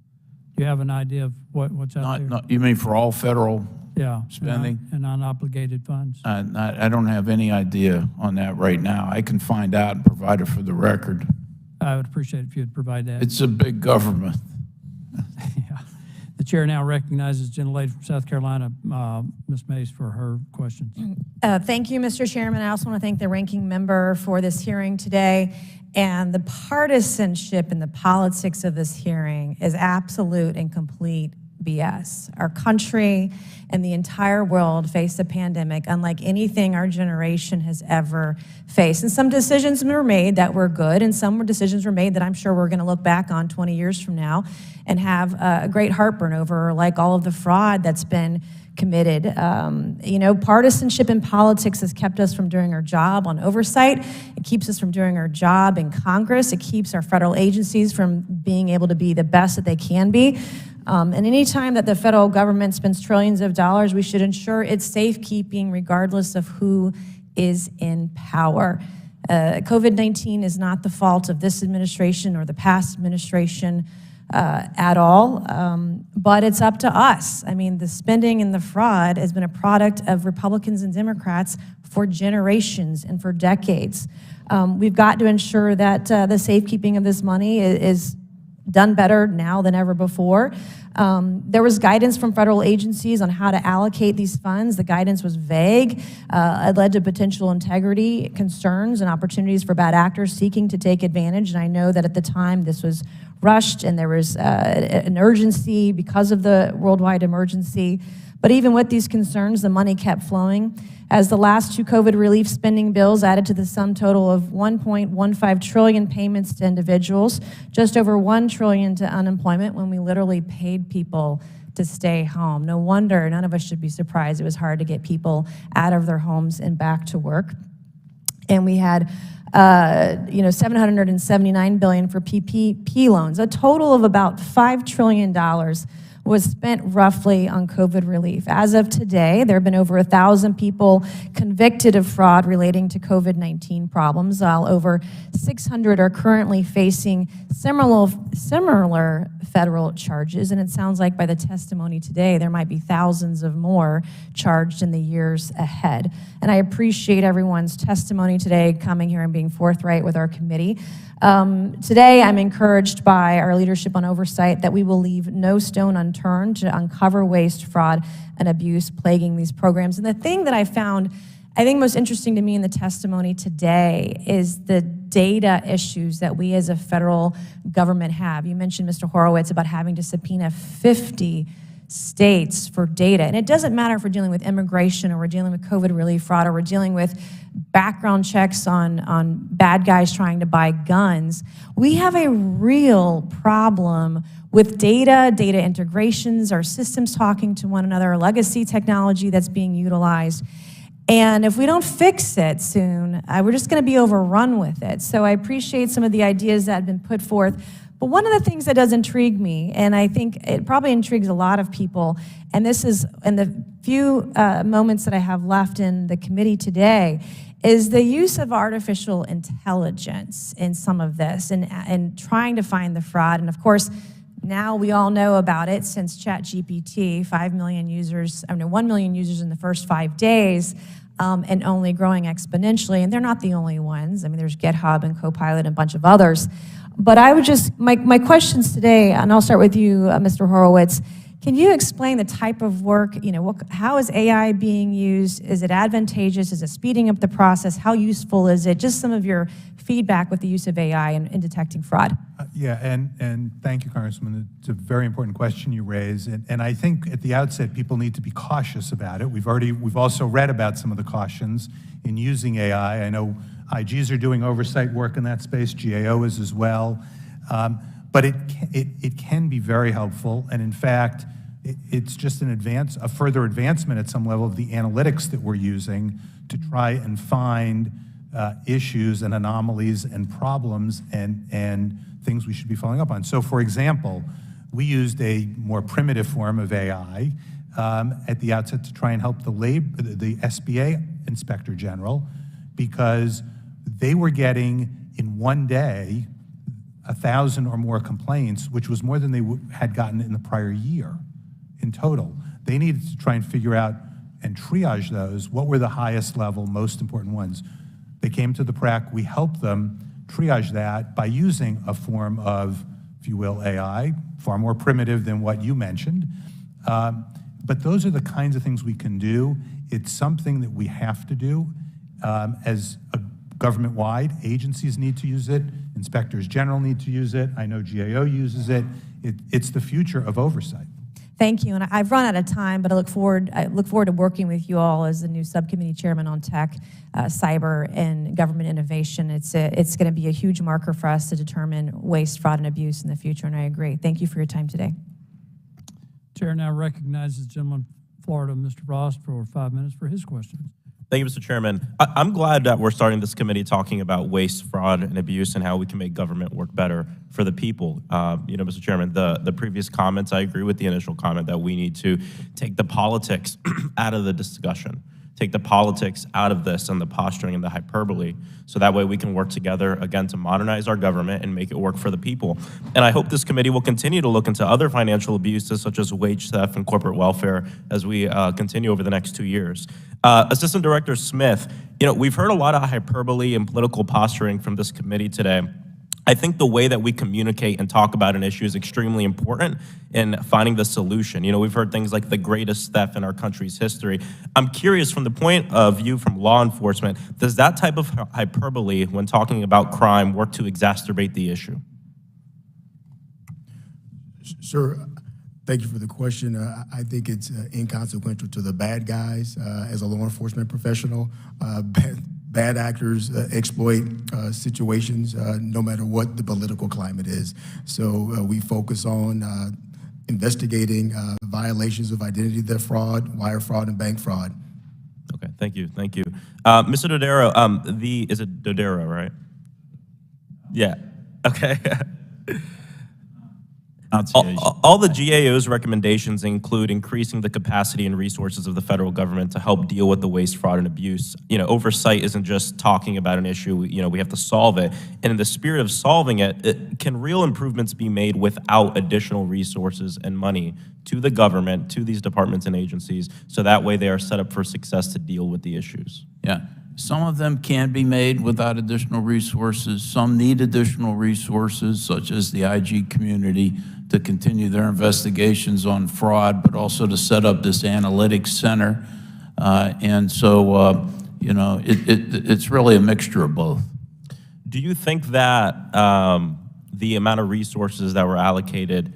Do you have an idea of what's out there? You mean for all federal Yeah, spending? and unobligated funds? I don't have any idea on that right now. I can find out and provide it for the record. I would appreciate it if you'd provide that. It's a big government. Yeah. The chair now recognizes the gentlelady from South Carolina, Ms. Mays, for her questions. Thank you, Mr. Chairman. I also want to thank the ranking member for this hearing today. And the partisanship and the politics of this hearing is absolute and complete BS. Our country and the entire world faced a pandemic unlike anything our generation has ever faced. And some decisions were made that were good, and some decisions were made that I'm sure we're going to look back on 20 years from now and have a great heartburn over, like all of the fraud that's been committed. You know, partisanship in politics has kept us from doing our job on oversight. It keeps us from doing our job in Congress. It keeps our federal agencies from being able to be the best that they can be. And any time that the federal government spends trillions of dollars, we should ensure it's safekeeping regardless of who is in power. COVID-19 is not the fault of this administration or the past administration at all, but it's up to us. I mean, the spending and the fraud has been a product of Republicans and Democrats for generations and for decades. We've got to ensure that the safekeeping of this money is done better now than ever before. There was guidance from federal agencies on how to allocate these funds. The guidance was vague. It led to potential integrity concerns and opportunities for bad actors seeking to take advantage. And I know that at the time this was rushed and there was an urgency because of the worldwide emergency. But even with these concerns, the money kept flowing. As the last two COVID relief spending bills added to the sum total of $1.15 trillion payments to individuals, just over $1 trillion to unemployment when we literally paid people to stay home. No wonder, none of us should be surprised it was hard to get people out of their homes and back to work. And we had $779 billion for PPP loans, a total of about $5 trillion was spent roughly on COVID relief. As of today, there have been over 1,000 people convicted of fraud relating to COVID-19 problems, while over 600 are currently facing similar federal charges. And it sounds like by the testimony today, there might be thousands of more charged in the years ahead. And I appreciate everyone's testimony today, coming here and being forthright with our committee. Today, I'm encouraged by our leadership on oversight that we will leave no stone unturned to uncover waste, fraud, and abuse plaguing these programs. And the thing that I found, I think, most interesting to me in the testimony today is the data issues that we as a federal government have. You mentioned, Mr. Horowitz, about having to subpoena 50 states for data. And it doesn't matter if we're dealing with immigration, or we're dealing with COVID relief fraud, or we're dealing with background checks on bad guys trying to buy guns. We have a real problem with data integrations, our systems talking to one another, our legacy technology that's being utilized. And if we don't fix it soon, we're just going to be overrun with it. So I appreciate some of the ideas that have been put forth. But one of the things that does intrigue me, and I think it probably intrigues a lot of people, and this is in the few moments that I have left in the committee today, is the use of artificial intelligence in some of this and trying to find the fraud. And of course, now we all know about it since ChatGPT, 1 million users in the first 5 days, and only growing exponentially. And they're not the only ones. I mean, there's GitHub and Copilot and a bunch of others. But I would just, my questions today, and I'll start with you, Mr. Horowitz. Can you explain the type of work, how is AI being used? Is it advantageous? Is it speeding up the process? How useful is it? Just some of your feedback with the use of AI in detecting fraud. Yeah, and thank you, Congressman. It's a very important question you raise, and I think at the outset people need to be cautious about it. We've also read about some of the cautions in using AI. I know IGs are doing oversight work in that space, GAO is as well, but it can be very helpful, and in fact, it's just a further advancement at some level of the analytics that we're using to try and find issues and anomalies and problems and things we should be following up on. So for example, we used a more primitive form of AI at the outset to try and help the SBA Inspector General, because they were getting in one day 1,000 or more complaints, which was more than they had gotten in the prior year in total. They needed to try and figure out and triage those. What were the highest level, most important ones? They came to the PRAC. We helped them triage that by using a form of, if you will, AI, far more primitive than what you mentioned. But those are the kinds of things we can do. It's something that we have to do as a government-wide. Agencies need to use it. Inspectors general need to use it. I know GAO uses it. It's the future of oversight. Thank you, and I've run out of time, but I look forward to working with you all as the new subcommittee chairman on tech, cyber, and government innovation. It's going to be a huge marker for us to determine waste, fraud, and abuse in the future, and I agree. Thank you for your time today. Chair now recognizes the gentleman from Florida, Mr. Ross, for 5 minutes for his questions. Thank you, Mr. Chairman. I'm glad that we're starting this committee talking about waste, fraud, and abuse and how we can make government work better for the people. Mr. Chairman, the previous comments, I agree with the initial comment that we need to take the politics out of the discussion, take the politics out of this and the posturing and the hyperbole, so that way we can work together, again, to modernize our government and make it work for the people. And I hope this committee will continue to look into other financial abuses, such as wage theft and corporate welfare, as we continue over the next 2 years. Assistant Director Smith, we've heard a lot of hyperbole and political posturing from this committee today. I think the way that we communicate and talk about an issue is extremely important in finding the solution. We've heard things like the greatest theft in our country's history. I'm curious, from the point of view from law enforcement, does that type of hyperbole when talking about crime work to exacerbate the issue? Sir, thank you for the question. I think it's inconsequential to the bad guys as a law enforcement professional. Bad actors exploit situations no matter what the political climate is. So we focus on investigating violations of identity theft fraud, wire fraud, and bank fraud. Okay, thank you. Mr. Dodaro, is it Dodaro, right? Yeah, okay. All the GAO's recommendations include increasing the capacity and resources of the federal government to help deal with the waste, fraud, and abuse. Oversight isn't just talking about an issue, we have to solve it. And in the spirit of solving it, can real improvements be made without additional resources and money to the government, to these departments and agencies, so that way they are set up for success to deal with the issues? Yeah. Some of them can be made without additional resources. Some need additional resources, such as the IG community, to continue their investigations on fraud, but also to set up this analytics center. It's really a mixture of both. Do you think that the amount of resources that were allocated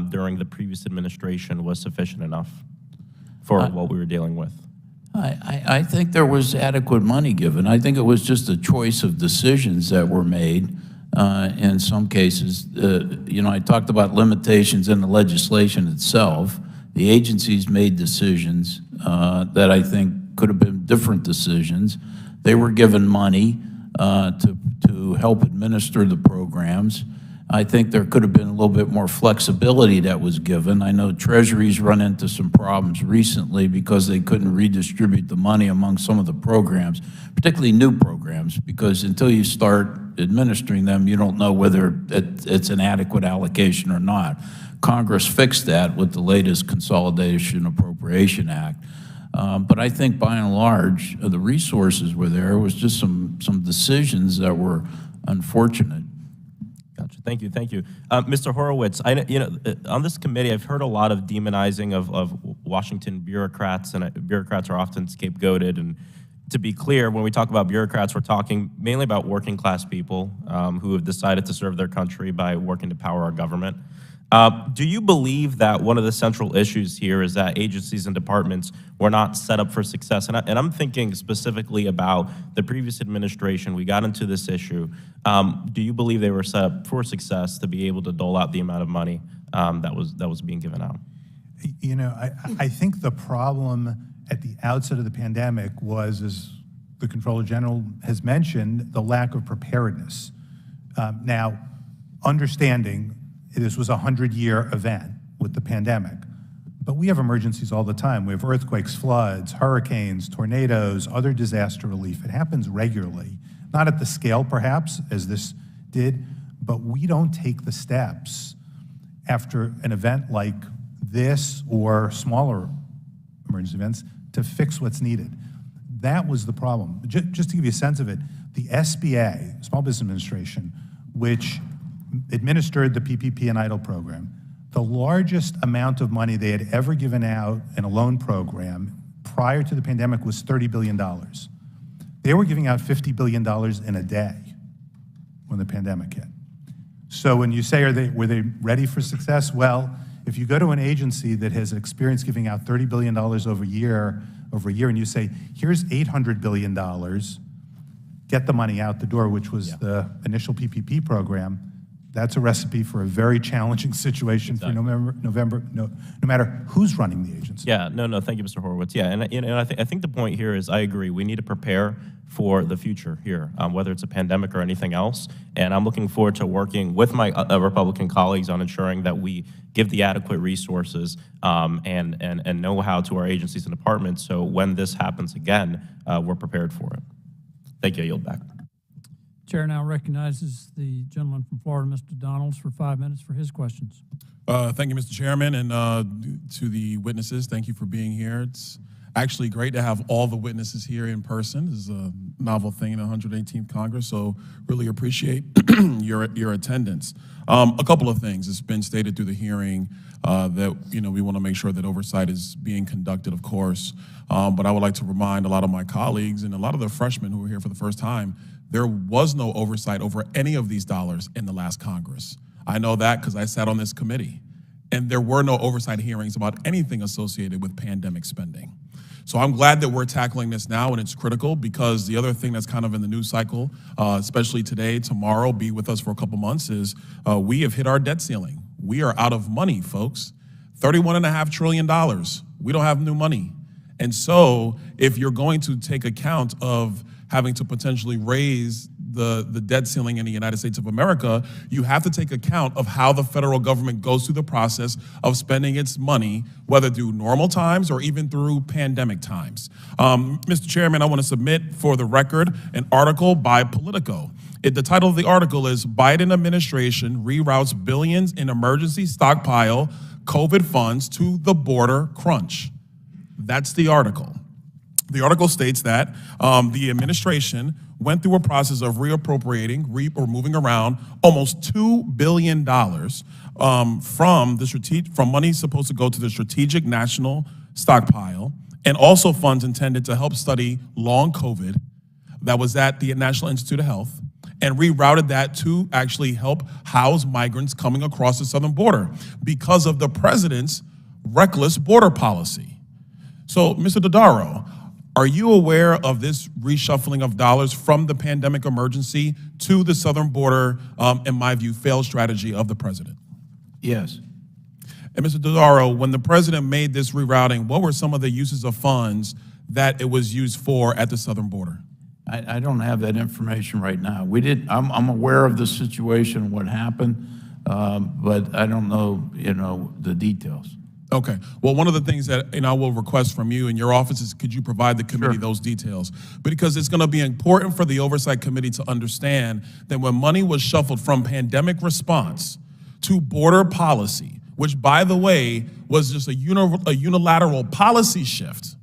during the previous administration was sufficient enough for what we were dealing with? I think there was adequate money given. I think it was just a choice of decisions that were made in some cases. I talked about limitations in the legislation itself. The agencies made decisions that I think could have been different decisions. They were given money to help administer the programs. I think there could have been a little bit more flexibility that was given. I know Treasury's run into some problems recently because they couldn't redistribute the money among some of the programs, particularly new programs, because until you start administering them, you don't know whether it's an adequate allocation or not. Congress fixed that with the latest Consolidation Appropriation Act. But I think by and large, the resources were there. It was just some decisions that were unfortunate. Gotcha. Thank you. Mr. Horowitz, on this committee, I've heard a lot of demonizing of Washington bureaucrats, and bureaucrats are often scapegoated. And to be clear, when we talk about bureaucrats, we're talking mainly about working class people who have decided to serve their country by working to power our government. Do you believe that one of the central issues here is that agencies and departments were not set up for success? And I'm thinking specifically about the previous administration. We got into this issue. Do you believe they were set up for success to be able to dole out the amount of money that was being given out? I think the problem at the outset of the pandemic was, as the Comptroller General has mentioned, the lack of preparedness. Now, understanding this was a 100-year event with the pandemic, but we have emergencies all the time. We have earthquakes, floods, hurricanes, tornadoes, other disaster relief. It happens regularly, not at the scale perhaps as this did, but we don't take the steps after an event like this or smaller emergency events to fix what's needed. That was the problem. Just to give you a sense of it, the SBA, Small Business Administration, which administered the PPP and EIDL program, the largest amount of money they had ever given out in a loan program prior to the pandemic was $30 billion. They were giving out $50 billion in a day when the pandemic hit. So when you say, were they ready for success? Well, if you go to an agency that has experience giving out $30 billion over a year, and you say, here's $800 billion, get the money out the door, which was the initial PPP program, that's a recipe for a very challenging situation for no matter who's running the agency. Yeah, no, thank you, Mr. Horowitz. Yeah, and I think the point here is I agree. We need to prepare for the future here, whether it's a pandemic or anything else. And I'm looking forward to working with my Republican colleagues on ensuring that we give the adequate resources and know-how to our agencies and departments, so when this happens again, we're prepared for it. Thank you. I yield back. Chair now recognizes the gentleman from Florida, Mr. Donalds, for 5 minutes for his questions. Thank you, Mr. Chairman, and to the witnesses, thank you for being here. It's actually great to have all the witnesses here in person. This is a novel thing in the 118th Congress, so really appreciate your attendance. A couple of things. It's been stated through the hearing that we want to make sure that oversight is being conducted, of course, but I would like to remind a lot of my colleagues and a lot of the freshmen who are here for the first time, there was no oversight over any of these dollars in the last Congress. I know that because I sat on this committee, and there were no oversight hearings about anything associated with pandemic spending. So I'm glad that we're tackling this now, and it's critical because the other thing that's kind of in the news cycle, especially today, tomorrow, be with us for a couple months, is we have hit our debt ceiling. We are out of money, folks. $31.5 trillion. We don't have new money. And so if you're going to take account of having to potentially raise the debt ceiling in the United States of America, you have to take account of how the federal government goes through the process of spending its money, whether through normal times or even through pandemic times. Mr. Chairman, I want to submit for the record an article by Politico. The title of the article is Biden Administration Reroutes Billions in Emergency Stockpile COVID Funds to the Border Crunch. That's the article. The article states that the administration went through a process of reappropriating, or moving around almost $2 billion from money supposed to go to the Strategic National Stockpile, and also funds intended to help study long COVID that was at the National Institute of Health, and rerouted that to actually help house migrants coming across the southern border because of the president's reckless border policy. So, Mr. Dodaro, are you aware of this reshuffling of dollars from the pandemic emergency to the southern border, in my view, failed strategy of the president? Yes. And Mr. Dodaro, when the president made this rerouting, what were some of the uses of funds that it was used for at the southern border? I don't have that information right now. I'm aware of the situation, what happened, but I don't know, the details. Okay. Well, one of the things that I will request from you and your office is, could you provide the committee those details? Because it's going to be important for the Oversight Committee to understand that when money was shuffled from pandemic response to border policy, which, by the way, was just a unilateral policy shift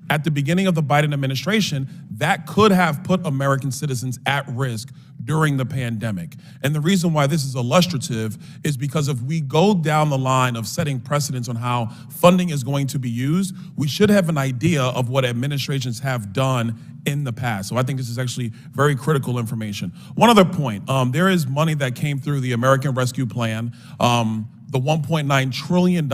at the beginning of the Biden administration, that could have put American citizens at risk during the pandemic. And the reason why this is illustrative is because if we go down the line of setting precedents on how funding is going to be used, we should have an idea of what administrations have done in the past. So I think this is actually very critical information. One other point, there is money that came through the American Rescue Plan, the $1.9 trillion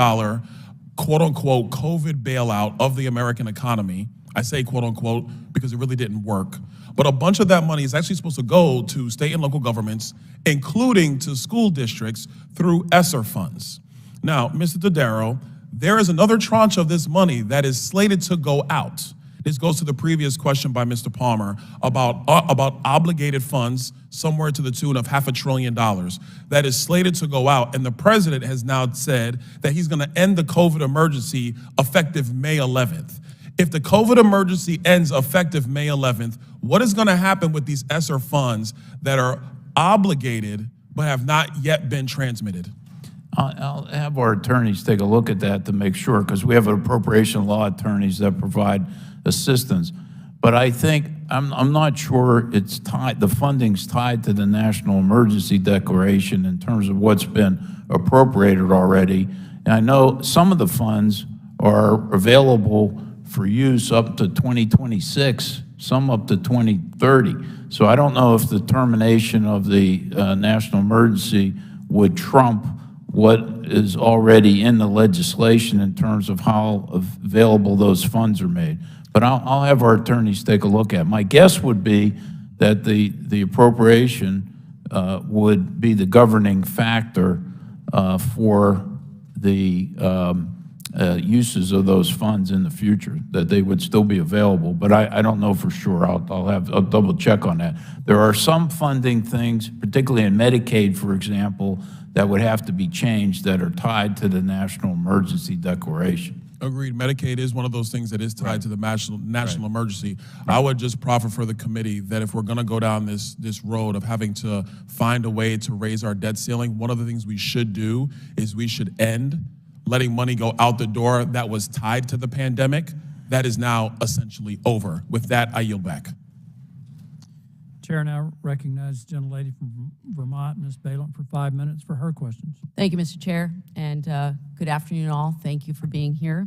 quote-unquote COVID bailout of the American economy. I say quote-unquote because it really didn't work. But a bunch of that money is actually supposed to go to state and local governments, including to school districts through ESSER funds. Now, Mr. Dodaro, there is another tranche of this money that is slated to go out. This goes to the previous question by Mr. Palmer about obligated funds somewhere to the tune of $500 billion that is slated to go out. And the president has now said that he's going to end the COVID emergency effective May 11th. If the COVID emergency ends effective May 11th, what is going to happen with these ESSER funds that are obligated but have not yet been transmitted? I'll have our attorneys take a look at that to make sure, because we have appropriation law attorneys that provide assistance. But I think, I'm not sure it's tied, the funding's tied to the National Emergency Declaration in terms of what's been appropriated already. And I know some of the funds are available for use up to 2026, some up to 2030. So I don't know if the termination of the national emergency would trump what is already in the legislation in terms of how available those funds are made. But I'll have our attorneys take a look at it. My guess would be that the appropriation would be the governing factor for the uses of those funds in the future, that they would still be available. But I don't know for sure. I'll double check on that. There are some funding things, particularly in Medicaid, for example, that would have to be changed that are tied to the National Emergency Declaration. Agreed. Medicaid is one of those things that is tied to the national emergency. I would just proffer for the committee that if we're going to go down this road of having to find a way to raise our debt ceiling, one of the things we should do is we should end letting money go out the door that was tied to the pandemic. That is now essentially over. With that, I yield back. Chair now recognizes the gentlelady from Vermont, Ms. Balint, for 5 minutes for her questions. Thank you, Mr. Chair, and good afternoon all. Thank you for being here.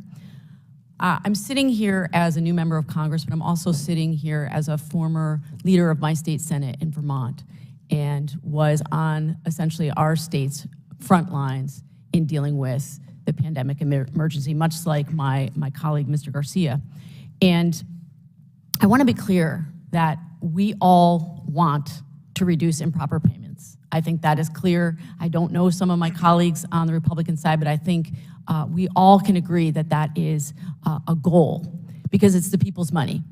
I'm sitting here as a new member of Congress, but I'm also sitting here as a former leader of my state Senate in Vermont, and was on essentially our state's front lines in dealing with the pandemic emergency, much like my colleague, Mr. Garcia. And I want to be clear that we all want to reduce improper payments. I think that is clear. I don't know some of my colleagues on the Republican side, but I think we all can agree that that is a goal, because it's the people's money.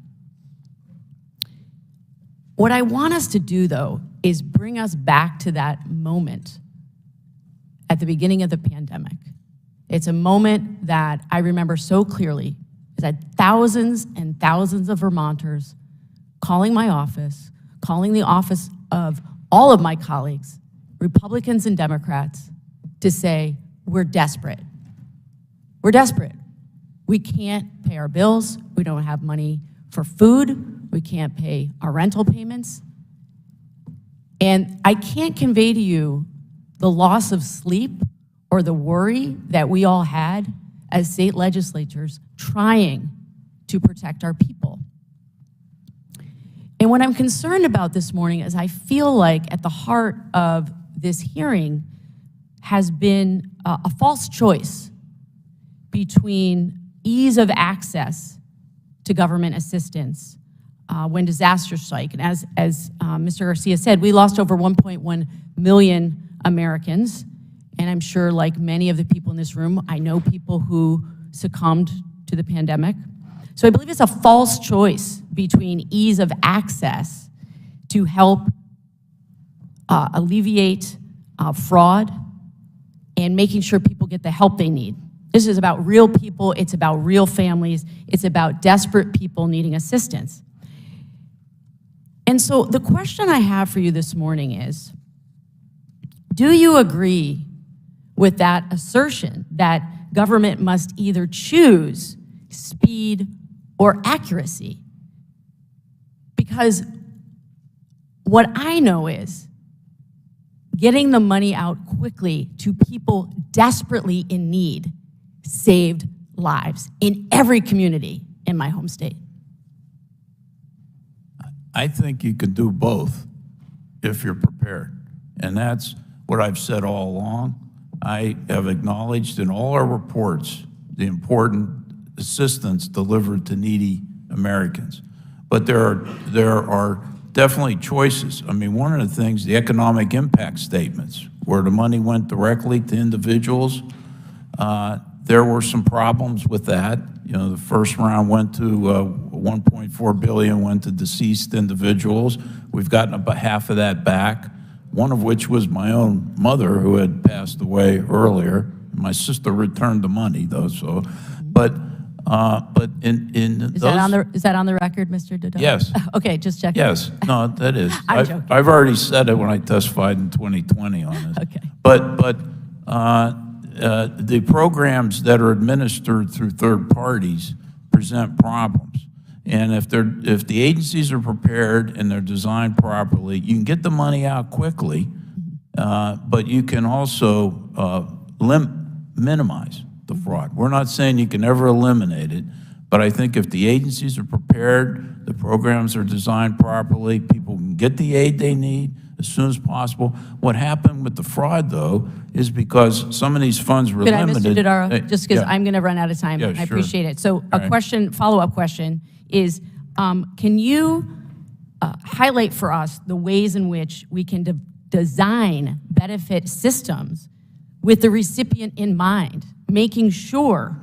What I want us to do, though, is bring us back to that moment at the beginning of the pandemic. It's a moment that I remember so clearly. I had thousands and thousands of Vermonters calling my office, calling the office of all of my colleagues, Republicans and Democrats, to say, we're desperate. We're desperate. We can't pay our bills. We don't have money for food. We can't pay our rental payments. And I can't convey to you the loss of sleep or the worry that we all had as state legislatures trying to protect our people. And what I'm concerned about this morning is I feel like at the heart of this hearing has been a false choice between ease of access to government assistance when disasters strike. And as Mr. Garcia said, we lost over 1.1 million Americans. And I'm sure, like many of the people in this room, I know people who succumbed to the pandemic. So I believe it's a false choice between ease of access to help alleviate fraud and making sure people get the help they need. This is about real people. It's about real families. It's about desperate people needing assistance. And so the question I have for you this morning is, do you agree with that assertion that government must either choose speed or accuracy? Because what I know is getting the money out quickly to people desperately in need saved lives in every community in my home state. I think you can do both if you're prepared. And that's what I've said all along. I have acknowledged in all our reports the important assistance delivered to needy Americans. But there are definitely choices. I mean, one of the things, the economic impact statements, where the money went directly to individuals, there were some problems with that. You know, the first round went to 1.4 billion went to deceased individuals. We've gotten about half of that back, one of which was my own mother who had passed away earlier. My sister returned the money though, so, but in Is that on the record, Mr. Dodaro? Yes. Okay, just checking. Yes, no, that is. I'm joking. I've already said it when I testified in 2020 on this. Okay. But the programs that are administered through third parties present problems. And if the agencies are prepared and they're designed properly, you can get the money out quickly, but you can also minimize the fraud. We're not saying you can never eliminate it, but I think if the agencies are prepared, the programs are designed properly, people can get the aid they need as soon as possible. What happened with the fraud, though, is because some of these funds were limited. Mr. Dodaro, just because Yeah. I'm going to run out of time. Yeah, I sure. appreciate it. So All right. follow-up question is, can you highlight for us the ways in which we can design benefit systems with the recipient in mind, making sure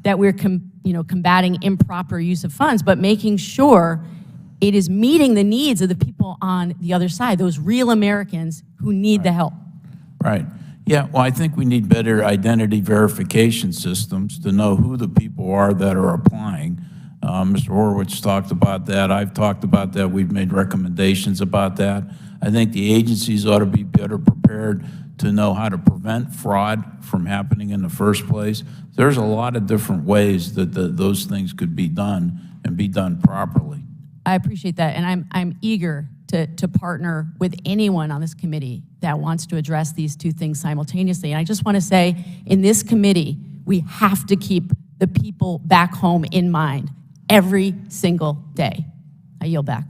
that we're combating improper use of funds, but making sure it is meeting the needs of the people on the other side, those real Americans who need the help? Right. Yeah, well, I think we need better identity verification systems to know who the people are that are applying. Mr. Horowitz talked about that. I've talked about that. We've made recommendations about that. I think the agencies ought to be better prepared to know how to prevent fraud from happening in the first place. There's a lot of different ways that those things could be done and be done properly. I appreciate that, and I'm eager to partner with anyone on this committee that wants to address these two things simultaneously. And I just want to say, in this committee, we have to keep the people back home in mind every single day. I yield back.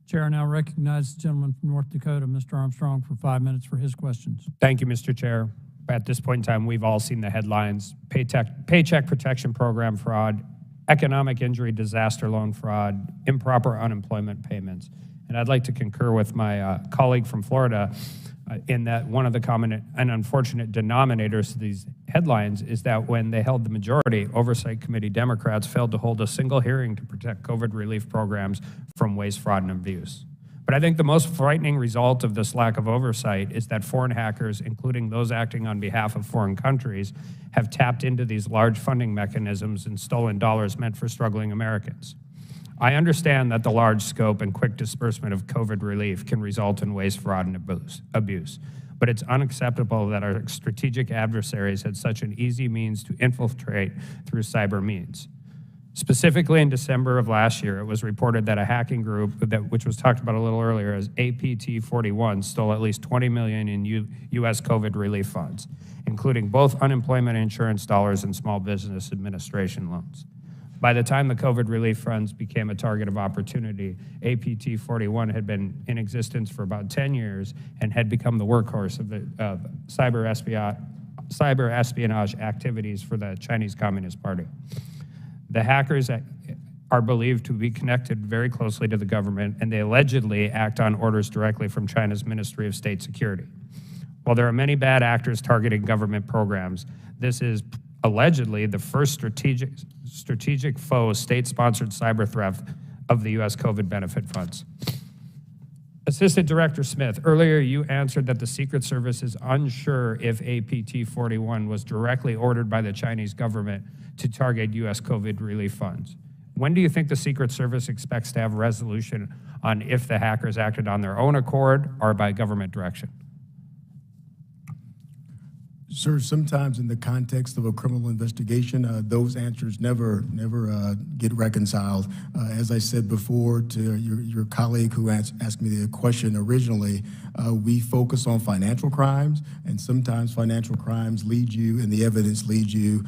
Chair, I now recognize the gentleman from North Dakota, Mr. Armstrong, for 5 minutes for his questions. Thank you, Mr. Chair. At this point in time, we've all seen the headlines: Paycheck Protection Program fraud, economic injury disaster loan fraud, improper unemployment payments. And I'd like to concur with my colleague from Florida. in that one of the common and unfortunate denominators to these headlines is that when they held the majority, Oversight Committee Democrats failed to hold a single hearing to protect COVID relief programs from waste, fraud, and abuse. But I think the most frightening result of this lack of oversight is that foreign hackers, including those acting on behalf of foreign countries, have tapped into these large funding mechanisms and stolen dollars meant for struggling Americans. I understand that the large scope and quick disbursement of COVID relief can result in waste, fraud, and abuse, but it's unacceptable that our strategic adversaries had such an easy means to infiltrate through cyber means. Specifically in December of last year, it was reported that a hacking group, which was talked about a little earlier as APT41, stole at least $20 million in U.S. COVID relief funds, including both unemployment insurance dollars and small business administration loans. By the time the COVID relief funds became a target of opportunity, APT41 had been in existence for about 10 years and had become the workhorse of cyber espionage activities for the Chinese Communist Party. The hackers are believed to be connected very closely to the government, and they allegedly act on orders directly from China's Ministry of State Security. While there are many bad actors targeting government programs, this is allegedly the first strategic faux state-sponsored cyber threat of the U.S. COVID benefit funds. Assistant Director Smith, earlier you answered that the Secret Service is unsure if APT41 was directly ordered by the Chinese government to target U.S. COVID relief funds. When do you think the Secret Service expects to have resolution on if the hackers acted on their own accord or by government direction? Sir, sometimes in the context of a criminal investigation, those answers never get reconciled. As I said before to your colleague who asked me the question originally, we focus on financial crimes, and sometimes financial crimes lead you, and the evidence leads you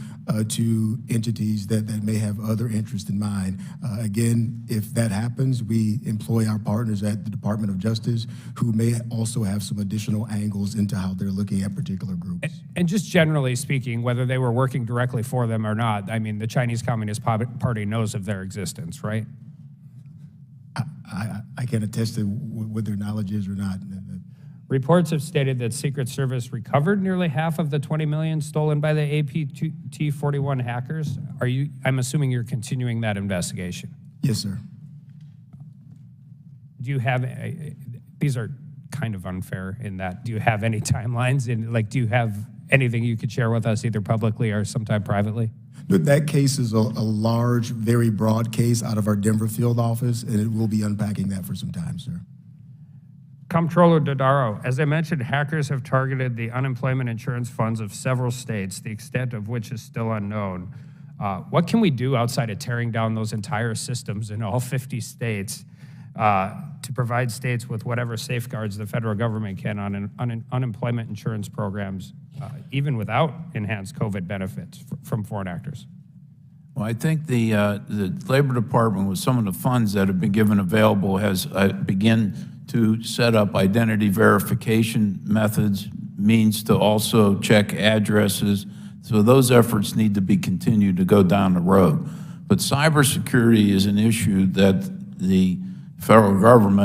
to entities that may have other interests in mind. Again, if that happens, we employ our partners at the Department of Justice who may also have some additional angles into how they're looking at particular groups. And just generally speaking, whether they were working directly for them or not, I mean, the Chinese Communist Party knows of their existence, right? I can attest to what their knowledge is or not. Reports have stated that Secret Service recovered nearly half of the $20 million stolen by the APT41 hackers. I'm assuming you're continuing that investigation. Yes, sir. Do you have, these are kind of unfair in that, do you have any timelines? Do you have anything you could share with us either publicly or sometime privately? That case is a large, very broad case out of our Denver field office, and it will be unpacking that for some time, sir. Comptroller Dodaro, as I mentioned, hackers have targeted the unemployment insurance funds of several states, the extent of which is still unknown. What can we do outside of tearing down those entire systems in all 50 states to provide states with whatever safeguards the federal government can on unemployment insurance programs, even without enhanced COVID benefits from foreign actors? Well, I think the Labor Department, with some of the funds that have been given available, has begun to set up identity verification methods, means to also check addresses. So those efforts need to be continued to go down the road. But cybersecurity is an issue that the federal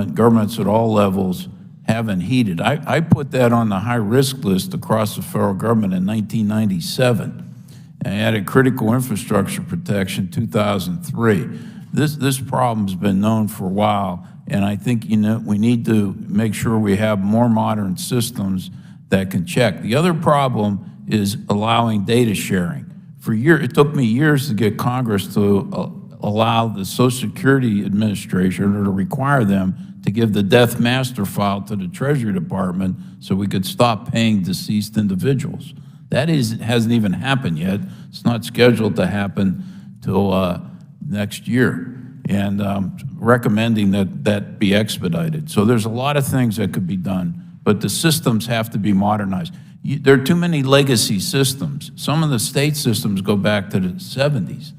governments at all levels haven't heeded. I put that on the high-risk list across the federal government in 1997. I added critical infrastructure protection 2003. This problem's been known for a while, and I think we need to make sure we have more modern systems that can check. The other problem is allowing data sharing. For years, it took me years to get Congress to allow the Social Security Administration or to require them to give the death master file to the Treasury Department so we could stop paying deceased individuals. That hasn't even happened yet. It's not scheduled to happen till next year, and recommending that be expedited. So there's a lot of things that could be done, but the systems have to be modernized. There are too many legacy systems. Some of the state systems go back to the 70s,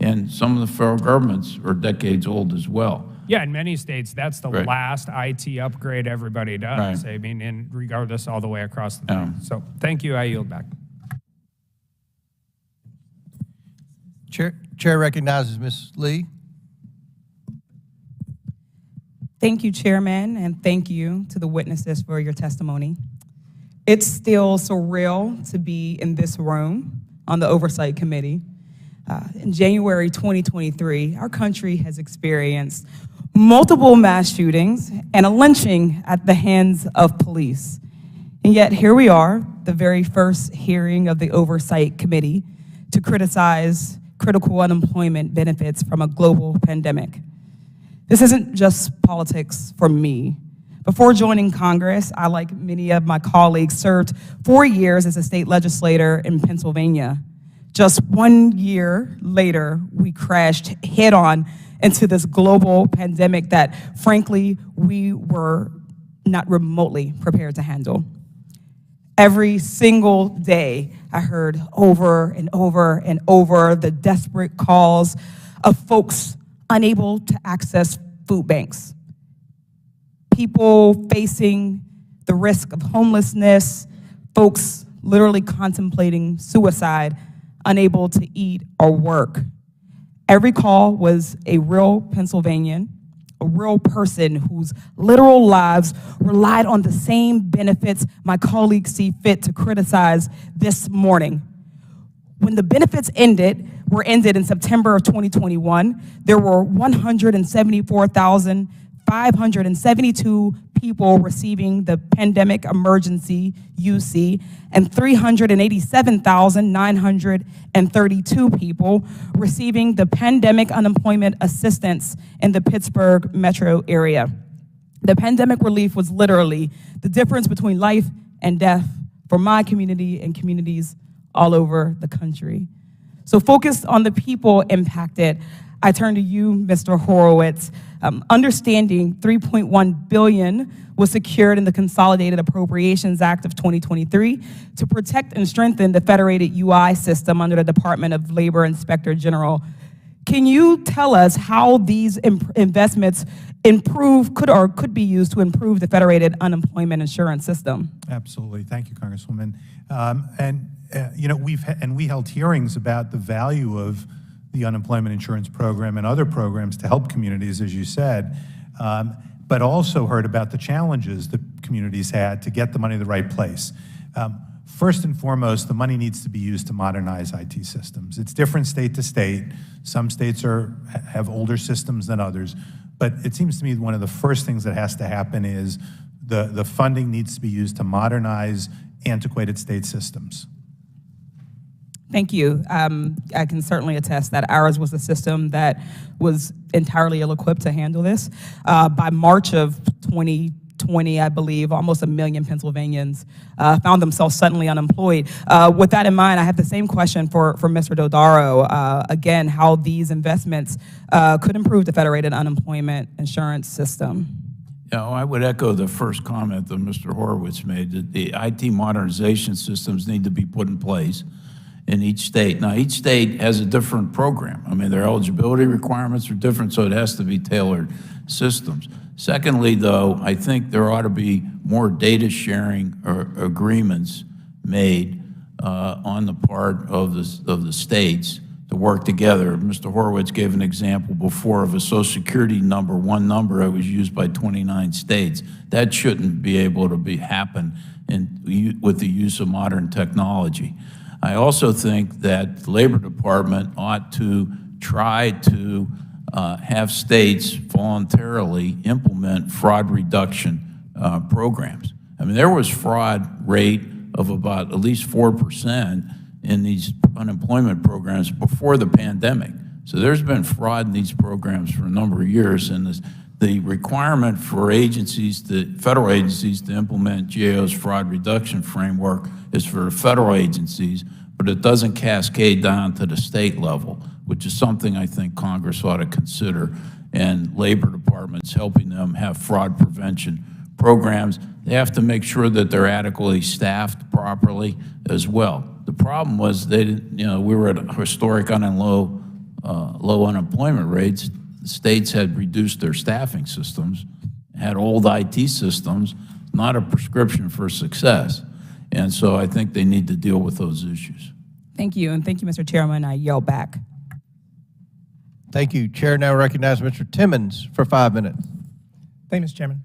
and some of the federal governments are decades old as well. Yeah, in many states, that's the Right. last IT upgrade everybody does. Right. I mean, and regardless all the way across the board. So thank you, I yield back. Chair recognizes Ms. Lee. Thank you, Chairman, and thank you to the witnesses for your testimony. It's still surreal to be in this room on the Oversight Committee. In January 2023, our country has experienced multiple mass shootings and a lynching at the hands of police. And yet here we are, the very first hearing of the Oversight Committee to criticize critical unemployment benefits from a global pandemic. This isn't just politics for me. Before joining Congress, I, like many of my colleagues, served 4 years as a state legislator in Pennsylvania. Just 1 year later, we crashed head-on into this global pandemic that, frankly, we were not remotely prepared to handle. Every single day, I heard over and over and over the desperate calls of folks unable to access food banks, people facing the risk of homelessness, folks literally contemplating suicide, unable to eat or work. Every call was a real Pennsylvanian, a real person whose literal lives relied on the same benefits my colleagues see fit to criticize this morning. When the benefits were ended in September of 2021, there were 174,572 people receiving the Pandemic Emergency UC and 387,932 people receiving the Pandemic Unemployment Assistance in the Pittsburgh metro area. The pandemic relief was literally the difference between life and death for my community and communities all over the country. So focused on the people impacted, I turn to you, Mr. Horowitz. Understanding $3.1 billion was secured in the Consolidated Appropriations Act of 2023 to protect and strengthen the federated UI system under the Department of Labor Inspector General. Can you tell us how these investments could be used to improve the federated unemployment insurance system? Absolutely. Thank you, Congresswoman. We held hearings about the value of the unemployment insurance program and other programs to help communities, as you said, but also heard about the challenges that communities had to get the money in the right place. First and foremost, the money needs to be used to modernize IT systems. It's different state to state. Some states have older systems than others, but it seems to me one of the first things that has to happen is the funding needs to be used to modernize antiquated state systems. Thank you. I can certainly attest that ours was a system that was entirely ill-equipped to handle this. By March of 2020, I believe, almost 1 million Pennsylvanians found themselves suddenly unemployed. With that in mind, I have the same question for Mr. Dodaro. Again, how these investments could improve the federated unemployment insurance system. Yeah, I would echo the first comment that Mr. Horowitz made, that the IT modernization systems need to be put in place in each state. Now, each state has a different program. I mean, their eligibility requirements are different, so it has to be tailored systems. Secondly, though, I think there ought to be more data sharing agreements made on the part of the states to work together. Mr. Horowitz gave an example before of a Social Security number, one number that was used by 29 states. That shouldn't be able to happen with the use of modern technology. I also think that the Labor Department ought to try to have states voluntarily implement fraud reduction programs. I mean, there was fraud rate of about at least 4% in these unemployment programs before the pandemic. So there's been fraud in these programs for a number of years, and the requirement for federal agencies to implement GAO's fraud reduction framework is for federal agencies, but it doesn't cascade down to the state level, which is something I think Congress ought to consider, and labor departments helping them have fraud prevention programs. They have to make sure that they're adequately staffed properly as well. The problem was we were at historic low unemployment rates. The states had reduced their staffing systems, had old IT systems, not a prescription for success. And so I think they need to deal with those issues. Thank you, and thank you, Mr. Chairman. I yield back. Thank you. Chair now recognizes Mr. Timmons for 5 minutes. Thank you, Mr. Chairman.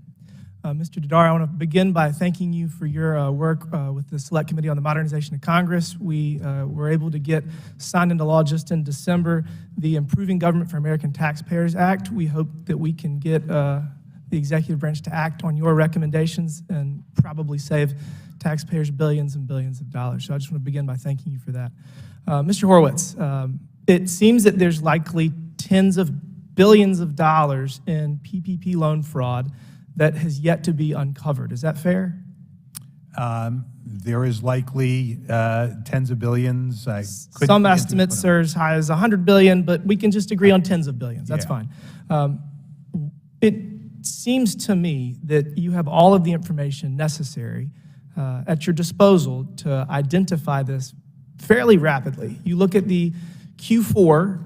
Mr. Dodaro, I want to begin by thanking you for your work with the Select Committee on the Modernization of Congress. We were able to get signed into law just in December the Improving Government for American Taxpayers Act. We hope that we can get the executive branch to act on your recommendations and probably save taxpayers billions and billions of dollars. So I just want to begin by thanking you for that. Mr. Horowitz, it seems that there's likely tens of billions of dollars in PPP loan fraud that has yet to be uncovered. Is that fair? There is likely tens of billions. Some estimates are as high as 100 billion, but we can just agree on tens of billions. That's fine. It seems to me that you have all of the information necessary at your disposal to identify this fairly rapidly. You look at the Q4,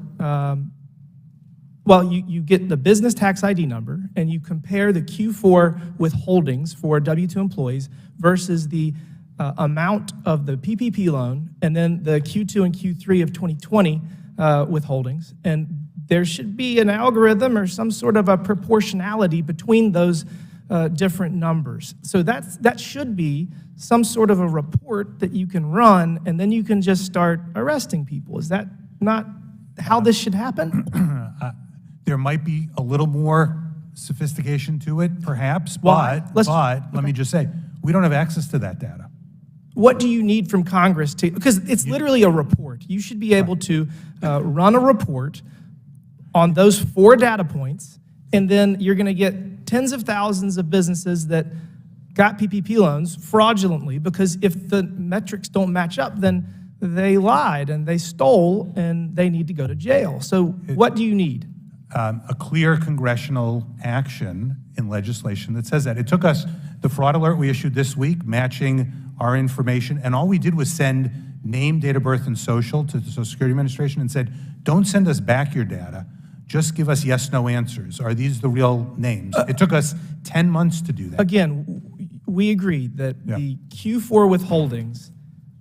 you get the business tax ID number, and you compare the Q4 withholdings for W-2 employees versus the amount of the PPP loan, and then the Q2 and Q3 of 2020 withholdings. And there should be an algorithm or some sort of a proportionality between those different numbers. So that should be some sort of a report that you can run, and then you can just start arresting people. Is that not how this should happen? There might be a little more sophistication to it, perhaps, Why? but let me just say, we don't have access to that data. What do you need from Congress to, because it's literally a report. You should be able to run a report on those 4 data points, and then you're gonna get tens of thousands of businesses that got PPP loans fraudulently, because if the metrics don't match up, then they lied and they stole and they need to go to jail. So what do you need? A clear congressional action in legislation that says that. It took us, the fraud alert we issued this week, matching our information, and all we did was send name, date of birth, and social to the Social Security Administration and said, don't send us back your data, just give us yes, no answers. Are these the real names? It took us 10 months to do that. Again, we agreed that the Q4 withholdings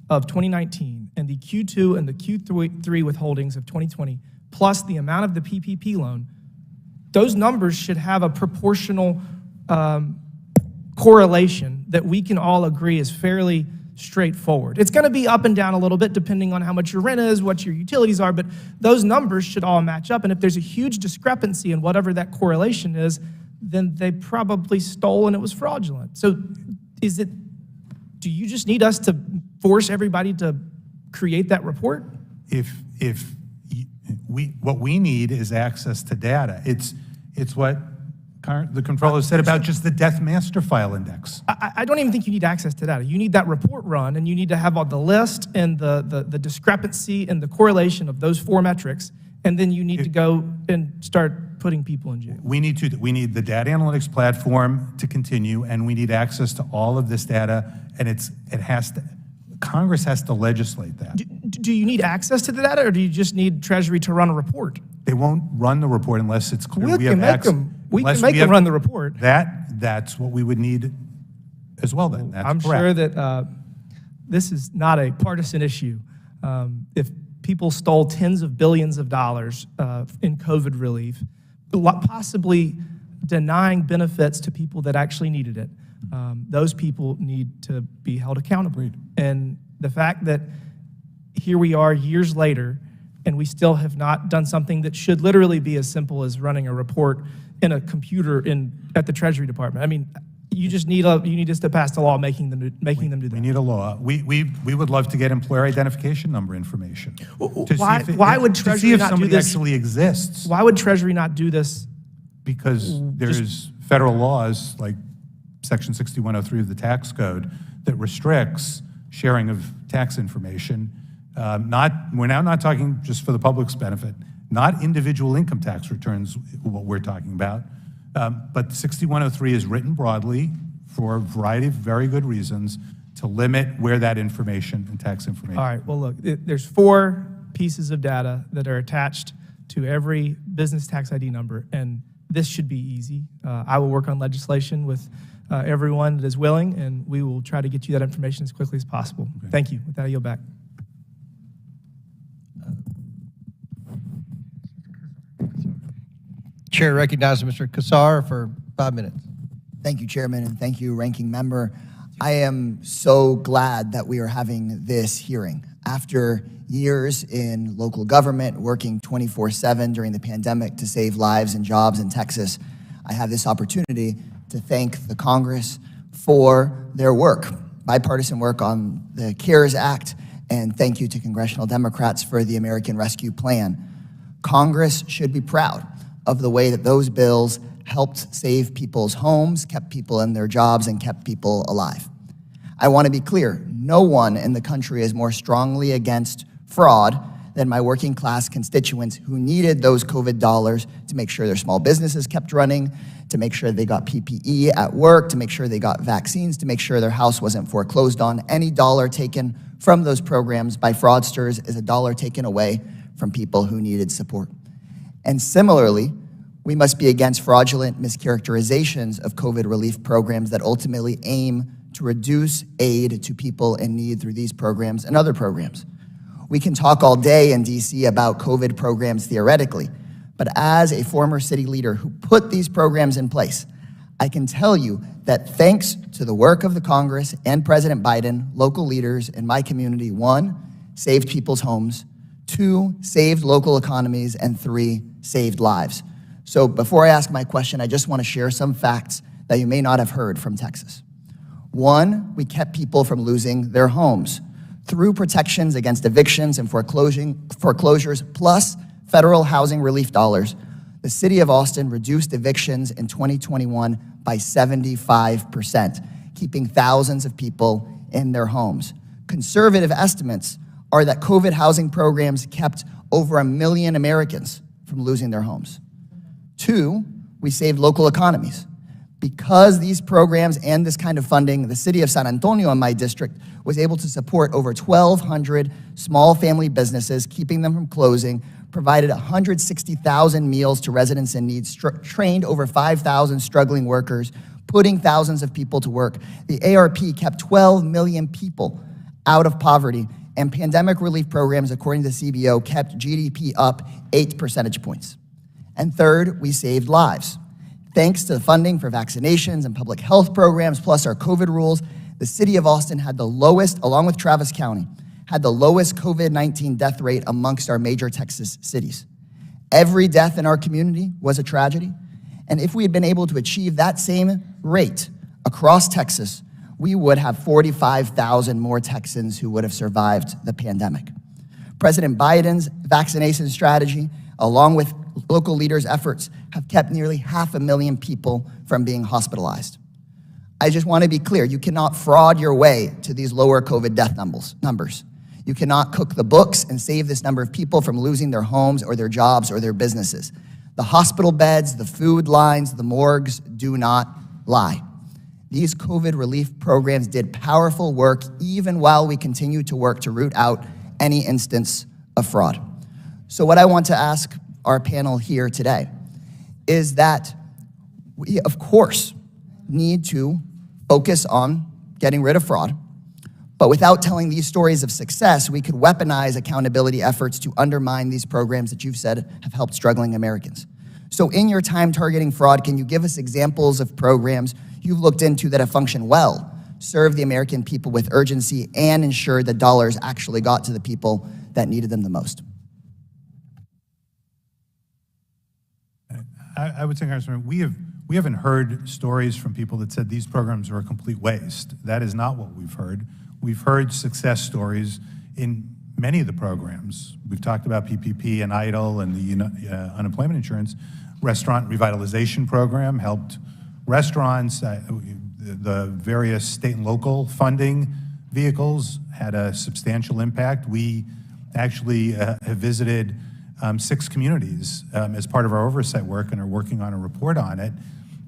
of 2019 and the Q2 and the Q3 withholdings of 2020, plus the amount of the PPP loan, those numbers should have a proportional correlation that we can all agree is fairly straightforward. It's gonna be up and down a little bit depending on how much your rent is, what your utilities are, but those numbers should all match up. And if there's a huge discrepancy in whatever that correlation is, then they probably stole and it was fraudulent. So do you just need us to force everybody to create that report? What we need is access to data. It's what the controller said about just the death master file index. I don't even think you need access to data. You need that report run, and you need to have all the list and the discrepancy and the correlation of those 4 metrics, and then you need to go and start putting people in jail. We need the data analytics platform to continue, and we need access to all of this data, and Congress has to legislate that. Do you need access to the data, or do you just need Treasury to run a report? They won't run the report unless it's clear We can make them run the report. That's what we would need as well then. That's I'm correct. sure that this is not a partisan issue. If people stole tens of billions of dollars in COVID relief, possibly denying benefits to people that actually needed it, those people need to be held accountable. And the fact that here we are years later and we still have not done something that should literally be as simple as running a report in a computer at the Treasury Department. I mean, you need us to pass the law making them do that. We need a law. We would love to get employer identification number information. Why would Treasury not do this? Actually exists. Why would Treasury not do this? Because there's federal laws like Section 6103 of the tax code that restricts sharing of tax information. We're now not talking just for the public's benefit, not individual income tax returns, what we're talking about, but 6103 is written broadly for a variety of very good reasons to limit where that information and tax information. All right, well look, there's 4 pieces of data that are attached to every business tax ID number, and this should be easy. I will work on legislation with everyone that is willing, and we will try to get you that information as quickly as possible. Okay. Thank you. With that, I yield back. Chair recognizes Mr. Kassar for 5 minutes. Thank you, Chairman, and thank you, Ranking Member. I am so glad that we are having this hearing. After years in local government, working 24/7 during the pandemic to save lives and jobs in Texas, I have this opportunity to thank the Congress for their work, bipartisan work on the CARES Act, and thank you to congressional Democrats for the American Rescue Plan. Congress should be proud of the way that those bills helped save people's homes, kept people in their jobs, and kept people alive. I want to be clear, no one in the country is more strongly against fraud than my working class constituents who needed those COVID dollars to make sure their small businesses kept running, to make sure they got PPE at work, to make sure they got vaccines, to make sure their house wasn't foreclosed on. Any dollar taken from those programs by fraudsters is a dollar taken away from people who needed support. And similarly, we must be against fraudulent mischaracterizations of COVID relief programs that ultimately aim to reduce aid to people in need through these programs and other programs. We can talk all day in DC about COVID programs theoretically, but as a former city leader who put these programs in place, I can tell you that thanks to the work of the Congress and President Biden, local leaders in my community, 1, saved people's homes, 2, saved local economies, and 3, saved lives. So before I ask my question, I just want to share some facts that you may not have heard from Texas. 1, we kept people from losing their homes through protections against evictions and foreclosures, plus federal housing relief dollars. The city of Austin reduced evictions in 2021 by 75%, keeping thousands of people in their homes. Conservative estimates are that COVID housing programs kept over 1 million Americans from losing their homes. 2, we saved local economies. Because these programs and this kind of funding, the city of San Antonio in my district was able to support over 1,200 small family businesses, keeping them from closing, provided 160,000 meals to residents in need, trained over 5,000 struggling workers, putting thousands of people to work. The ARP kept 12 million people out of poverty, and pandemic relief programs, according to the CBO, kept GDP up 8 percentage points. And third, we saved lives. Thanks to the funding for vaccinations and public health programs, plus our COVID rules, the city of Austin had the lowest, along with Travis County, had the lowest COVID-19 death rate amongst our major Texas cities. Every death in our community was a tragedy, and if we had been able to achieve that same rate across Texas, we would have 45,000 more Texans who would have survived the pandemic. President Biden's vaccination strategy, along with local leaders' efforts, have kept nearly 500,000 people from being hospitalized. I just want to be clear, you cannot fraud your way to these lower COVID death numbers. You cannot cook the books and save this number of people from losing their homes or their jobs or their businesses. The hospital beds, the food lines, the morgues do not lie. These COVID relief programs did powerful work even while we continue to work to root out any instance of fraud. So what I want to ask our panel here today is that we, of course, need to focus on getting rid of fraud, but without telling these stories of success, we could weaponize accountability efforts to undermine these programs that you've said have helped struggling Americans. So in your time targeting fraud, can you give us examples of programs you've looked into that have functioned well, served the American people with urgency, and ensured that dollars actually got to the people that needed them the most? I would say, Congressman, we haven't heard stories from people that said these programs are a complete waste. That is not what we've heard. We've heard success stories in many of the programs. We've talked about PPP and EIDL and the unemployment insurance. Restaurant revitalization program helped restaurants. The various state and local funding vehicles had a substantial impact. We actually have visited 6 communities as part of our oversight work and are working on a report on it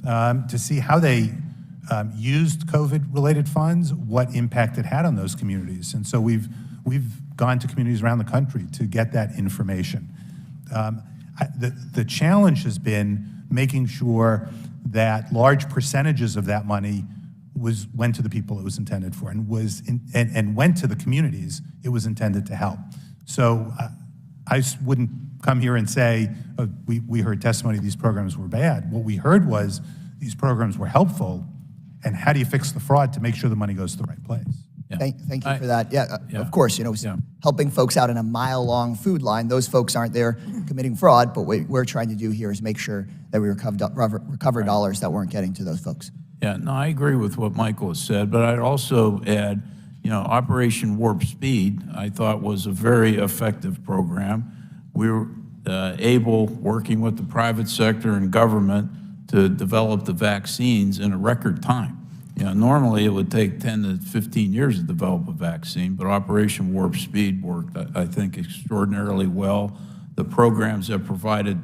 to see how they used COVID-related funds, what impact it had on those communities. And so we've gone to communities around the country to get that information. The challenge has been making sure that large percentages of that money went to the people it was intended for and went to the communities it was intended to help. So I wouldn't come here and say we heard testimony these programs were bad. What we heard was these programs were helpful, and how do you fix the fraud to make sure the money goes to the right place? Thank you for that. Of course, helping folks out in a mile-long food line, those folks aren't there committing fraud, but what we're trying to do here is make sure that we recover dollars that weren't getting to those folks. Yeah, no, I agree with what Michael has said, but I'd also add, Operation Warp Speed, I thought was a very effective program. We were able, working with the private sector and government, to develop the vaccines in a record time. Normally it would take 10 to 15 years to develop a vaccine, but Operation Warp Speed worked, I think, extraordinarily well. The programs that provided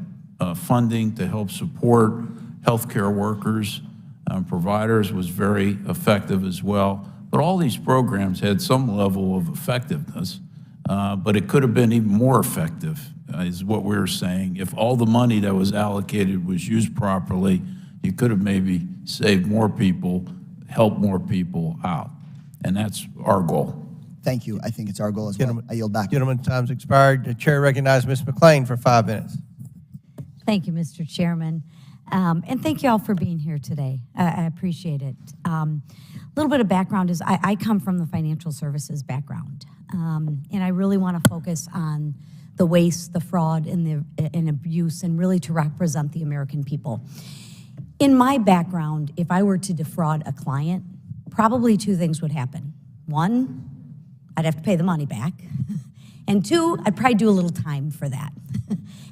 funding to help support healthcare workers, providers was very effective as well. But all these programs had some level of effectiveness, but it could have been even more effective, is what we were saying. If all the money that was allocated was used properly, you could have maybe saved more people, help more people out. And that's our goal. Thank you. I think it's our goal as well. I yield back. Gentlemen, time's expired. The chair recognizes Ms. McLean for 5 minutes. Thank you, Mr. Chairman. And thank you all for being here today. I appreciate it. A little bit of background is I come from the financial services background. And I really want to focus on the waste, the fraud, and abuse, and really to represent the American people. In my background, if I were to defraud a client, probably two things would happen. One, I'd have to pay the money back. And two, I'd probably do a little time for that.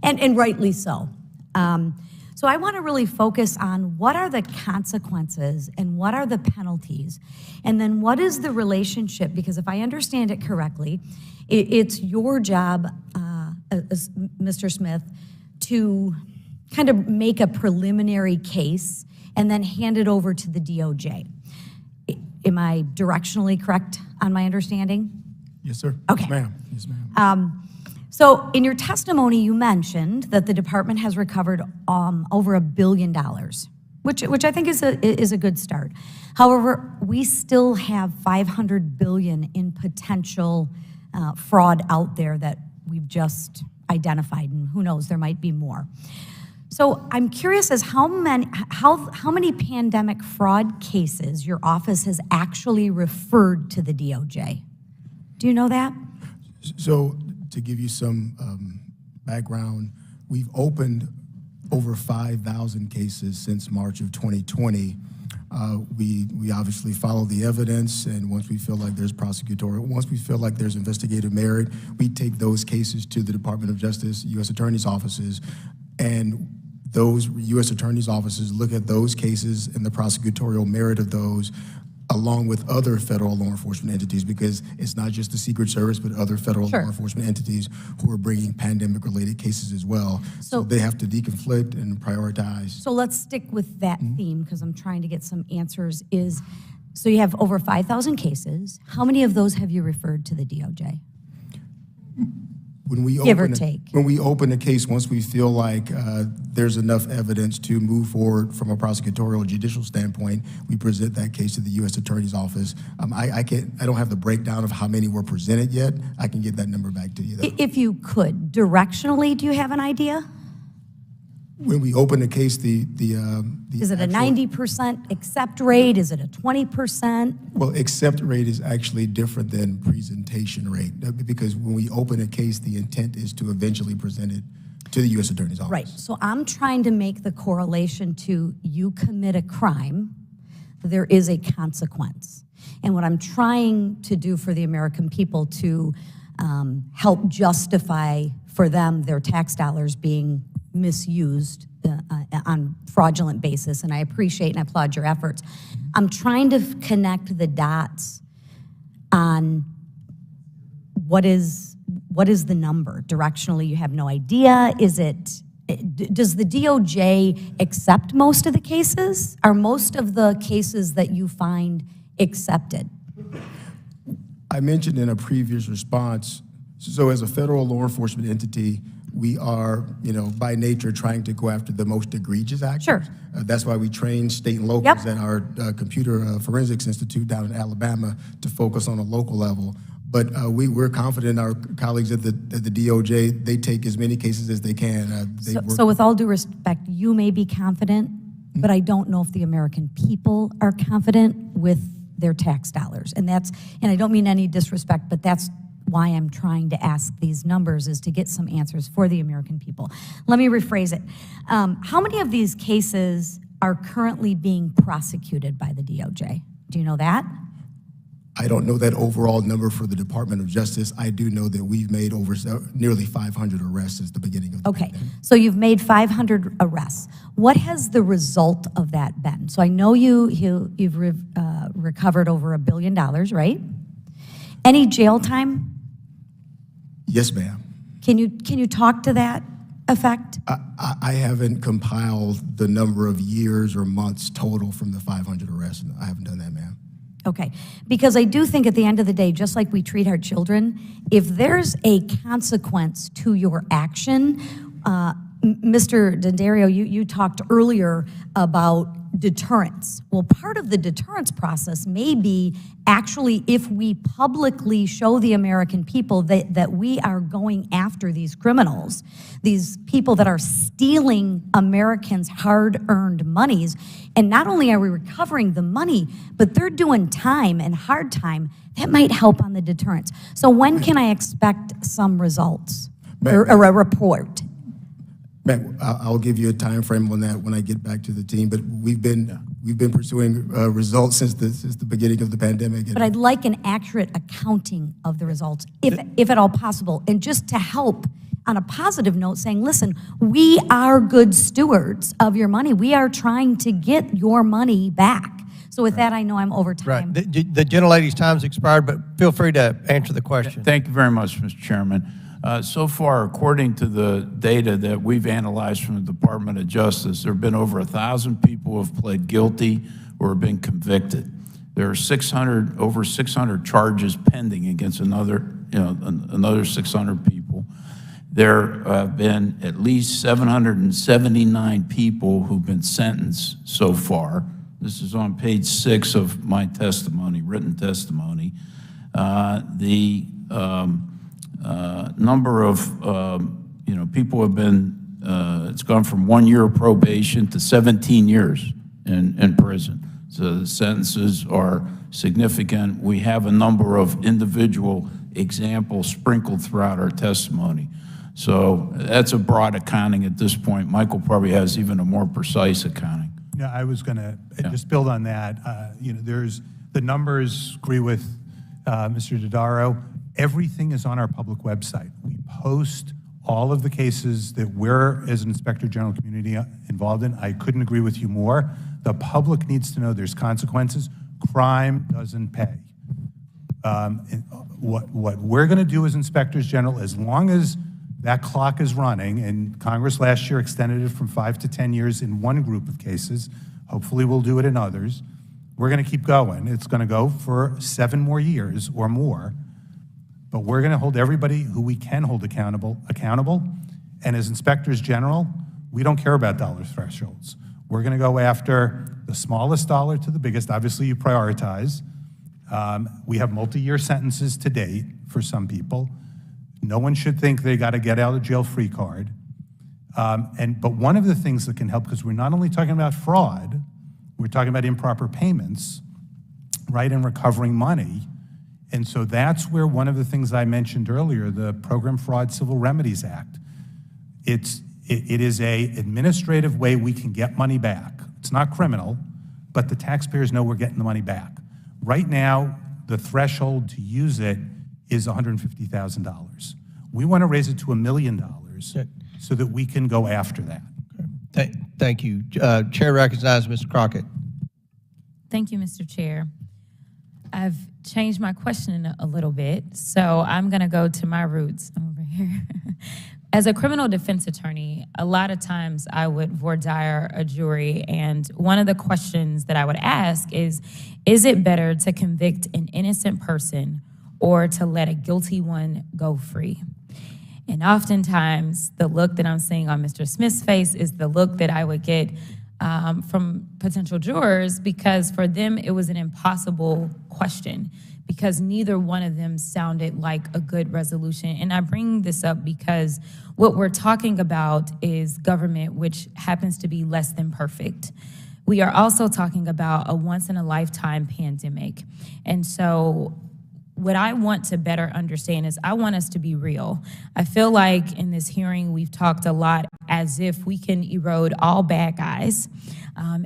and rightly so. So I want to really focus on what are the consequences and what are the penalties, and then what is the relationship, because if I understand it correctly, it's your job, Mr. Smith, to kind of make a preliminary case and then hand it over to the DOJ. Am I directionally correct on my understanding? Yes, sir. Okay. Yes, ma'am. Yes, ma'am. So in your testimony, you mentioned that the department has recovered over $1 billion, which I think is a good start. However, we still have $500 billion in potential fraud out there that we've just identified, and who knows, there might be more. So I'm curious as how many pandemic fraud cases your office has actually referred to the DOJ. Do you know that? So to give you some background, we've opened over 5,000 cases since March of 2020. We obviously follow the evidence, and once we feel like there's once we feel like there's investigative merit, we take those cases to the Department of Justice, U.S. Attorney's offices, and those U.S. Attorney's offices look at those cases and the prosecutorial merit of those, along with other federal law enforcement entities, because it's not just the Secret Service, but other federal law enforcement entities who are bringing pandemic-related cases as well. So they have to deconflict and prioritize. So let's stick with that theme, because I'm trying to get some answers. So you have over 5,000 cases. How many of those have you referred to the DOJ? When we Give or take. When we open a case, once we feel like there's enough evidence to move forward from a prosecutorial judicial standpoint, we present that case to the U.S. Attorney's Office. I don't have the breakdown of how many were presented yet. I can get that number back to you, though. If you could, directionally, do you have an idea? When we open a case, is it a 90% accept rate? Is it a 20%? Well, accept rate is actually different than presentation rate, because when we open a case, the intent is to eventually present it to the U.S. Attorney's Office. Right. So I'm trying to make the correlation to you commit a crime, there is a consequence. And what I'm trying to do for the American people to help justify for them their tax dollars being misused on fraudulent basis, and I appreciate and applaud your efforts. I'm trying to connect the dots on what is the number. Directionally, you have no idea. Does the DOJ accept most of the cases? Are most of the cases that you find accepted? I mentioned in a previous response, so as a federal law enforcement entity, we are, by nature, trying to go after the most egregious actors. Sure. That's why we train state and locals at our Computer Forensics Institute down in Alabama to focus on a local level. But we're confident our colleagues at the DOJ, they take as many cases as they can. So with all due respect, you may be confident, but I don't know if the American people are confident with their tax dollars. And I don't mean any disrespect, but that's why I'm trying to ask these numbers, is to get some answers for the American people. Let me rephrase it. How many of these cases are currently being prosecuted by the DOJ? Do you know that? I don't know that overall number for the Department of Justice. I do know that we've made over nearly 500 arrests since the beginning of the Okay, so you've made 500 arrests. What has the result of that been? So I know you've recovered over $1 billion, right? Any jail time? Yes, ma'am. Can you talk to that effect? I haven't compiled the number of years or months total from the 500 arrests. I haven't done that, ma'am. Okay, because I do think at the end of the day, just like we treat our children, if there's a consequence to your action, Mr. D'Addario, you talked earlier about deterrence. Well, part of the deterrence process may be actually if we publicly show the American people that we are going after these criminals, these people that are stealing Americans' hard-earned monies, and not only are we recovering the money, but they're doing time and hard time, that might help on the deterrence. So when can I expect some results or a report? Matt, I'll give you a time frame on that when I get back to the team. But we've been pursuing results since the beginning of the pandemic. But I'd like an accurate accounting of the results, if at all possible, and just to help on a positive note, saying, listen, we are good stewards of your money. We are trying to get your money back. So with that, I know I'm over time. Right. The gentlelady's time's expired, but feel free to answer the question. Thank you very much, Mr. Chairman. So far, according to the data that we've analyzed from the Department of Justice, there have been over 1,000 people who have pled guilty or have been convicted. There are over 600 charges pending against another 600 people. There have been at least 779 people who've been sentenced so far. This is on page 6 of my testimony, written testimony. Number of people have been, it's gone from 1 year of probation to 17 years in prison. So the sentences are significant. We have a number of individual examples sprinkled throughout our testimony. So that's a broad accounting at this point. Michael probably has even a more precise accounting. Yeah, I was going to just build on that. There's the numbers, agree with Mr. D'Addario. Everything is on our public website. We post all of the cases that we're, as an Inspector General community, involved in. I couldn't agree with you more. The public needs to know there's consequences. Crime doesn't pay. What we're going to do as Inspectors General, as long as that clock is running, and Congress last year extended it from 5 to 10 years in one group of cases, hopefully we'll do it in others, we're going to keep going. It's going to go for 7 more years or more. But we're going to hold everybody who we can hold accountable. And as Inspectors General, we don't care about dollar thresholds. We're going to go after the smallest dollar to the biggest. Obviously, you prioritize. We have multi-year sentences to date for some people. No one should think they got to get out of jail free card. But one of the things that can help, because we're not only talking about fraud, we're talking about improper payments, right, and recovering money. And so that's where one of the things I mentioned earlier, the Program Fraud Civil Remedies Act, it is a administrative way we can get money back. It's not criminal, but the taxpayers know we're getting the money back. Right now, the threshold to use it is $150,000. We want to raise it to $1 million so that we can go after that. Thank you. Chair recognizes Mr. Crockett. Thank you, Mr. Chair. I've changed my question a little bit, so I'm going to go to my roots over here. As a criminal defense attorney, a lot of times I would voir dire a jury, and one of the questions that I would ask is it better to convict an innocent person or to let a guilty one go free? And oftentimes, the look that I'm seeing on Mr. Smith's face is the look that I would get from potential jurors, because for them it was an impossible question, because neither one of them sounded like a good resolution. And I bring this up because what we're talking about is government, which happens to be less than perfect. we are also talking about a once-in-a-lifetime pandemic. And so what I want to better understand is I want us to be real. I feel like in this hearing, we've talked a lot as if we can erode all bad guys,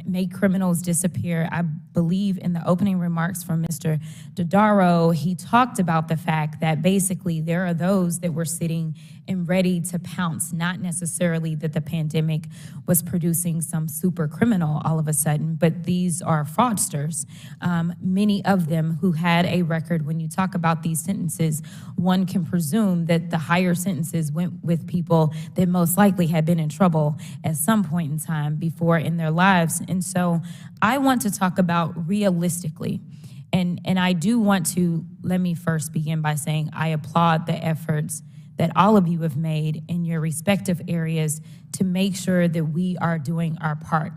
make criminals disappear. I believe in the opening remarks from Mr. Dodaro, he talked about the fact that basically there are those that were sitting and ready to pounce, not necessarily that the pandemic was producing some super criminal all of a sudden, but these are fraudsters, many of them who had a record. When you talk about these sentences, one can presume that the higher sentences went with people that most likely had been in trouble at some point in time before in their lives. And so I want to talk about realistically. And I do want to, let me first begin by saying I applaud the efforts that all of you have made in your respective areas to make sure that we are doing our part.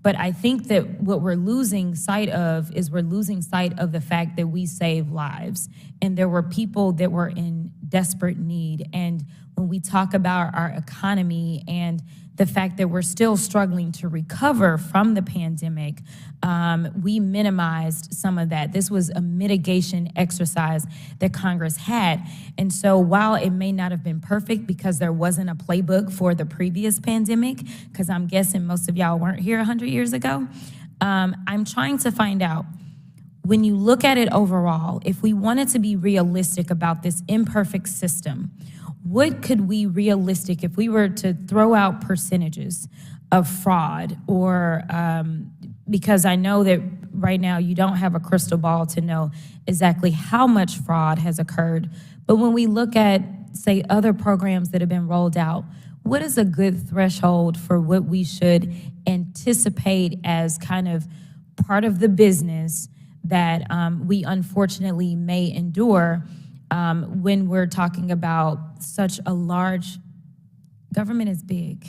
But I think that what we're losing sight of is we're losing sight of the fact that we save lives. And there were people that were in desperate need. And when we talk about our economy and the fact that we're still struggling to recover from the pandemic, we minimized some of that. This was a mitigation exercise that Congress had. And so while it may not have been perfect because there wasn't a playbook for the previous pandemic, because I'm guessing most of y'all weren't here 100 years ago, I'm trying to find out, when you look at it overall, if we wanted to be realistic about this imperfect system, what could we realistic, if we were to throw out percentages of fraud or, because I know that right now you don't have a crystal ball to know exactly how much fraud has occurred, but when we look at, say, other programs that have been rolled out, what is a good threshold for what we should anticipate as kind of part of the business that we unfortunately may endure when we're talking about such a large, government is big.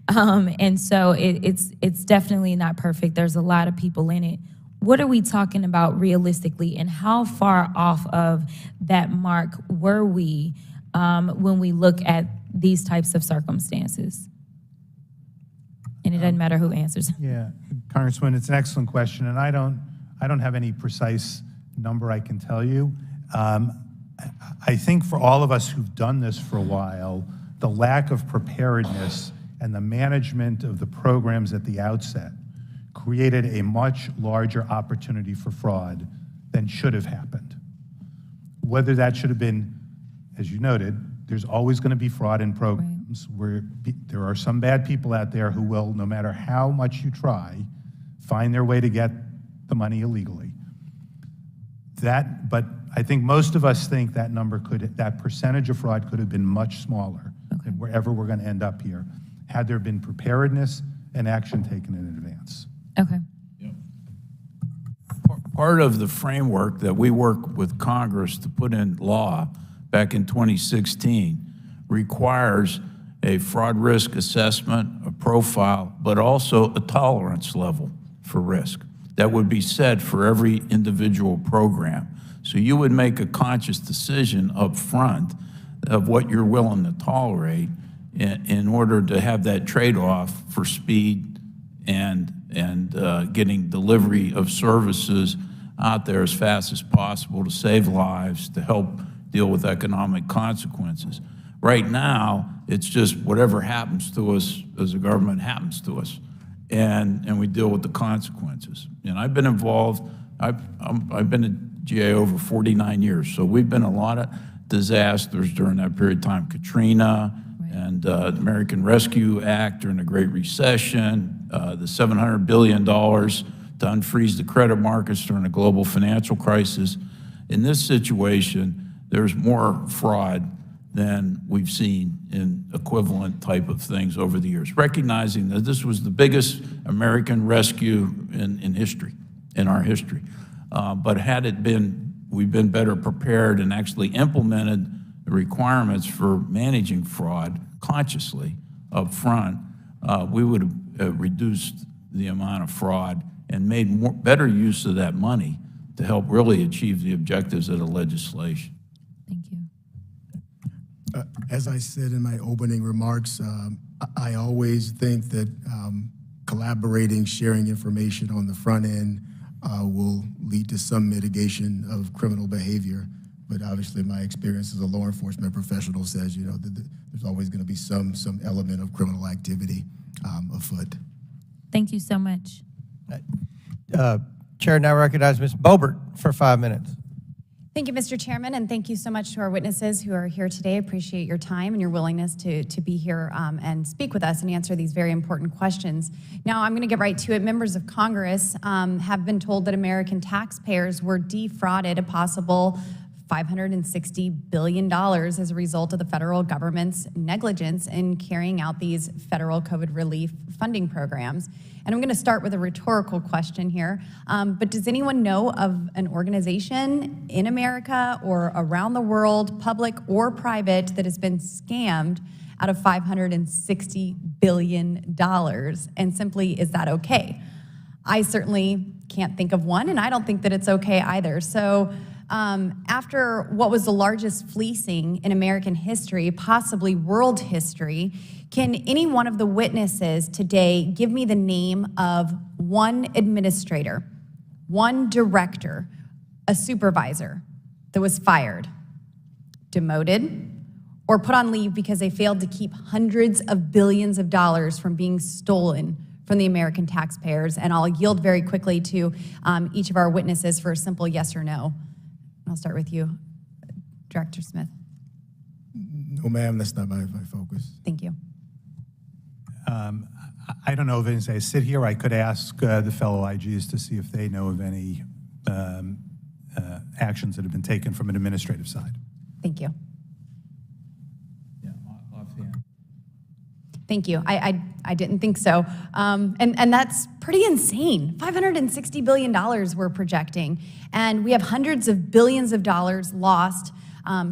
And so it's definitely not perfect. There's a lot of people in it. What are we talking about realistically, and how far off of that mark were we when we look at these types of circumstances? And it doesn't matter who answers. Yeah, Congressman, it's an excellent question, and I don't have any precise number I can tell you. I think for all of us who've done this for a while, the lack of preparedness and the management of the programs at the outset created a much larger opportunity for fraud than should have happened. Whether that should have been, as you noted, there's always going to be fraud in programs where there are some bad people out there who will, no matter how much you try, find their way to get the money illegally. But I think most of us think that that percentage of fraud could have been much smaller than wherever we're going to end up here, had there been preparedness and action taken in advance. Okay. Part of the framework that we work with Congress to put in law back in 2016 requires a fraud risk assessment, a profile, but also a tolerance level for risk that would be set for every individual program. So you would make a conscious decision up front of what you're willing to tolerate in order to have that trade-off for speed and getting delivery of services out there as fast as possible to save lives, to help deal with economic consequences. Right now, it's just whatever happens to us as a government happens to us, and we deal with the consequences. And I've been involved, I've been a GA over 49 years, so we've been in a lot of disasters during that period of time. Katrina and the American Rescue Act during the Great Recession, the $700 billion to unfreeze the credit markets during the global financial crisis. In this situation, there's more fraud than we've seen in equivalent type of things over the years, recognizing that this was the biggest American rescue in history, in our history. But had it been, we've been better prepared and actually implemented the requirements for managing fraud consciously up front, we would have reduced the amount of fraud and made better use of that money to help really achieve the objectives of the legislation. Thank you. As I said in my opening remarks, I always think that collaborating, sharing information on the front end will lead to some mitigation of criminal behavior. But obviously, my experience as a law enforcement professional says, there's always going to be some element of criminal activity afoot. Thank you so much. Chair now recognizes Ms. Boebert for 5 minutes. Thank you, Mr. Chairman, and thank you so much to our witnesses who are here today. Appreciate your time and your willingness to be here and speak with us and answer these very important questions. Now, I'm going to get right to it. Members of Congress have been told that American taxpayers were defrauded a possible $560 billion as a result of the federal government's negligence in carrying out these federal COVID relief funding programs. And I'm going to start with a rhetorical question here, but does anyone know of an organization in America or around the world, public or private, that has been scammed out of $560 billion? And simply, is that okay? I certainly can't think of one, and I don't think that it's okay either. So after what was the largest fleecing in American history, possibly world history, can any one of the witnesses today give me the name of one administrator, one director, a supervisor that was fired, demoted, or put on leave because they failed to keep hundreds of billions of dollars from being stolen from the American taxpayers? And I'll yield very quickly to each of our witnesses for a simple yes or no. I'll start with you, Director Smith. No, ma'am, that's not my focus. Thank you. I don't know if as I sit here, I could ask the fellow IGs to see if they know of any actions that have been taken from an administrative side. Thank you. Yeah, offhand. Thank you. I didn't think so. And that's pretty insane. $560 billion we're projecting. And we have hundreds of billions of dollars lost,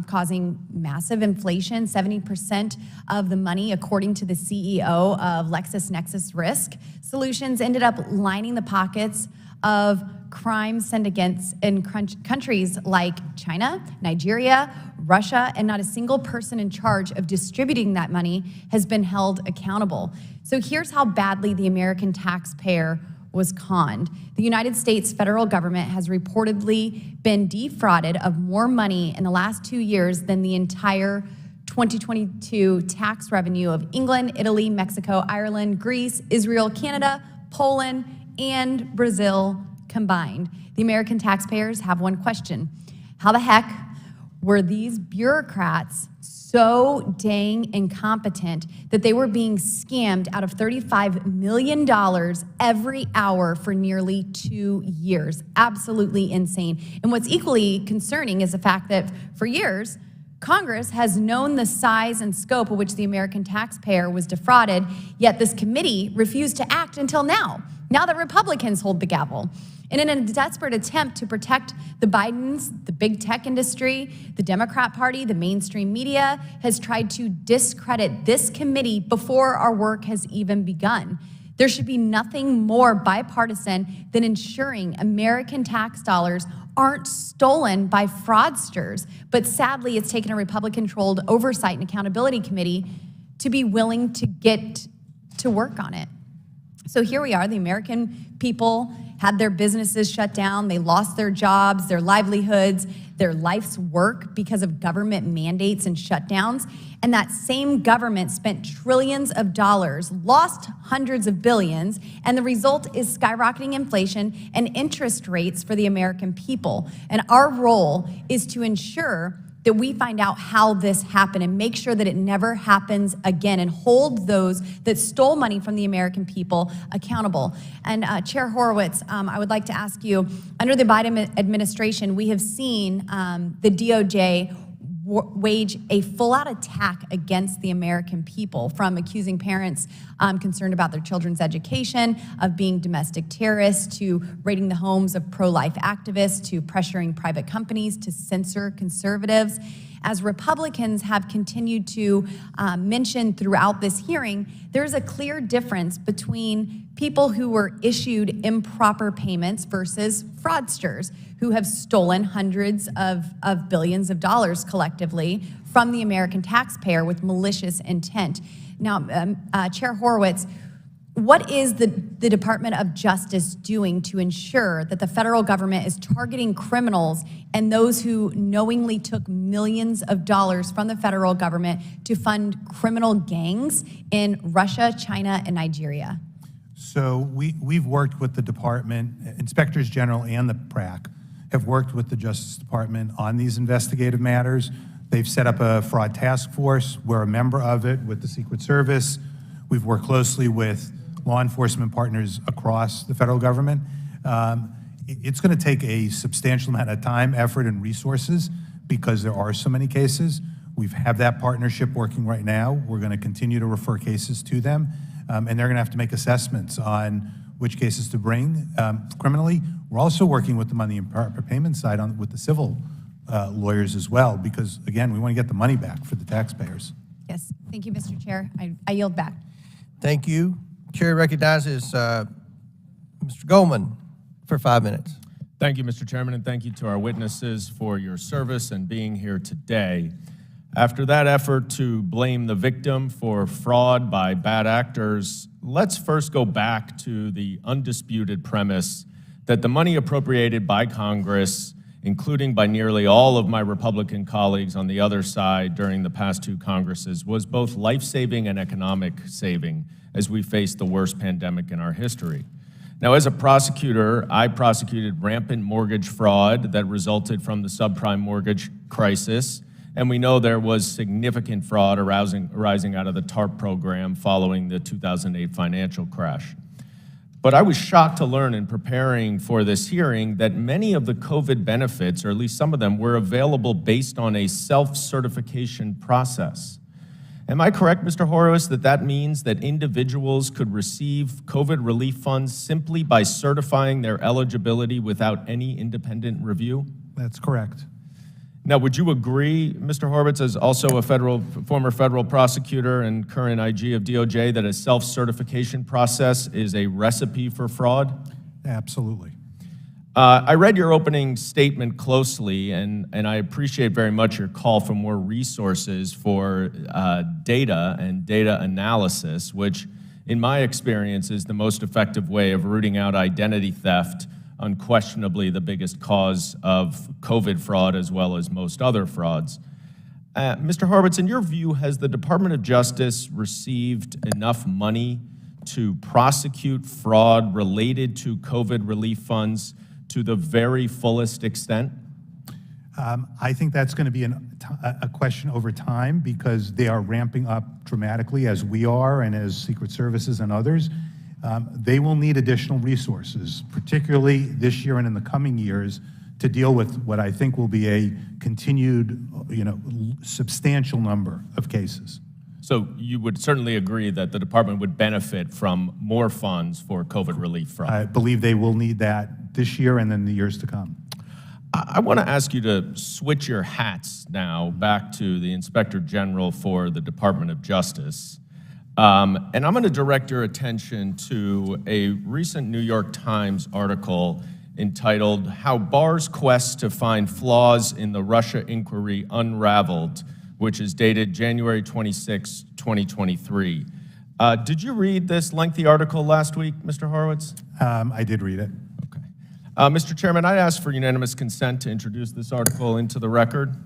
causing massive inflation. 70% of the money, according to the CEO of LexisNexis Risk Solutions, ended up lining the pockets of crime syndicates in countries like China, Nigeria, Russia, and not a single person in charge of distributing that money has been held accountable. So here's how badly the American taxpayer was conned. The United States federal government has reportedly been defrauded of more money in the last 2 years than the entire 2022 tax revenue of England, Italy, Mexico, Ireland, Greece, Israel, Canada, Poland, and Brazil combined. The American taxpayers have one question: how the heck were these bureaucrats so dang incompetent that they were being scammed out of $35 million every hour for nearly 2 years? Absolutely insane. And what's equally concerning is the fact that for years, Congress has known the size and scope of which the American taxpayer was defrauded, yet this committee refused to act until now that Republicans hold the gavel. And in a desperate attempt to protect the Bidens, the big tech industry, the Democrat Party, the mainstream media has tried to discredit this committee before our work has even begun. There should be nothing more bipartisan than ensuring American tax dollars aren't stolen by fraudsters. But sadly, it's taken a Republican-controlled Oversight and Accountability Committee to be willing to get to work on it. So here we are, the American people had their businesses shut down, they lost their jobs, their livelihoods, their life's work because of government mandates and shutdowns. And that same government spent trillions of dollars, lost hundreds of billions, and the result is skyrocketing inflation and interest rates for the American people. And our role is to ensure that we find out how this happened and make sure that it never happens again and hold those that stole money from the American people accountable. And Chair Horowitz, I would like to ask you, under the Biden administration, we have seen the DOJ wage a full-out attack against the American people, from accusing parents concerned about their children's education of being domestic terrorists, to raiding the homes of pro-life activists, to pressuring private companies to censor conservatives. As Republicans have continued to mention throughout this hearing, there's a clear difference between people who were issued improper payments versus fraudsters who have stolen hundreds of billions of dollars collectively from the American taxpayer with malicious intent. Now, Chair Horowitz, what is the Department of Justice doing to ensure that the federal government is targeting criminals and those who knowingly took millions of dollars from the federal government to fund criminal gangs in Russia, China, and Nigeria? So we've worked with the department, inspectors general and the PRAC have worked with the Justice Department on these investigative matters. They've set up a fraud task force. We're a member of it with the Secret Service. We've worked closely with law enforcement partners across the federal government. It's going to take a substantial amount of time, effort, and resources because there are so many cases. We have that partnership working right now. We're going to continue to refer cases to them, and they're going to have to make assessments on which cases to bring criminally. We're also working with them on the improper payment side with the civil lawyers as well, because again, we want to get the money back for the taxpayers. Yes, thank you, Mr. Chair. I yield back. Thank you. Chair recognizes Mr. Goldman for 5 minutes. Thank you, Mr. Chairman, and thank you to our witnesses for your service and being here today. After that effort to blame the victim for fraud by bad actors, let's first go back to the undisputed premise that the money appropriated by Congress, including by nearly all of my Republican colleagues on the other side during the past two Congresses, was both life-saving and economic saving as we faced the worst pandemic in our history. Now, as a prosecutor, I prosecuted rampant mortgage fraud that resulted from the subprime mortgage crisis, and we know there was significant fraud arising out of the TARP program following the 2008 financial crash. But I was shocked to learn in preparing for this hearing that many of the COVID benefits, or at least some of them, were available based on a self-certification process. Am I correct, Mr. Horowitz, that means that individuals could receive COVID relief funds simply by certifying their eligibility without any independent review? That's correct. Now, would you agree, Mr. Horowitz, as also a former federal prosecutor and current IG of DOJ, that a self-certification process is a recipe for fraud? Absolutely. I read your opening statement closely, and I appreciate very much your call for more resources for data and data analysis, which, in my experience, is the most effective way of rooting out identity theft, unquestionably the biggest cause of COVID fraud as well as most other frauds. Mr. Horowitz, in your view, has the Department of Justice received enough money to prosecute fraud related to COVID relief funds to the very fullest extent? I think that's going to be a question over time because they are ramping up dramatically as we are and as Secret Services and others. They will need additional resources, particularly this year and in the coming years, to deal with what I think will be a continued, substantial number of cases. So you would certainly agree that the department would benefit from more funds for COVID relief fraud? I believe they will need that this year and then the years to come. I want to ask you to switch your hats now back to the Inspector General for the Department of Justice. And I'm going to direct your attention to a recent New York Times article entitled "How Barr's Quest to Find Flaws in the Russia Inquiry Unraveled," which is dated January 26, 2023. Did you read this lengthy article last week, Mr. Horowitz? I did read it. Okay. Mr. Chairman, I ask for unanimous consent to introduce this article into the record.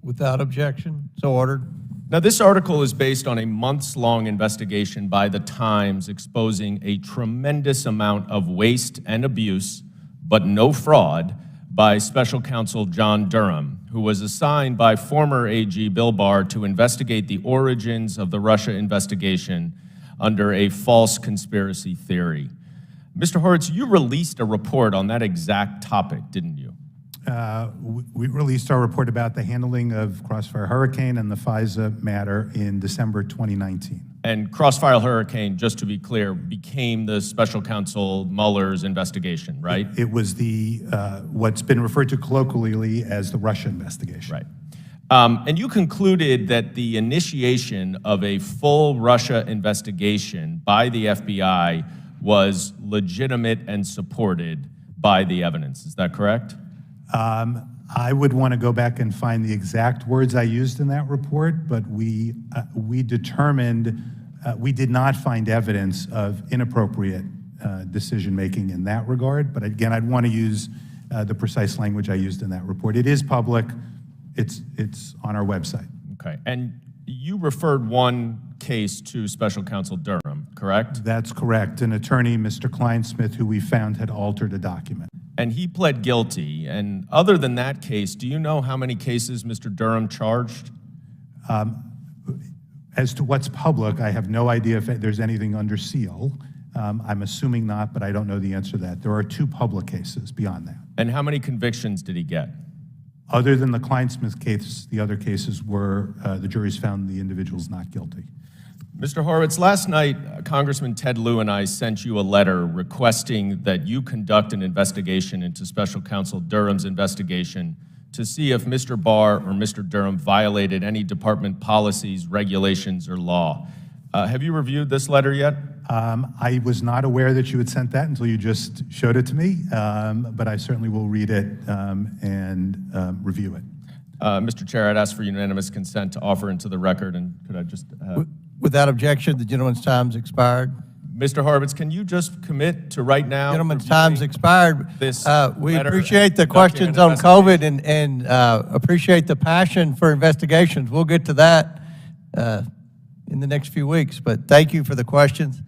Without objection, so ordered. Now, this article is based on a months-long investigation by the Times exposing a tremendous amount of waste and abuse, but no fraud, by Special Counsel John Durham, who was assigned by former AG Bill Barr to investigate the origins of the Russia investigation under a false conspiracy theory. Mr. Horowitz, you released a report on that exact topic, didn't you? We released our report about the handling of Crossfire Hurricane and the FISA matter in December 2019. And Crossfire Hurricane, just to be clear, became the Special Counsel Mueller's investigation, right? It was the what's been referred to colloquially as the Russia investigation. Right. And you concluded that the initiation of a full Russia investigation by the FBI was legitimate and supported by the evidence. Is that correct? I would want to go back and find the exact words I used in that report, but we determined we did not find evidence of inappropriate decision-making in that regard. But again, I'd want to use the precise language I used in that report. It is public. It's on our website. Okay. And you referred one case to Special Counsel Durham, correct? That's correct. An attorney, Mr. Kleinsmith, who we found had altered a document. And he pled guilty. And other than that case, do you know how many cases Mr. Durham charged? As to what's public, I have no idea if there's anything under seal. I'm assuming not, but I don't know the answer to that. There are 2 public cases beyond that. And how many convictions did he get? Other than the Kleinsmith case, the other cases were the juries found the individuals not guilty. Mr. Horowitz, last night, Congressman Ted Lieu and I sent you a letter requesting that you conduct an investigation into Special Counsel Durham's investigation to see if Mr. Barr or Mr. Durham violated any department policies, regulations, or law. Have you reviewed this letter yet? I was not aware that you had sent that until you just showed it to me, but I certainly will read it and review it. Mr. Chair, I'd ask for unanimous consent to offer into the record, and could I just... Without objection, the gentleman's time's expired. Mr. Horowitz, can you just commit to right now? Gentleman's time's expired. This we letter appreciate the questions on COVID and appreciate the passion for investigations. We'll get to that in the next few weeks, but thank you for the questions.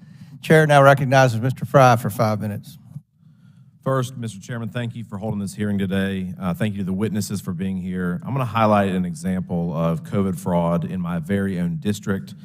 Chair now recognizes Mr. Fry for 5 minutes. First, Mr. Chairman, thank you for holding this hearing today. Thank you to the witnesses for being here. I'm going to highlight an example of COVID fraud in my very own district.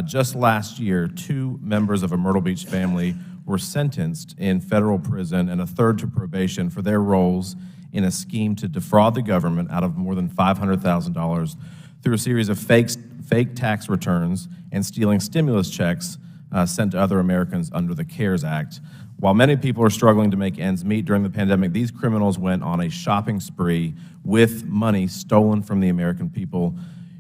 Just last year, 2 members of a Myrtle Beach family were sentenced in federal prison and a third to probation for their roles in a scheme to defraud the government out of more than $500,000 through a series of fake tax returns and stealing stimulus checks sent to other Americans under the CARES Act. While many people are struggling to make ends meet during the pandemic, these criminals went on a shopping spree with money stolen from the American people.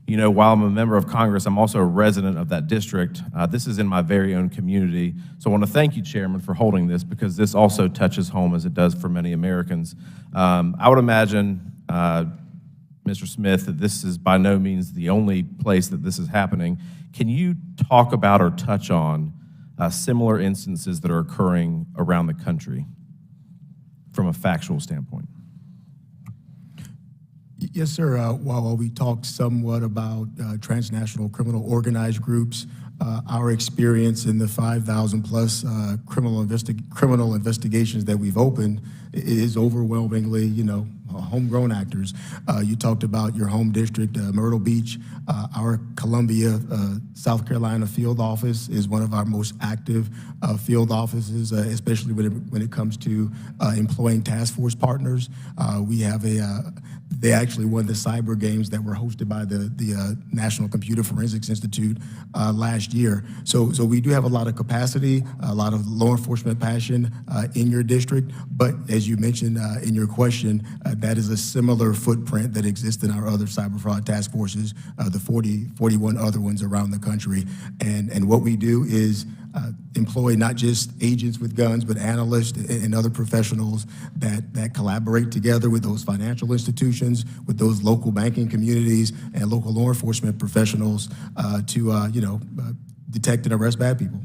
You know, while I'm a member of Congress, I'm also a resident of that district. This is in my very own community. So I want to thank you, Chairman, for holding this, because this also touches home as it does for many Americans. I would imagine, Mr. Smith, that this is by no means the only place that this is happening. Can you talk about or touch on similar instances that are occurring around the country from a factual standpoint? Yes, sir. While we talked somewhat about transnational criminal organized groups, our experience in the 5,000 plus criminal investigations that we've opened is overwhelmingly, homegrown actors. You talked about your home district, Myrtle Beach. Our Columbia, South Carolina field office is one of our most active field offices, especially when it comes to employing task force partners. We have they actually won the cyber games that were hosted by the National Computer Forensics Institute last year. So we do have a lot of capacity, a lot of law enforcement passion in your district. But as you mentioned in your question, that is a similar footprint that exists in our other cyber fraud task forces, the 41 other ones around the country. And what we do is employ not just agents with guns, but analysts and other professionals that collaborate together with those financial institutions, with those local banking communities and local law enforcement professionals to detect and arrest bad people.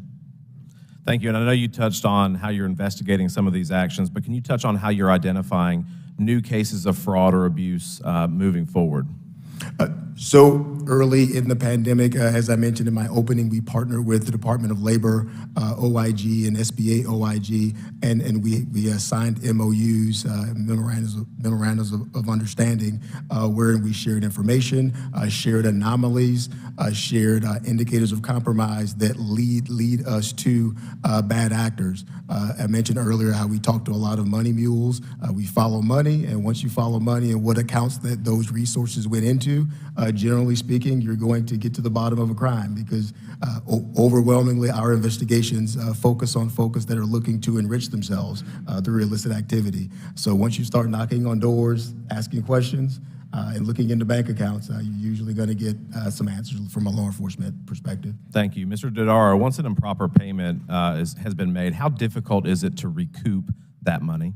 Thank you. And I know you touched on how you're investigating some of these actions, but can you touch on how you're identifying new cases of fraud or abuse moving forward? So early in the pandemic, as I mentioned in my opening, we partnered with the Department of Labor, OIG, and SBA OIG, and we signed MOUs, memorandums of understanding, wherein we shared information, shared anomalies, shared indicators of compromise that lead us to bad actors. I mentioned earlier how we talk to a lot of money mules. We follow money, and once you follow money and what accounts that those resources went into, generally speaking, you're going to get to the bottom of a crime, because overwhelmingly our investigations focus on folks that are looking to enrich themselves through illicit activity. So once you start knocking on doors, asking questions, and looking into bank accounts, you're usually going to get some answers from a law enforcement perspective. Thank you. Mr. Dodaro, once an improper payment has been made, how difficult is it to recoup that money?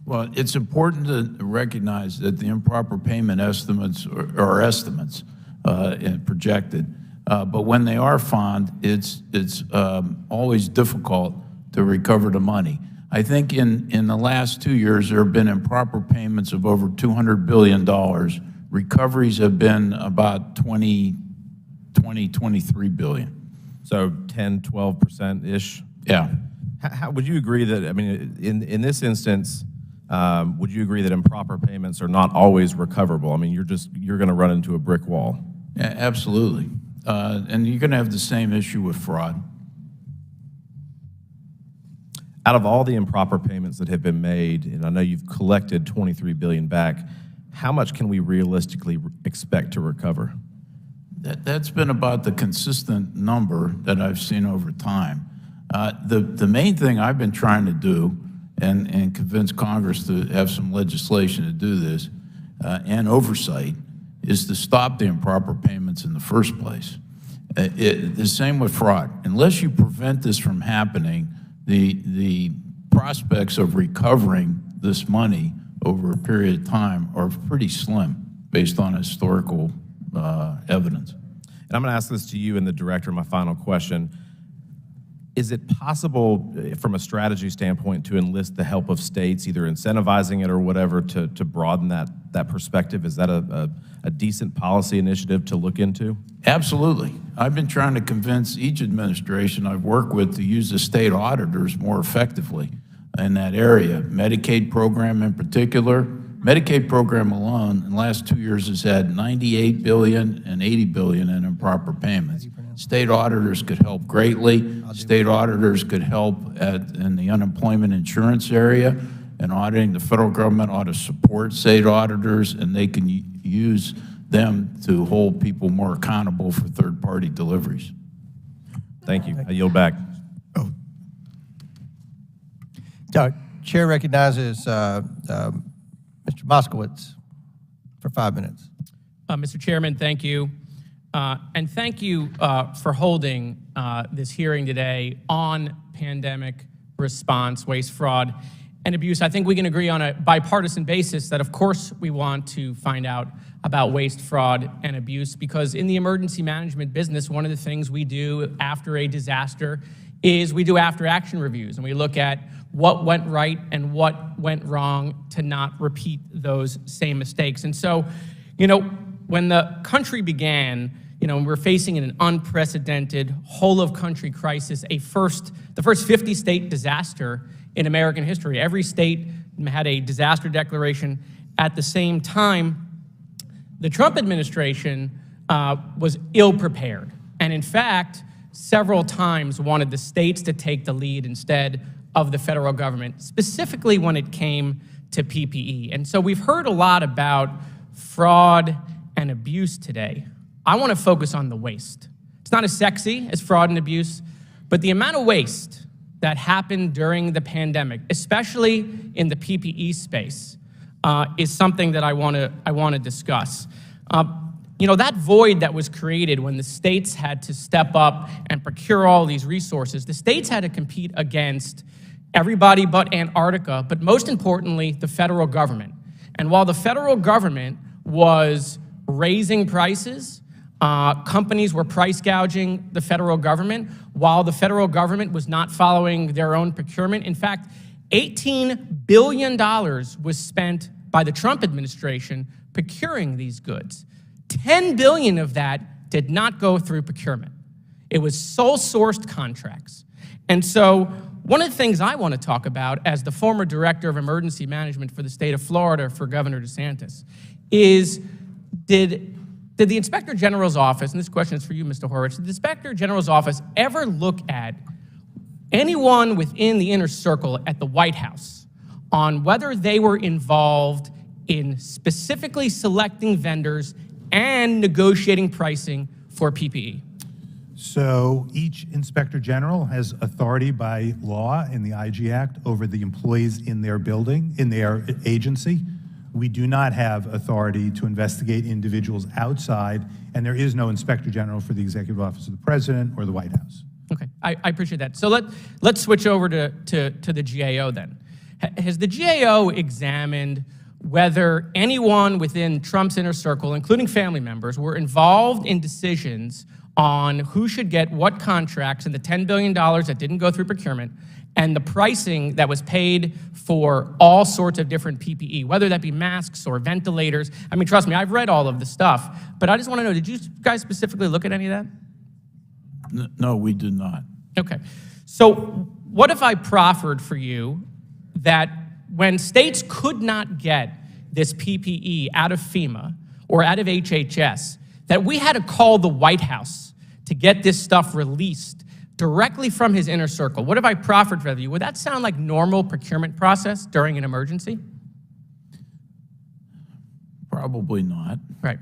Well, it's important to recognize that the improper payment estimates are estimates and projected. But when they are found, it's always difficult to recover the money. I think in the last 2 years, there have been improper payments of over $200 billion. Recoveries have been about 23 billion. So 10, 12%-ish? Yeah. How would you agree that, I mean, in this instance, would you agree that improper payments are not always recoverable? I mean, you're going to run into a brick wall. Yeah, absolutely. And you're going to have the same issue with fraud. Out of all the improper payments that have been made, and I know you've collected $23 billion back, how much can we realistically expect to recover? That's been about the consistent number that I've seen over time. The main thing I've been trying to do, and convince Congress to have some legislation to do this, and oversight, is to stop the improper payments in the first place. The same with fraud. Unless you prevent this from happening, the prospects of recovering this money over a period of time are pretty slim based on historical evidence. And I'm going to ask this to you and the director, my final question. Is it possible, from a strategy standpoint, to enlist the help of states, either incentivizing it or whatever, to broaden that perspective? Is that a decent policy initiative to look into? Absolutely. I've been trying to convince each administration I've worked with to use the state auditors more effectively in that area. Medicaid program in particular. Medicaid program alone in the last 2 years has had $98 billion and $80 billion in improper payments. State auditors could help greatly. State auditors could help in the unemployment insurance area, and auditing. The federal government ought to support state auditors, and they can use them to hold people more accountable for third-party deliveries. Thank you. I yield back. Chair recognizes Mr. Moskowitz for 5 minutes. Mr. Chairman, thank you. And thank you for holding this hearing today on pandemic response, waste, fraud, and abuse. I think we can agree on a bipartisan basis that, of course, we want to find out about waste, fraud, and abuse, because in the emergency management business, one of the things we do after a disaster is we do after-action reviews, and we look at what went right and what went wrong to not repeat those same mistakes. And so, when the country began, we're facing an unprecedented whole-of-country crisis, the first 50-state disaster in American history. Every state had a disaster declaration at the same time. The Trump administration was ill-prepared, and in fact, several times wanted the states to take the lead instead of the federal government, specifically when it came to PPE. And so we've heard a lot about fraud and abuse today. I want to focus on the waste. It's not as sexy as fraud and abuse, but the amount of waste that happened during the pandemic, especially in the PPE space, is something that I want to discuss. That void that was created when the states had to step up and procure all these resources, the states had to compete against everybody but Antarctica, but most importantly, the federal government. And while the federal government was raising prices, companies were price gouging the federal government, while the federal government was not following their own procurement. In fact, $18 billion was spent by the Trump administration procuring these goods. $10 billion of that did not go through procurement. It was sole-sourced contracts. And so one of the things I want to talk about as the former director of emergency management for the state of Florida for Governor DeSantis is, did the Inspector General's office, and this question is for you, Mr. Horowitz, did the Inspector General's office ever look at anyone within the inner circle at the White House on whether they were involved in specifically selecting vendors and negotiating pricing for PPE? So each Inspector General has authority by law in the IG Act over the employees in their building, in their agency. We do not have authority to investigate individuals outside, and there is no Inspector General for the Executive Office of the President or the White House. Okay, I appreciate that. So let's switch over to the GAO then. Has the GAO examined whether anyone within Trump's inner circle, including family members, were involved in decisions on who should get what contracts and the $10 billion that didn't go through procurement and the pricing that was paid for all sorts of different PPE, whether that be masks or ventilators. I mean, trust me, I've read all of the stuff, but I just want to know, did you guys specifically look at any of that? No, we did not. Okay. So what if I proffered for you that when states could not get this PPE out of FEMA or out of HHS, that we had to call the White House to get this stuff released directly from his inner circle? What if I proffered for you? Would that sound like normal procurement process during an emergency? Probably not. Right.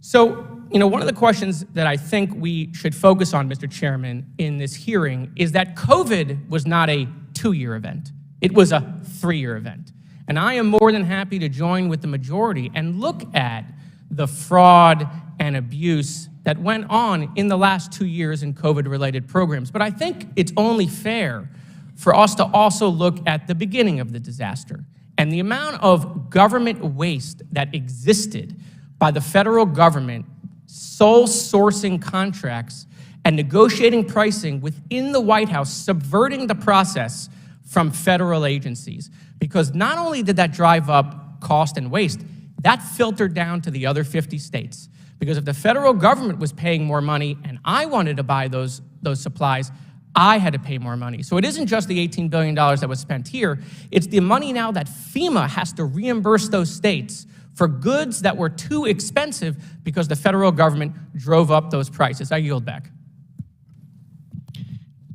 So, you know, one of the questions that I think we should focus on, Mr. Chairman, in this hearing is that COVID was not a 2-year event. It was a 3-year event. And I am more than happy to join with the majority and look at the fraud and abuse that went on in the last 2 years in COVID-related programs. But I think it's only fair for us to also look at the beginning of the disaster and the amount of government waste that existed by the federal government sole sourcing contracts and negotiating pricing within the White House, subverting the process from federal agencies. Because not only did that drive up cost and waste, that filtered down to the other 50 states. Because if the federal government was paying more money and I wanted to buy those supplies, I had to pay more money. So it isn't just the $18 billion that was spent here, it's the money now that FEMA has to reimburse those states for goods that were too expensive because the federal government drove up those prices. I yield back.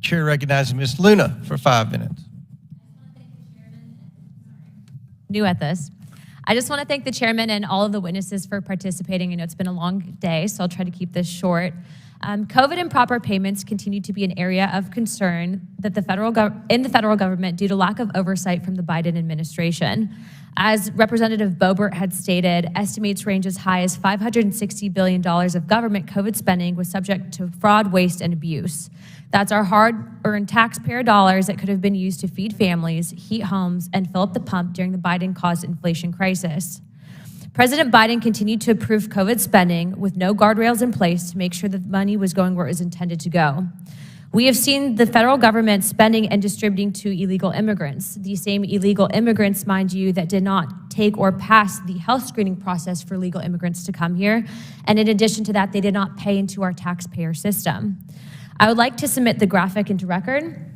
Chair recognizes Ms. Luna for 5 minutes. New at this. I just want to thank the chairman and all of the witnesses for participating. I know it's been a long day, so I'll try to keep this short. COVID improper payments continue to be an area of concern that in the federal government due to lack of oversight from the Biden administration. As Representative Boebert had stated, estimates range as high as $560 billion of government COVID spending was subject to fraud, waste, and abuse. That's our hard-earned taxpayer dollars that could have been used to feed families, heat homes, and fill up the pump during the Biden-caused inflation crisis. President Biden continued to approve COVID spending with no guardrails in place to make sure that the money was going where it was intended to go. We have seen the federal government spending and distributing to illegal immigrants. These same illegal immigrants, mind you, that did not take or pass the health screening process for legal immigrants to come here. And in addition to that, they did not pay into our taxpayer system. I would like to submit the graphic into record.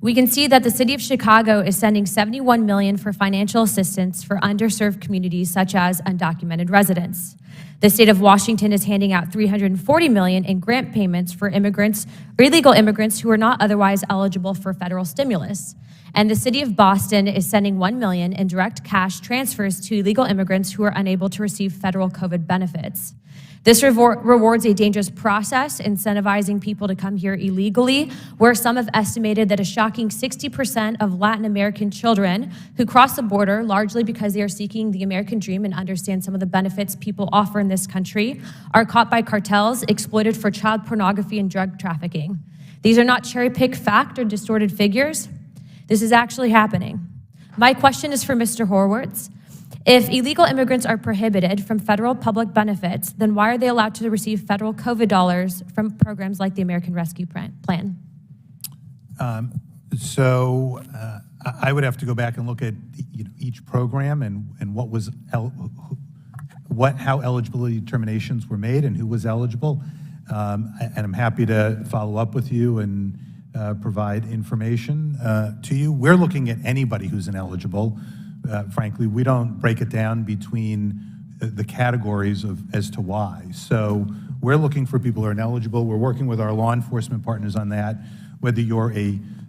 We can see that the city of Chicago is sending $71 million for financial assistance for underserved communities such as undocumented residents. The state of Washington is handing out $340 million in grant payments for immigrants or illegal immigrants who are not otherwise eligible for federal stimulus. And the city of Boston is sending $1 million in direct cash transfers to illegal immigrants who are unable to receive federal COVID benefits. This rewards a dangerous process, incentivizing people to come here illegally, where some have estimated that a shocking 60% of Latin American children who cross the border, largely because they are seeking the American dream and understand some of the benefits people offer in this country, are caught by cartels, exploited for child pornography and drug trafficking. These are not cherry-picked fact or distorted figures. This is actually happening. My question is for Mr. Horwitz. If illegal immigrants are prohibited from federal public benefits, then why are they allowed to receive federal COVID dollars from programs like the American Rescue Plan? I would have to go back and look at each program and what was how eligibility determinations were made and who was eligible. And I'm happy to follow up with you and provide information to you. We're looking at anybody who's ineligible. Frankly, we don't break it down between the categories as to why. So we're looking for people who are ineligible. We're working with our law enforcement partners on that. Whether you're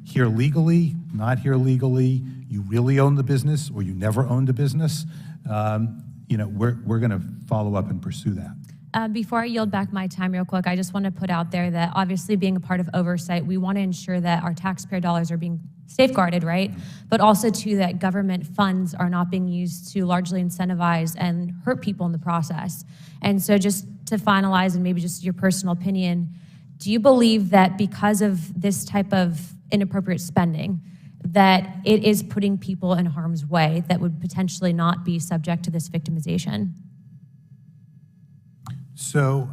here legally, not here legally, you really own the business, or you never owned a business, we're going to follow up and pursue that. Before I yield back my time real quick, I just want to put out there that obviously being a part of Oversight, we want to ensure that our taxpayer dollars are being safeguarded, right? But also too that government funds are not being used to largely incentivize and hurt people in the process. And so just to finalize, and maybe just your personal opinion, do you believe that because of this type of inappropriate spending, that it is putting people in harm's way that would potentially not be subject to this victimization? So,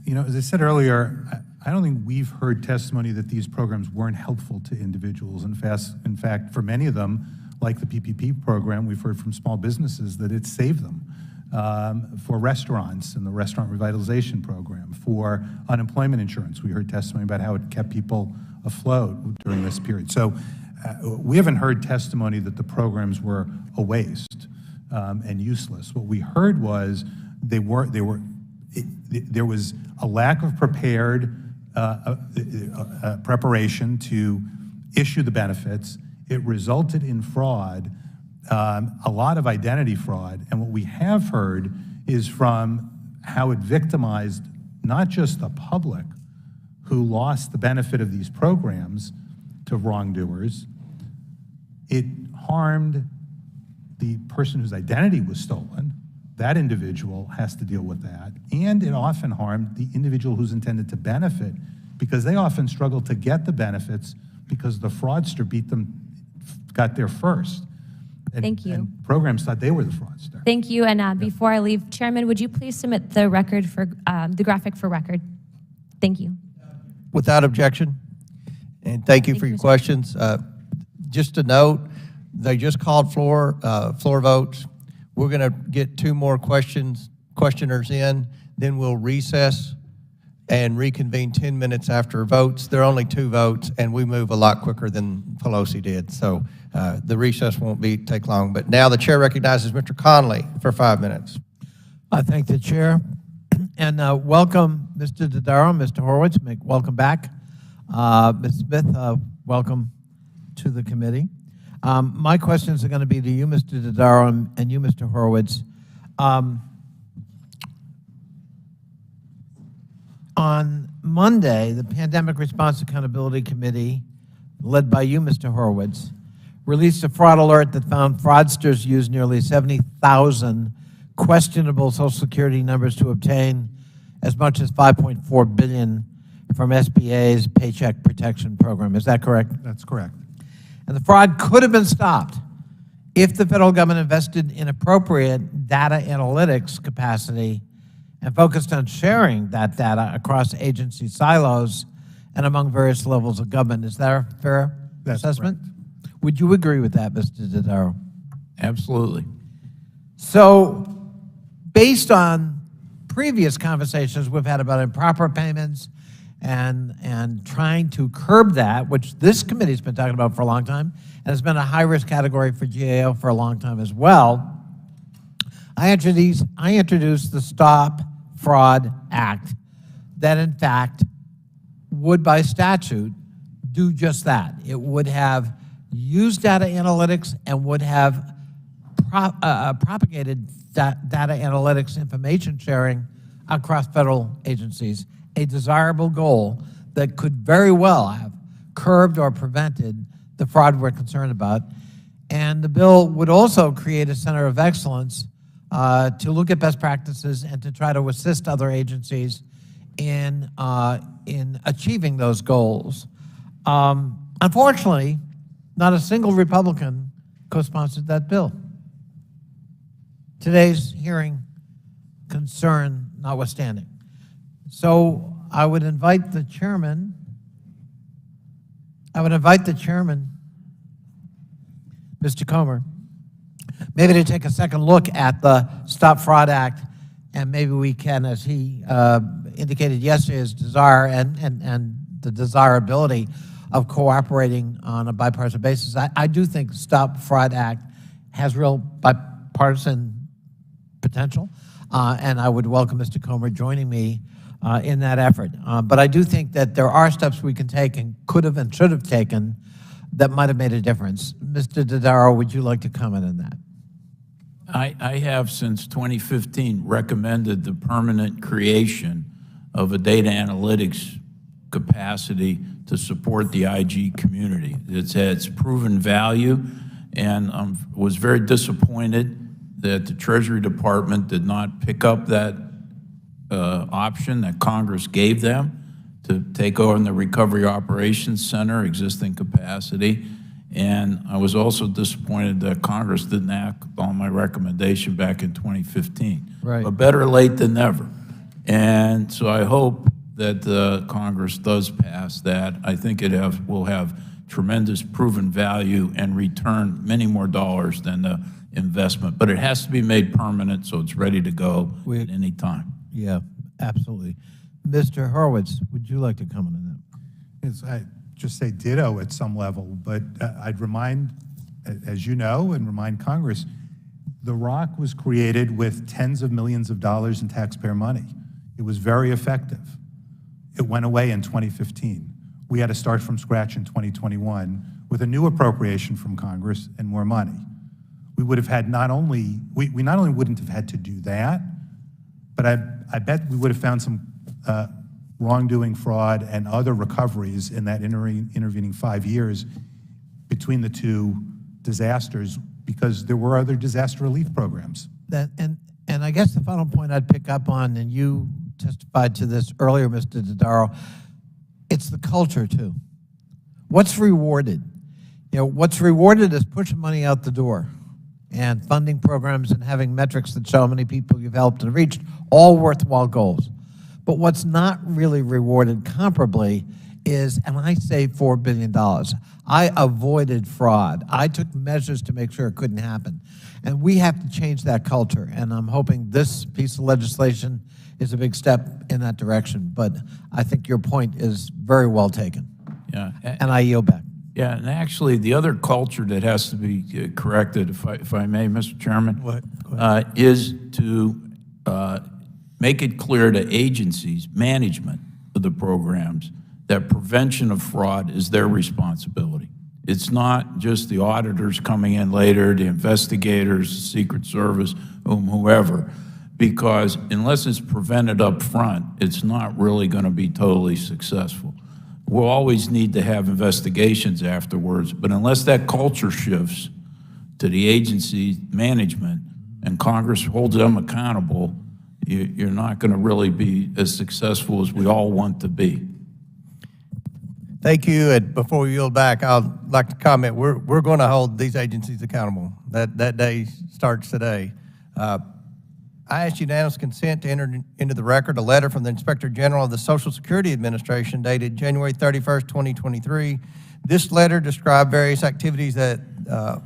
You know, as I said earlier, I don't think we've heard testimony that these programs weren't helpful to individuals. In fact, for many of them, like the PPP program, we've heard from small businesses that it saved them. For restaurants and the restaurant revitalization program, for unemployment insurance, we heard testimony about how it kept people afloat during this period. So we haven't heard testimony that the programs were a waste and useless. What we heard was there was a lack of preparation to issue the benefits. It resulted in fraud, a lot of identity fraud, and what we have heard is from how it victimized not just the public who lost the benefit of these programs to wrongdoers, it harmed the person whose identity was stolen. That individual has to deal with that, and it often harmed the individual who's intended to benefit, because they often struggle to get the benefits because the fraudster got there first. Thank you. And programs thought they were the fraudster. Thank you. And before I leave, Chairman, would you please submit the record for the graphic for record? Thank you. Without objection. And thank you for your questions. Just a note, they just called floor votes. We're going to get 2 more questioners in, then we'll recess and reconvene 10 minutes after votes. There are only 2 votes, and we move a lot quicker than Pelosi did. So the recess won't take long. But now the chair recognizes Mr. Conley for 5 minutes. I thank the chair. And welcome, Mr. Dodaro, Mr. Horowitz. Welcome back. Ms. Smith, welcome to the committee. My questions are going to be to you, Mr. Dodaro, and you, Mr. Horowitz. On Monday, the Pandemic Response Accountability Committee, led by you, Mr. Horowitz, released a fraud alert that found fraudsters used nearly 70,000 questionable Social Security numbers to obtain as much as $5.4 billion from SBA's Paycheck Protection Program. Is that correct? That's correct. And the fraud could have been stopped if the federal government invested in appropriate data analytics capacity and focused on sharing that data across agency silos and among various levels of government. Is that a fair assessment? Correct. Would you agree with that, Mr. Dodaro? Absolutely. So, based on previous conversations we've had about improper payments and trying to curb that, which this committee's been talking about for a long time, and has been a high-risk category for GAO for a long time as well, I introduced the Stop Fraud Act that, in fact, would, by statute, do just that. It would have used data analytics and would have propagated data analytics information sharing across federal agencies, a desirable goal that could very well have curbed or prevented the fraud we're concerned about. And the bill would also create a center of excellence to look at best practices and to try to assist other agencies in achieving those goals. Unfortunately, not a single Republican co-sponsored that bill. Today's hearing concern notwithstanding. So I would invite the chairman, Mr. Comer, maybe to take a second look at the Stop Fraud Act, and maybe we can, as he indicated yesterday, his desire and the desirability of cooperating on a bipartisan basis. I do think Stop Fraud Act has real bipartisan potential, and I would welcome Mr. Comer joining me in that effort. But I do think that there are steps we can take and could have and should have taken that might have made a difference. Mr. Dodaro, would you like to comment on that? I have, since 2015, recommended the permanent creation of a data analytics capacity to support the IG community. It's had its proven value, and was very disappointed that the Treasury Department did not pick up that option that Congress gave them to take over the Recovery Operations Center, existing capacity. And I was also disappointed that Congress didn't act on my recommendation back in 2015. Right. But better late than never. And so I hope that Congress does pass that. I think it will have tremendous proven value and return many more dollars than the investment. But it has to be made permanent so it's ready to go at any time. Yeah, absolutely. Mr. Horowitz, would you like to comment on that? Yes, I just say ditto at some level, but I'd remind, as you know, and remind Congress, the ROC was created with tens of millions of dollars in taxpayer money. It was very effective. It went away in 2015. We had to start from scratch in 2021 with a new appropriation from Congress and more money. We would have had we not only wouldn't have had to do that, but I bet we would have found some wrongdoing, fraud, and other recoveries in that intervening 5 years between the two disasters, because there were other disaster relief programs. And I guess the final point I'd pick up on, and you testified to this earlier, Mr. Dodaro, it's the culture too. What's rewarded? You know, what's rewarded is pushing money out the door and funding programs and having metrics that show how many people you've helped and reached, all worthwhile goals. But what's not really rewarded comparably is, and I saved $4 billion. I avoided fraud. I took measures to make sure it couldn't happen. And we have to change that culture. And I'm hoping this piece of legislation is a big step in that direction. But I think your point is very well taken. Yeah. And I yield back. Yeah, and actually the other culture that has to be corrected, if I may, Mr. Chairman, is to make it clear to agencies, management of the programs, that prevention of fraud is their responsibility. It's not just the auditors coming in later, the investigators, the Secret Service, whoever, because unless it's prevented up front, it's not really going to be totally successful. We'll always need to have investigations afterwards, but unless that culture shifts to the agency management and Congress holds them accountable, you're not going to really be as successful as we all want to be. Thank you. And before we yield back, I'd like to comment. We're going to hold these agencies accountable. That day starts today. I ask unanimous consent to enter into the record a letter from the Inspector General of the Social Security Administration dated January 31st, 2023. This letter described various activities that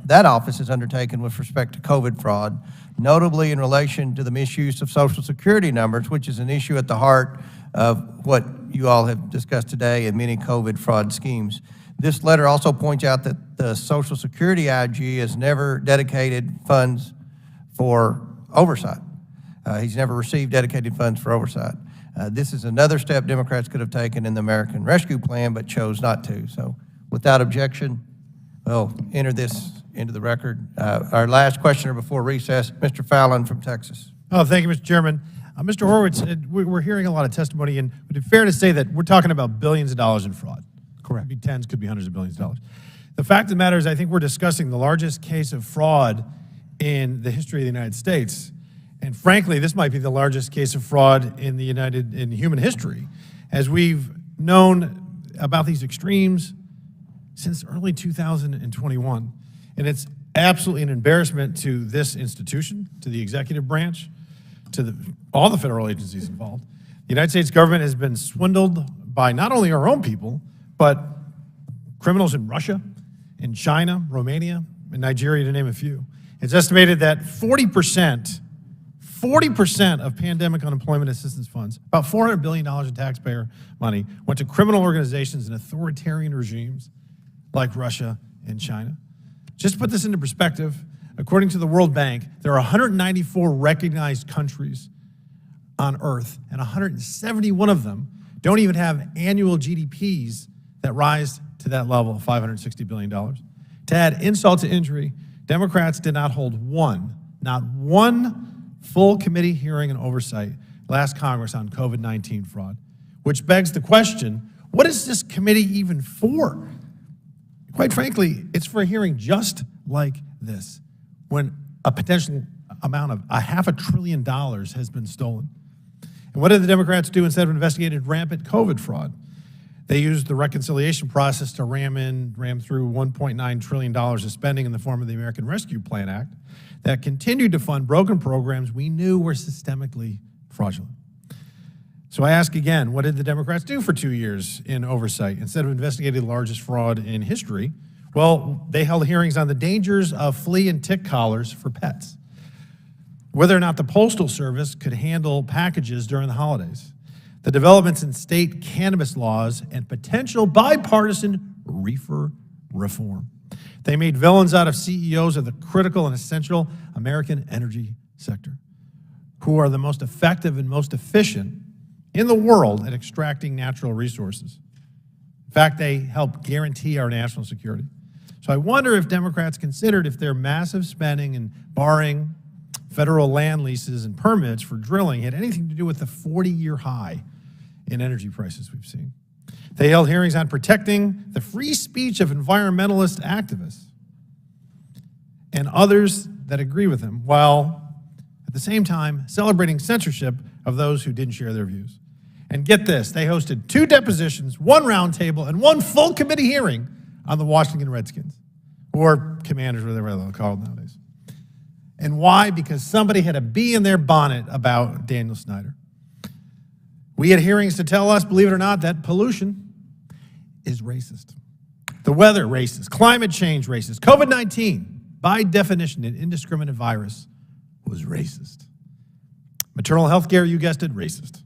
that office has undertaken with respect to COVID fraud, notably in relation to the misuse of Social Security numbers, which is an issue at the heart of what you all have discussed today in many COVID fraud schemes. This letter also points out that the Social Security IG has never dedicated funds for oversight. He's never received dedicated funds for oversight. This is another step Democrats could have taken in the American Rescue Plan, but chose not to. So without objection, we'll enter this into the record. Our last questioner before recess, Mr. Fallon from Texas. Oh, thank you, Mr. Chairman. Mr. Horowitz, we're hearing a lot of testimony, and would it be fair to say that we're talking about billions of dollars in fraud? Correct. Could be tens, could be hundreds of billions of dollars. The fact of the matter is, I think we're discussing the largest case of fraud in the history of the United States. And frankly, this might be the largest case of fraud in human history, as we've known about these extremes since early 2021. And it's absolutely an embarrassment to this institution, to the executive branch, to all the federal agencies involved. The United States government has been swindled by not only our own people, but criminals in Russia, in China, Romania, and Nigeria, to name a few. It's estimated that 40% of pandemic unemployment assistance funds, about $400 billion in taxpayer money, went to criminal organizations and authoritarian regimes like Russia and China. Just to put this into perspective, according to the World Bank, there are 194 recognized countries on Earth, and 171 of them don't even have annual GDPs that rise to that level of $560 billion. To add insult to injury, Democrats did not hold not one full committee hearing and oversight last Congress on COVID-19 fraud, which begs the question, what is this committee even for? Quite frankly, it's for a hearing just like this, when a potential amount of $500 billion has been stolen. And what did the Democrats do instead of investigating rampant COVID fraud? They used the reconciliation process to ram through $1.9 trillion of spending in the form of the American Rescue Plan Act that continued to fund broken programs we knew were systemically fraudulent. So I ask again, what did the Democrats do for 2 years in oversight? Instead of investigating the largest fraud in history, well, they held hearings on the dangers of flea and tick collars for pets, whether or not the Postal Service could handle packages during the holidays, the developments in state cannabis laws, and potential bipartisan reefer reform. They made villains out of CEOs of the critical and essential American energy sector, who are the most effective and most efficient in the world at extracting natural resources. In fact, they help guarantee our national security. So I wonder if Democrats considered if their massive spending and barring federal land leases and permits for drilling had anything to do with the 40-year high in energy prices we've seen. They held hearings on protecting the free speech of environmentalist activists and others that agree with them, while at the same time celebrating censorship of those who didn't share their views. And get this, they hosted 2 depositions, 1 roundtable, and 1 full committee hearing on the Washington Redskins, or Commanders, whatever they're called nowadays. And why? Because somebody had a bee in their bonnet about Daniel Snyder. We had hearings to tell us, believe it or not, that pollution is racist. The weather, racist. Climate change, racist. COVID-19, by definition, an indiscriminate virus, was racist. Maternal health care, you guessed it, racist.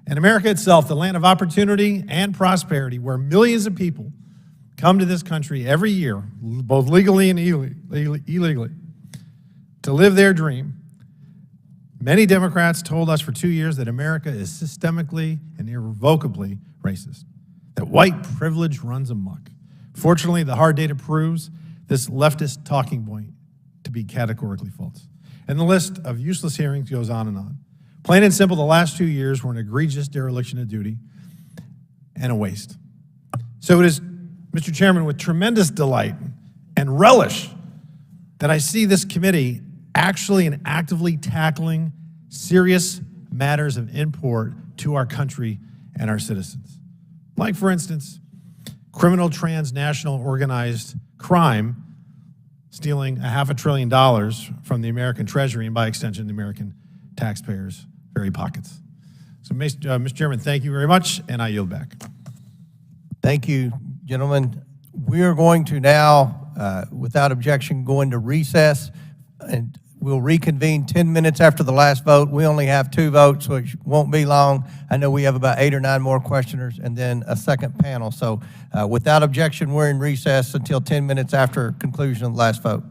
And America itself, the land of opportunity and prosperity, where millions of people come to this country every year, both legally and illegally, to live their dream. Many Democrats told us for 2 years that America is systemically and irrevocably racist, that white privilege runs amok. Fortunately, the hard data proves this leftist talking point to be categorically false. And the list of useless hearings goes on and on. Plain and simple, the last 2 years were an egregious dereliction of duty and a waste. So it is, Mr. Chairman, with tremendous delight and relish that I see this committee actually and actively tackling serious matters of import to our country and our citizens. Like, for instance, criminal transnational organized crime stealing $500 billion from the American Treasury and, by extension, the American taxpayers' very pockets. So, Mr. Chairman, thank you very much, and I yield back. Thank you, gentlemen. We are going to now, without objection, go into recess, and we'll reconvene 10 minutes after the last vote. We only have 2 votes, which won't be long. I know we have about 8 or 9 more questioners and then a second panel. So without objection, we're in recess until 10 minutes after conclusion of the last vote.